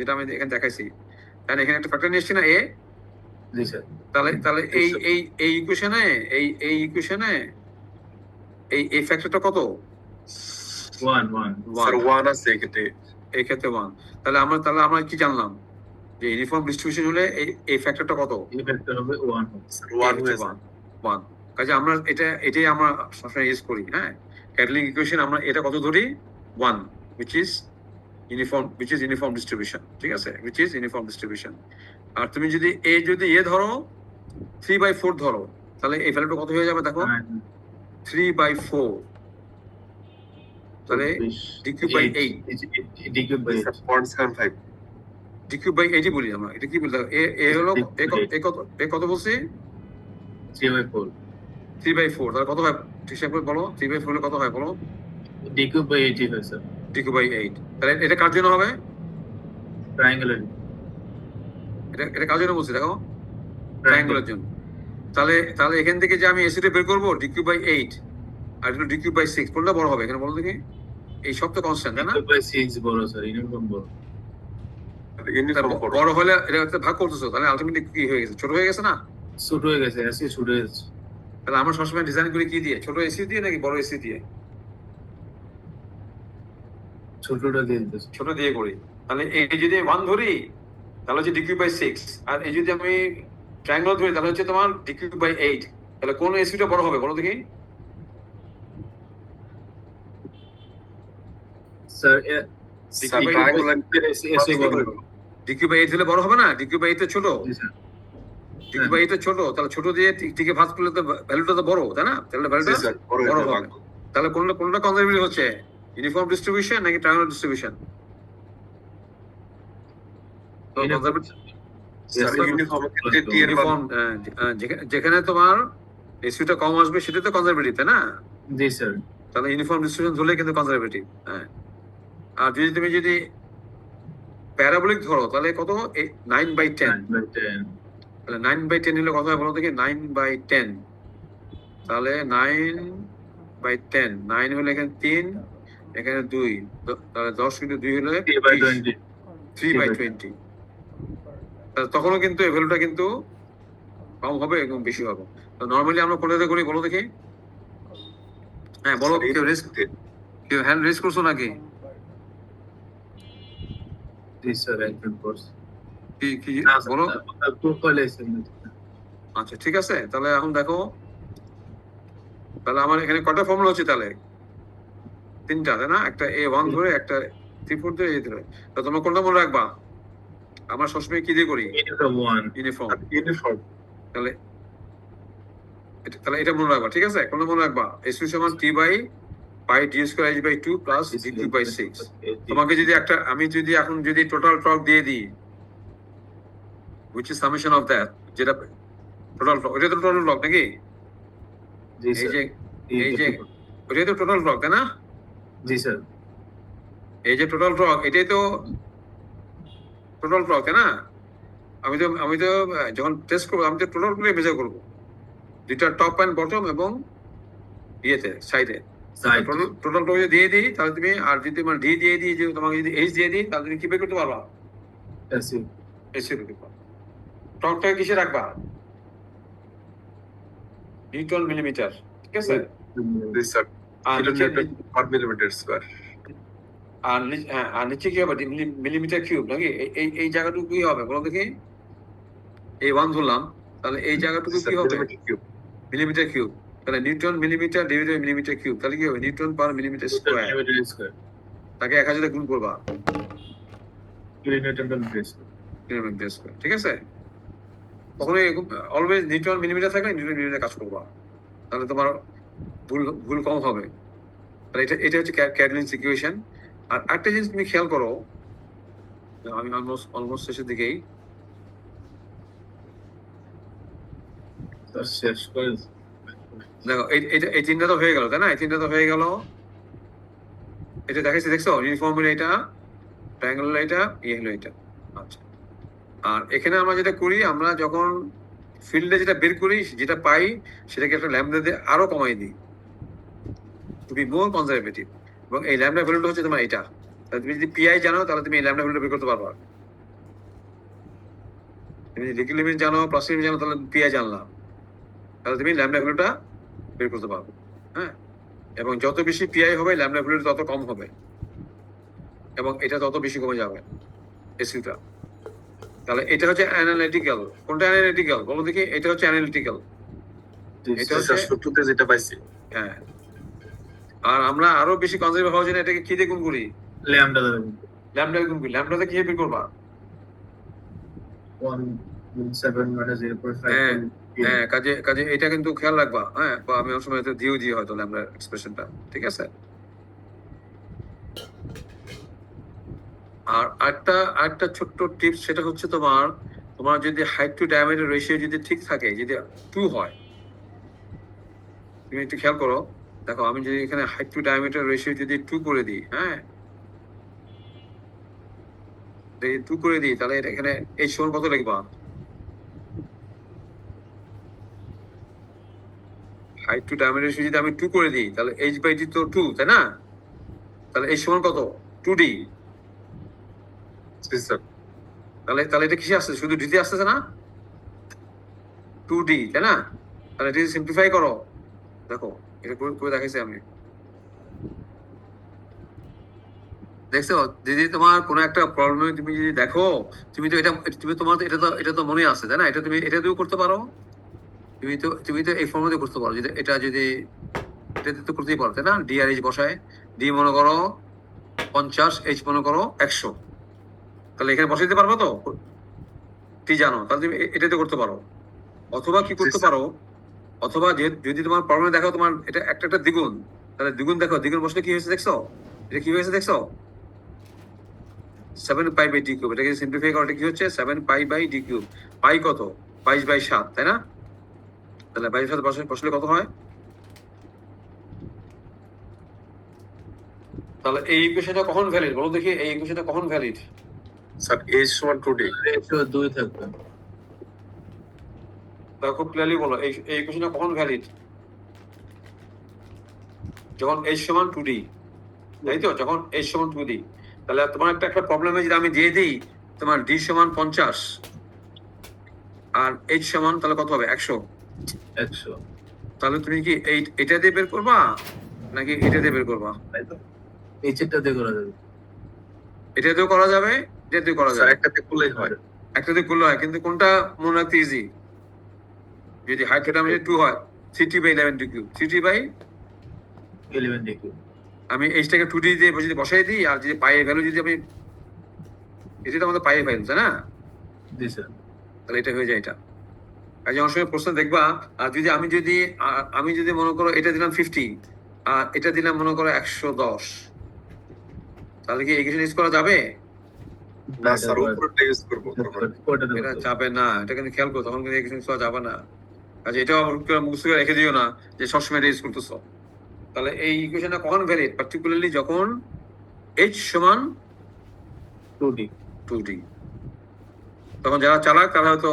যেটা আমি এখানে দেখাইছি, তাহলে এখানে একটা ফ্যাক্টর নিয়ে এসেছি না এ? জি স্যার তাহলে এই ইকুয়েশনে এই ফ্যাক্টরটা কত? 1 Sir, 1 আছে এক্ষেত্রে। এই ক্ষেত্রে 1। তাহলে আমরা কি জানলাম? যে ইউনিফর্ম ডিস্ট্রিবিউশন হলে এই ফ্যাক্টরটা কত? এই ফ্যাক্টর হবে 1 হবে স্যার 1 হয়েছে। 1 কাজে আমরা এটাই আমরা সবসময় ইউজ করি। হ্যাঁ, ক্যাটলিং ইকুয়েশন আমরা এটা কত ধরি? 1, which is ইউনিফর্ম ডিস্ট্রিবিউশন। ঠিক আছে, which is ইউনিফর্ম ডিস্ট্রিবিউশন। আর তুমি যদি এ ধরো 3/4 ধরো, তাহলে এই ভ্যালুটা কত হয়ে যাবে দেখো? 3/4, তাহলে dq by 8, dq by sir 0.75 dq by 8 বলি আমরা। এটা কি বলতে এ হলো এ কত বলছি? 3/4 3/4, তাহলে কত হয় ঠিকঠাক করে বলো? 3/4 হলে কত হয় বলো? dq by 80 হয় স্যার dq by 8। তাহলে এটা কার জন্য হবে? ট্রায়াঙ্গুলার এটা কার জন্য বলছি দেখো? ট্রায়াঙ্গুলার জন্য। তাহলে এখান থেকে যে আমি এসিটা বের করবো dq by 8 আর এটা dq by 6, কোনটা বড় হবে এখানে বলো দেখি? এই সব তো কনস্ট্যান্ট, তাই না? dq by 6 বড় স্যার ইউনিফর্ম বড় ইউনিফর্ম বড় হলে এটা একটা ভাগ করতেছো, তাহলে আলটিমেটলি কি হয়ে গেছে? ছোট হয়ে গেছে না? ছোট হয়ে গেছে এসি ছোট হয়ে গেছে তাহলে আমরা সবসময় ডিজাইন করি কি দিয়ে? ছোট এসি দিয়ে নাকি বড় এসি দিয়ে? ছোটটা দিয়ে দিতেছে ছোট দিয়ে করি। তাহলে এই যদি 1 ধরি তাহলে হচ্ছে dq by 6, আর এই যদি আমি ট্রায়াঙ্গল ধরি তাহলে হচ্ছে তোমার dq by 8। তাহলে কোন এসিটা বড় হবে বলো দেখি? স্যার স্যার ট্রায়াঙ্গুলার এসি বড় dq by 8 হলে বড় হবে না? dq by 8 তো ছোট, জি স্যার dq by 8 তো ছোট, তাহলে ছোট দিয়ে টিকে ভাগ করলে তো ভ্যালুটা তো বড়, তাই না? তাহলে ভ্যালুটা স্যার বড় বড় হয়ে হবে। তাহলে কোনটা কনজারভেটিভ হচ্ছে? ইউনিফর্ম ডিস্ট্রিবিউশন নাকি ট্রায়াঙ্গুলার ডিস্ট্রিবিউশন? স্যার ইউনিফর্ম ক্ষেত্রে টি এর মান ইউনিফর্ম, যেখানে তোমার এসিটা কম আসবে সেটা তো কনজারভেটিভ, তাই না? জি স্যার তাহলে ইউনিফর্ম ডিস্ট্রিবিউশন ধরলে কিন্তু কনজারভেটিভ। হ্যাঁ, আর তুমি যদি প্যারাবোলিক ধরো তাহলে কত? 9/10। তাহলে 9/10 হলে কত হয় বলো দেখি? 9/10, তাহলে 9/10, 9 হলে এখানে 3, এখানে 2, তাহলে 10 কিন্তু 2 হলে 3/20। তখনও কিন্তু এই ভ্যালুটা কিন্তু কম হবে এবং বেশি হবে। তো নর্মালি আমরা কোনটাতে করি বলো দেখি? হ্যাঁ বলো, কেউ হ্যান্ড রেজ করছো নাকি? জি স্যার একদম কোর্স কি বলো? প্রোফাইল আছে আচ্ছা ঠিক আছে, তাহলে এখন দেখো, তাহলে আমার এখানে কয়টা ফর্মুলা হচ্ছে? তাহলে 3টা, তাই না? একটা A1 ধরে, একটা 3/4 ধরে, এই ধরে। তো তোমরা কোনটা মনে রাখবা? আমরা সবসময় কি দিয়ে করি? ইউনিফর্ম। তাহলে এটা মনে রাখবা, ঠিক আছে? কোনটা মনে রাখবা? SU সমান T by pi d square h by 2 plus dq by 6। তোমাকে যদি আমি যদি এখন যদি টোটাল টর্ক দিয়ে দিই, which is summation of that, যেটা টোটাল টর্ক, এটা তো টোটাল টর্ক নাকি? জি এই স্যার যে ওইটাই তো টোটাল টর্ক, তাই না? জি স্যার এই যে টোটাল টর্ক, এটাই তো টোটাল টর্ক, তাই না? আমি তো যখন টেস্ট করবো আমি তো টোটাল করে মেজার করবো, দুইটা টপ অ্যান্ড বটম এবং ইয়েতে সাইডে টোটাল টর্ক দিয়ে দিই, তাহলে তুমি, আর যদি তোমার ডি দিয়ে দিই, যে তোমাকে যদি এইচ দিয়ে দিই, তাহলে তুমি কি বের করতে পারবা? এসি এসি করতে পারবা। টর্কটা কিসে রাখবা? নিউটন মিলিমিটার, ঠিক আছে? স্যার আর কিলোনিউটন পার মিলিমিটার স্কয়ার। আর নিচে কি হবে? মিলিমিটার কিউব নাকি? এই জায়গাটুকু কি হবে বলো দেখি? A1 ধরলাম, তাহলে এই জায়গাটুকু কি হবে? Millimetre cube. তাহলে newton millimetre divided millimetre cube, তাহলে কি হবে? Newton per millimetre square. তাকে 1000 গুণ করবা, মিলিমিটার স্কয়ার, ঠিক আছে? কখনোই অলওয়েজ নিউটন মিলিমিটার থাকলে নিউটন মিলিমিটার কাজ করবা, তাহলে তোমার ভুল কম হবে। তাহলে এটা হচ্ছে ক্যাডলিনস ইকুয়েশন। আর একটা জিনিস তুমি খেয়াল করো, আমি অলমোস্ট শেষের দিকেই, শেষ করে দেখো এই 3টা তো হয়ে গেল, তাই না? এই 3টা তো হয়ে গেল। এটা দেখাচ্ছি, দেখছো? ইউনিফর্ম হলো এটা, ট্রায়াঙ্গল হলো এটা, হলো এটা। আচ্ছা, আর এখানে আমরা যেটা করি, আমরা যখন ফিল্ডে যেটা বের করি, যেটা পাই, সেটাকে একটা ল্যামডা দিয়ে আরো কমাই দিই, টু বি মোর কনজারভেটিভ। এবং এই ল্যামডা ভ্যালুটা হচ্ছে তোমার এটা। তাহলে তুমি যদি পিআই জানো, তাহলে তুমি এই ল্যামডা ভ্যালুটা বের করতে পারবা। তুমি যদি লিকুইড লিমিট জানো, প্লাস লিমিট জানো, তাহলে পিআই জানলাম, তাহলে তুমি ল্যামডা ভ্যালুটা বের করতে পারবে। হ্যাঁ, এবং যত বেশি পিআই হবে, ল্যামডা ভ্যালুটা তত কম হবে, এবং এটা তত বেশি কমে যাবে এসিটা। তাহলে এটা হচ্ছে অ্যানালিটিক্যাল। কোনটা অ্যানালিটিক্যাল বলো দেখি? এটা হচ্ছে অ্যানালিটিক্যাল। এটা স্যার হচ্ছে সূত্রতে যেটা পাইছি হ্যাঁ। আর আমরা আরো বেশি কনজারভেটিভ হওয়ার জন্য এটাকে কি দিয়ে গুণ করি? ল্যামডা দ্বারা ল্যামডা গুণ করি। ল্যামডাতে কি বের করবা? 1.7 মানে 0.5 হ্যাঁ হ্যাঁ, কাজে কাজে এটা কিন্তু খেয়াল রাখবা। হ্যাঁ, বা আমি অনেক সময় হয়তো দিয়েও দিয়ে হয়তো ল্যামডা এক্সপ্রেশনটা, ঠিক আছে? আর আরেকটা ছোট্ট টিপস, সেটা হচ্ছে তোমার তোমার যদি হাইট টু ডায়ামিটার রেশিও যদি ঠিক থাকে, যদি 2 হয়, তুমি একটু খেয়াল করো। দেখো আমি যদি এখানে হাইট টু ডায়ামিটার রেশিও যদি 2 করে দিই, হ্যাঁ 2 করে দিই, তাহলে এটা এখানে এই সমান কত লিখবা? হাইট টু ডায়ামিটার রেশিও যদি আমি 2 করে দিই, তাহলে h/d তো 2, তাই না? তাহলে এই সমান কত? 2d। জি স্যার। তাহলে তাহলে এটা কিসে আসছে? শুধু ডিতে আসতেছে না? 2d, তাই না? তাহলে এটা সিম্পলিফাই করো। দেখো এটা করে করে দেখাইছি আমি। দেখছো দিদি, তোমার কোনো একটা প্রবলেমে তুমি যদি দেখো, তুমি তো এটা তুমি তোমার তো এটা তো মনে আছে, তাই না? এটা তুমি এটা দিয়েও করতে পারো। তুমি তো এই ফর্মুলা করতে পারো, যদি এটা যদি এটা তো করতেই পারো, তাই না? ডি আর এইচ বসায়, ডি মনে করো 50, এইচ মনে করো 100, তাহলে এখানে বসাই দিতে পারবো তো? টি জানো, তাহলে তুমি এটাতে করতে পারো। অথবা কি করতে পারো, অথবা যদি তোমার প্রবলেম দেখো তোমার এটা একটা একটা দ্বিগুণ, তাহলে দ্বিগুণ দেখো, দ্বিগুণ বসলে কি হয়েছে দেখছো? এটা কি হয়েছে দেখছো? 7π/d cube. এটাকে সিম্পলিফাই করা কি হচ্ছে? 7π/d cube. পাই কত? 22/7, তাই না? তাহলে 22/7 বসলে কত হয়? তাহলে এই ইকুয়েশনটা কখন ভ্যালিড বলো দেখি? এই ইকুয়েশনটা কখন ভ্যালিড? স্যার h সমান 2d। রেশিও 2 থাকবে। তা খুব ক্লিয়ারলি বলো, এই ইকুয়েশনটা কখন ভ্যালিড? যখন h সমান 2d, তাই তো? যখন h সমান 2d, তাহলে তোমার একটা প্রবলেমে যদি আমি দিয়ে দিই তোমার d সমান 50 আর h সমান তাহলে কত হবে? 100, 100 তাহলে তুমি কি এটা দিয়ে বের করবা নাকি এটা দিয়ে বের করবা? তাই তো এই চেকটা দিয়ে করা যাবে। এটা দিয়েও করা যাবে, এটা দিয়েও করা স্যার যাবে। একটাতে করলেই হয়। একটা দিয়ে করলে হয়, কিন্তু কোনটা মনে রাখতে ইজি? যদি হাইট থিটা 2 হয়, 3t/11d কিউব, 11 দেখি। আমি এইটাকে 2d দিয়ে যদি বসাই দিই, আর যদি পাই এর ভ্যালু যদি আমি, এটা তো আমাদের পাই এর ভ্যালু, তাই না? জি স্যার। তাহলে এটা হয়ে যায় এটা। কাজে অনেক সময় প্রশ্ন দেখবা, আর যদি আমি যদি মনে করো এটা দিলাম 50 আর এটা দিলাম মনে করো 110, তাহলে কি ইকুয়েশন ইউজ করা যাবে? না স্যার উপরটা ইউজ করব তখন। এটা যাবে না, এটা কিন্তু খেয়াল করো, তখন কিন্তু ইকুয়েশন ইউজ করা যাবে না। কাজে এটাও মুখস্থ করে রেখে দিও না যে সবসময় এটা ইউজ করতেছো। তাহলে এই ইকুয়েশনটা কখন ভ্যালিড? পার্টিকুলারলি যখন h সমান 2D 2d। তখন যারা চালাক তারা হয়তো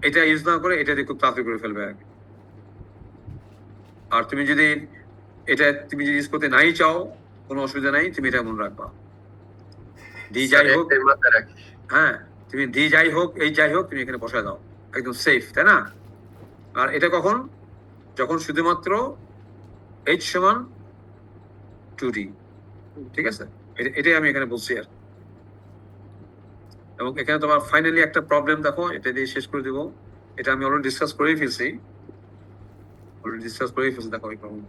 এটা ইউজ না করে এটা দিয়ে খুব তাড়াতাড়ি করে ফেলবে আর কি। আর তুমি যদি ইউজ করতে নাই চাও, কোনো অসুবিধা নাই, তুমি এটা মনে রাখবা। ডি যাই হোক, একটাই মাথায় রাখি। হ্যাঁ তুমি ডি যাই হোক, এই যাই হোক, তুমি এখানে বসায় দাও, একদম সেফ, তাই না? আর এটা কখন? যখন শুধুমাত্র h সমান 2d, ঠিক আছে? এটাই আমি এখানে বলছি আর। এবং এখানে তোমার ফাইনালি একটা প্রবলেম দেখো, এটা দিয়ে শেষ করে দিব। এটা আমি অলরেডি ডিসকাস করেই ফেলছি, দেখো এই প্রবলেম।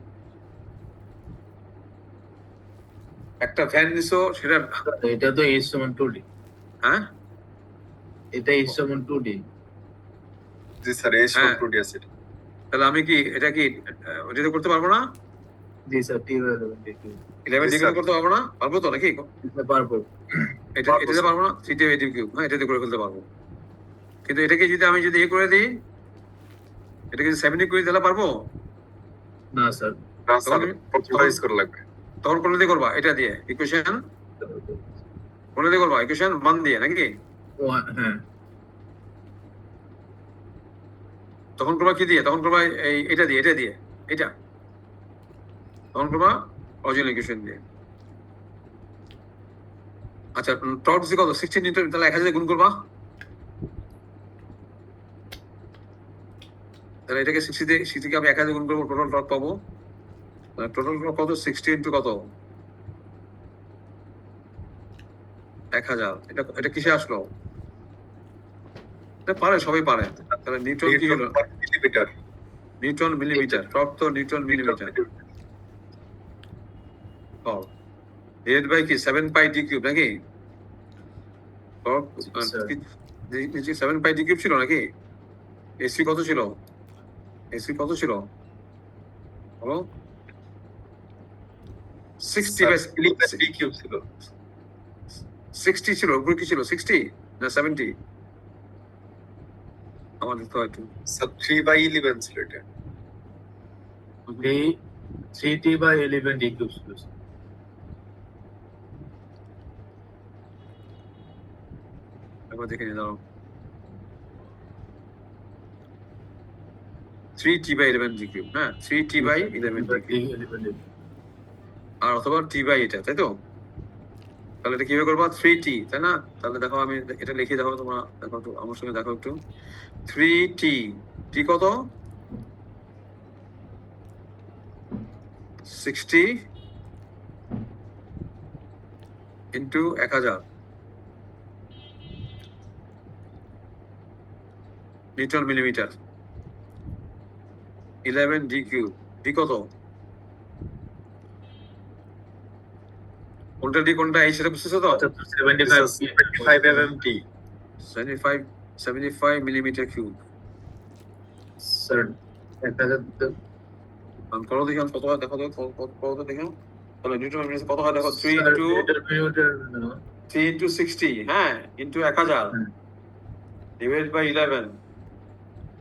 একটা ভ্যান নিছো, সেটা এটা তো h সমান 2D। হ্যাঁ এটা h সমান 2D। জি স্যার h সমান 2d আছে। তাহলে আমি কি এটা কি ওইটা করতে পারবো না? জি স্যার t/11 দেখি। 11 ডিগ্রি করতে পারবো না? পারবো তো নাকি? পারবো। এটাতে পারবো না? 3t/8 কিউব, হ্যাঁ এটাতে করে ফেলতে পারবো। কিন্তু এটাকে যদি আমি করে দিই, এটাকে যদি 70 করে দিলে পারবো না স্যার। না স্যার প্রথমবার ইউজ করা লাগবে। তখন কোন দিয়ে করবা? এটা দিয়ে ইকুয়েশন কোন দিয়ে করবা? ইকুয়েশন 1 দিয়ে নাকি? হ্যাঁ তখন করবা কি দিয়ে? তখন করবা এটা দিয়ে এটা তখন করবা অরিজিনাল ইকুয়েশন দিয়ে। আচ্ছা, টর্ক কত? 16 নিউটন, তাহলে 1000 গুণ করবা, তাহলে এটাকে 60 কে আমি 1000 গুণ করবো, টোটাল টর্ক পাবো। টোটাল টর্ক কত? 60 ইন্টু কত? 1000। এটা কিসে আসলো? পারে, সবাই পারে। তাহলে নিউটন কি হলো? Newton per millimeter. Newton millimetre, torque তো নিউটন মিলিমিটার। ডিভাইড বাই কি 7 পাই ডি কিউব নাকি? টর্ক স্যার 7 পাই ডি কিউব ছিল নাকি? এসি কত ছিল? এসি কত ছিল? বলো 60 বাই 3 by D cube ছিল। 60 ছিল, উপরে কি ছিল? 60 না 70? আমাদের তো একটু স্যার 3 by 11 ছিল এটা। 3t/11 d cube ছিল স্যার। একবার দেখে নিয়ে দাও। 3t by 11 d কিউব, হ্যাঁ 3t by 11 d কিউব, 11 আর অথবা t বাই এটা, তাই তো? তাহলে এটা কিভাবে করবা? 3t, তাই না? তাহলে দেখো আমি এটা লিখে দেখো, তোমরা দেখো একটু আমার সঙ্গে দেখো একটু। 3t, t কত? 60 into 1000 Newton millimetre. 11 d cube, d কত? কোনটা d কোনটা এই সেটা বুঝতেছো তো? 75 75 mmD। 75 millimetre cube. স্যার 1000 করো দেখি কত হয়, দেখো তো কত দেখো। তাহলে নিউটন মিলিমিটার কত হয় দেখো? 3 স্যার ইন্টু মিটার 3 ইন্টু 60, হ্যাঁ, ইন্টু 1000 হুম। ডিভাইড বাই 11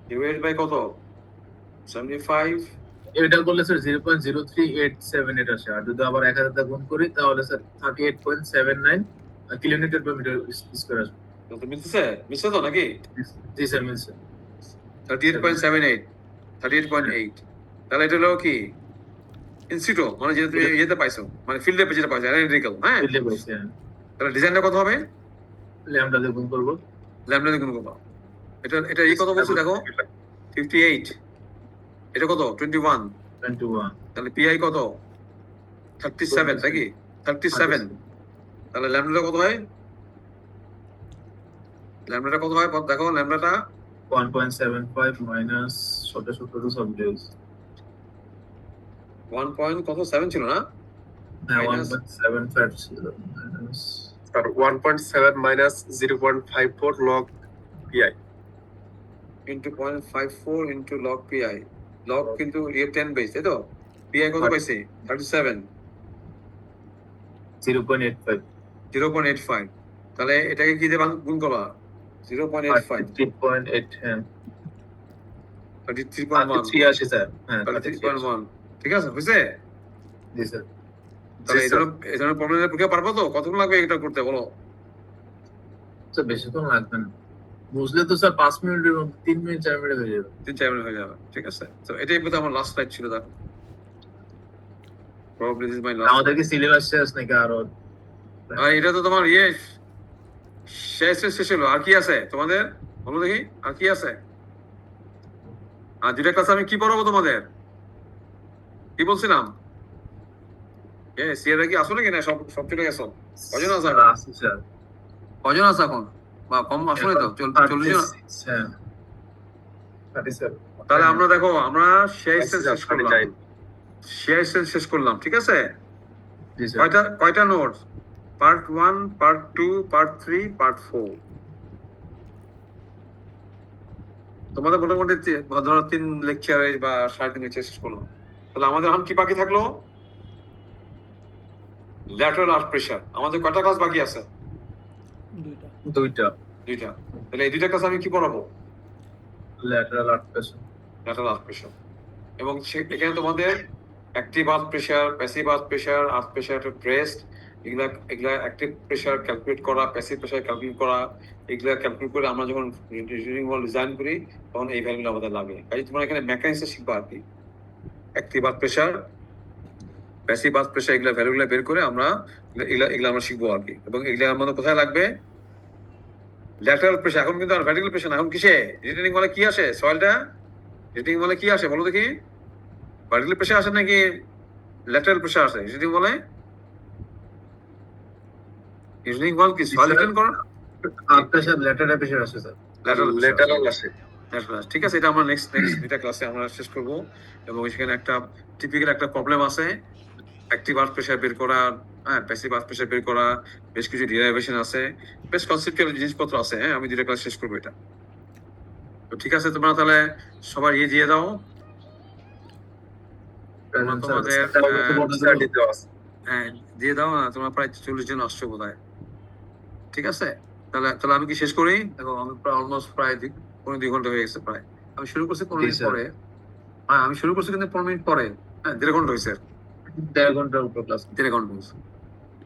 ডিভাইড বাই কত? 75। এটা করলে স্যার 0.03878 আসে, আর যদি আবার 1000 দিয়ে গুণ করি তাহলে sir 38.79 kilometre per metre square আসবে। তো মিলছে মিলছে তো নাকি? জি স্যার মিলছে। 38.78 38.8। তাহলে এটা হলো কি ইনস্টিটিউট, মানে যেটা তুমি ইয়েতে পাইছো, মানে ফিল্ডে যেটা পাইছো অ্যানালিটিক্যাল, হ্যাঁ। দিলে বলছি হ্যাঁ, তাহলে ডিজাইনটা কত হবে? ল্যামডা দিয়ে গুণ করব। ল্যামডা দিয়ে গুণ করবা। এটা এই কত বলছে দেখো? 58। এটা কত? 21। 21 তাহলে পিআই কত? 37 নাকি? 37। তাহলে ল্যামডাটা কত হয়? ল্যামডাটা কত হয় দেখো, ল্যামডাটা 1.75 মাইনাস 17 সব ডিউস 1 পয়েন্ট কত 7 ছিল না? হ্যাঁ Minus- 1.75 ছিল minus sir 1.7 minus 0.54 log PI। Into 0.54 into log PI. Log কিন্তু 10 বেস, তাই তো? পিআই কত পাইছে? 37 0.85 0.85। তাহলে এটাকে কি দিয়ে গুণ করবা? 0.85 33.8 হ্যাঁ 33.1 33 আসে স্যার হ্যাঁ 33.1। ঠিক আছে, বুঝছে? জি স্যার। তাহলে জি, এই ধরনের প্রবলেমের পরীক্ষা পারবো তো? কতক্ষণ লাগবে এটা করতে বলো? স্যার বেশিক্ষণ লাগবে না, বুঝলে তো স্যার 5 মিনিটের মধ্যে 3 মিনিট 4 মিনিট হয়ে যাবে। 3-4 মিনিট হয়ে যাবে। ঠিক আছে, তো এটাই বোধহয় আমার লাস্ট স্লাইড ছিল। দেখো প্রবাবলি দিস মাই লাস্ট। আমাদের কি সিলেবাস শেষ নাকি আরো? আর এটা তো তোমার শেষ হলো। আর কি আছে তোমাদের বলো দেখি, আর কি আছে? আর 2টা ক্লাস আমি কি পড়াবো তোমাদের? কি বলছিলাম? সিয়ারা কি আসো নাকি না? সব চলে গেছো? কজন আছে এখন? আছে স্যার কজন আছে এখন? বা কম আসো না তো? 40 জন? হ্যাঁ 30 স্যার। তাহলে আমরা দেখো, আমরা শেষ করলাম। 39। শেষ করলাম, ঠিক আছে? জি স্যার। কয়টা notes? Part 1, part 2, part 3, part 4। তোমাদের মোটামুটি ধরো 3 লেকচারে বা 3.5 লেকচার শেষ করলাম। তাহলে আমাদের এখন কি বাকি থাকলো? ল্যাটারাল আর্থ প্রেসার। আমাদের কয়টা ক্লাস বাকি আছে? দুইটা। 2টা। তাহলে এই 2টা ক্লাস আমি কি পড়াবো? Lateral art pressure. ল্যাটারাল আর্থ প্রেসার। এবং এখানে তোমাদের অ্যাক্টিভ আর্থ প্রেসার, প্যাসিভ আর্থ প্রেসার ব্রেস্ট, এগুলা অ্যাক্টিভ প্রেসার ক্যালকুলেট করা, প্যাসিভ প্রেসার ক্যালকুলেট করা, এগুলা ক্যালকুলেট করে আমরা যখন ডিজাইন করি তখন এই ভ্যালুগুলো আমাদের লাগে। কাজে তোমরা এখানে মেকানিক্সটা শিখবা আর কি। অ্যাক্টিভ আর্থ প্রেসার, প্যাসিভ আর্থ প্রেসার, এগুলা ভ্যালুগুলো বের করে আমরা এগুলা আমরা শিখবো আর কি। এবং এগুলা আমাদের কোথায় লাগবে? Lateral pressure. এখন কিন্তু আর ভার্টিক্যাল প্রেসার না, এখন কিসে রিটেনিং বলে কি আসে? সয়েলটা রিটেনিং বলে কি আসে বলো দেখি? ভার্টিক্যাল প্রেসার আসে নাকি ল্যাটারাল প্রেসার আসে? রিটেনিং বলে রিটেনিং বল কি সয়েল রিটেন করো? আর্ট প্রেসার ল্যাটারাল প্রেসার আছে স্যার। লেটারাল আসে। ঠিক আছে, এটা আমরা নেক্সট দুইটা ক্লাসে আমরা শেষ করব। এবং সেখানে একটা টিপিক্যাল একটা প্রবলেম আছে, অ্যাক্টিভ আর্থ প্রেশার বের করা, হ্যাঁ প্যাসিভ আর্থ প্রেশার বের করা, বেশ কিছু ডিরাইভেশন আছে, বেশ কনসেপ্টুয়াল জিনিসপত্র আছে। হ্যাঁ, আমি দুইটা ক্লাস শেষ করবো এটা। তো ঠিক আছে, তোমরা তাহলে সবার দিয়ে দাও। তোমাদের হ্যাঁ দিয়ে দাও না, তোমরা প্রায় 40 জন আসছো বোধহয়। ঠিক আছে, তাহলে তাহলে আমি কি শেষ করি? দেখো আমি প্রায় অলমোস্ট প্রায় 2 ঘন্টা হয়ে গেছে প্রায়। আমি শুরু করছি 15 মিনিট স্যার। পরে। হ্যাঁ আমি শুরু করছি কিন্তু 15 মিনিট পরে। হ্যাঁ 1.5 ঘন্টা হয়েছে, 1.5 ঘন্টার উপর ক্লাস। 1.5 ঘন্টা হয়েছে।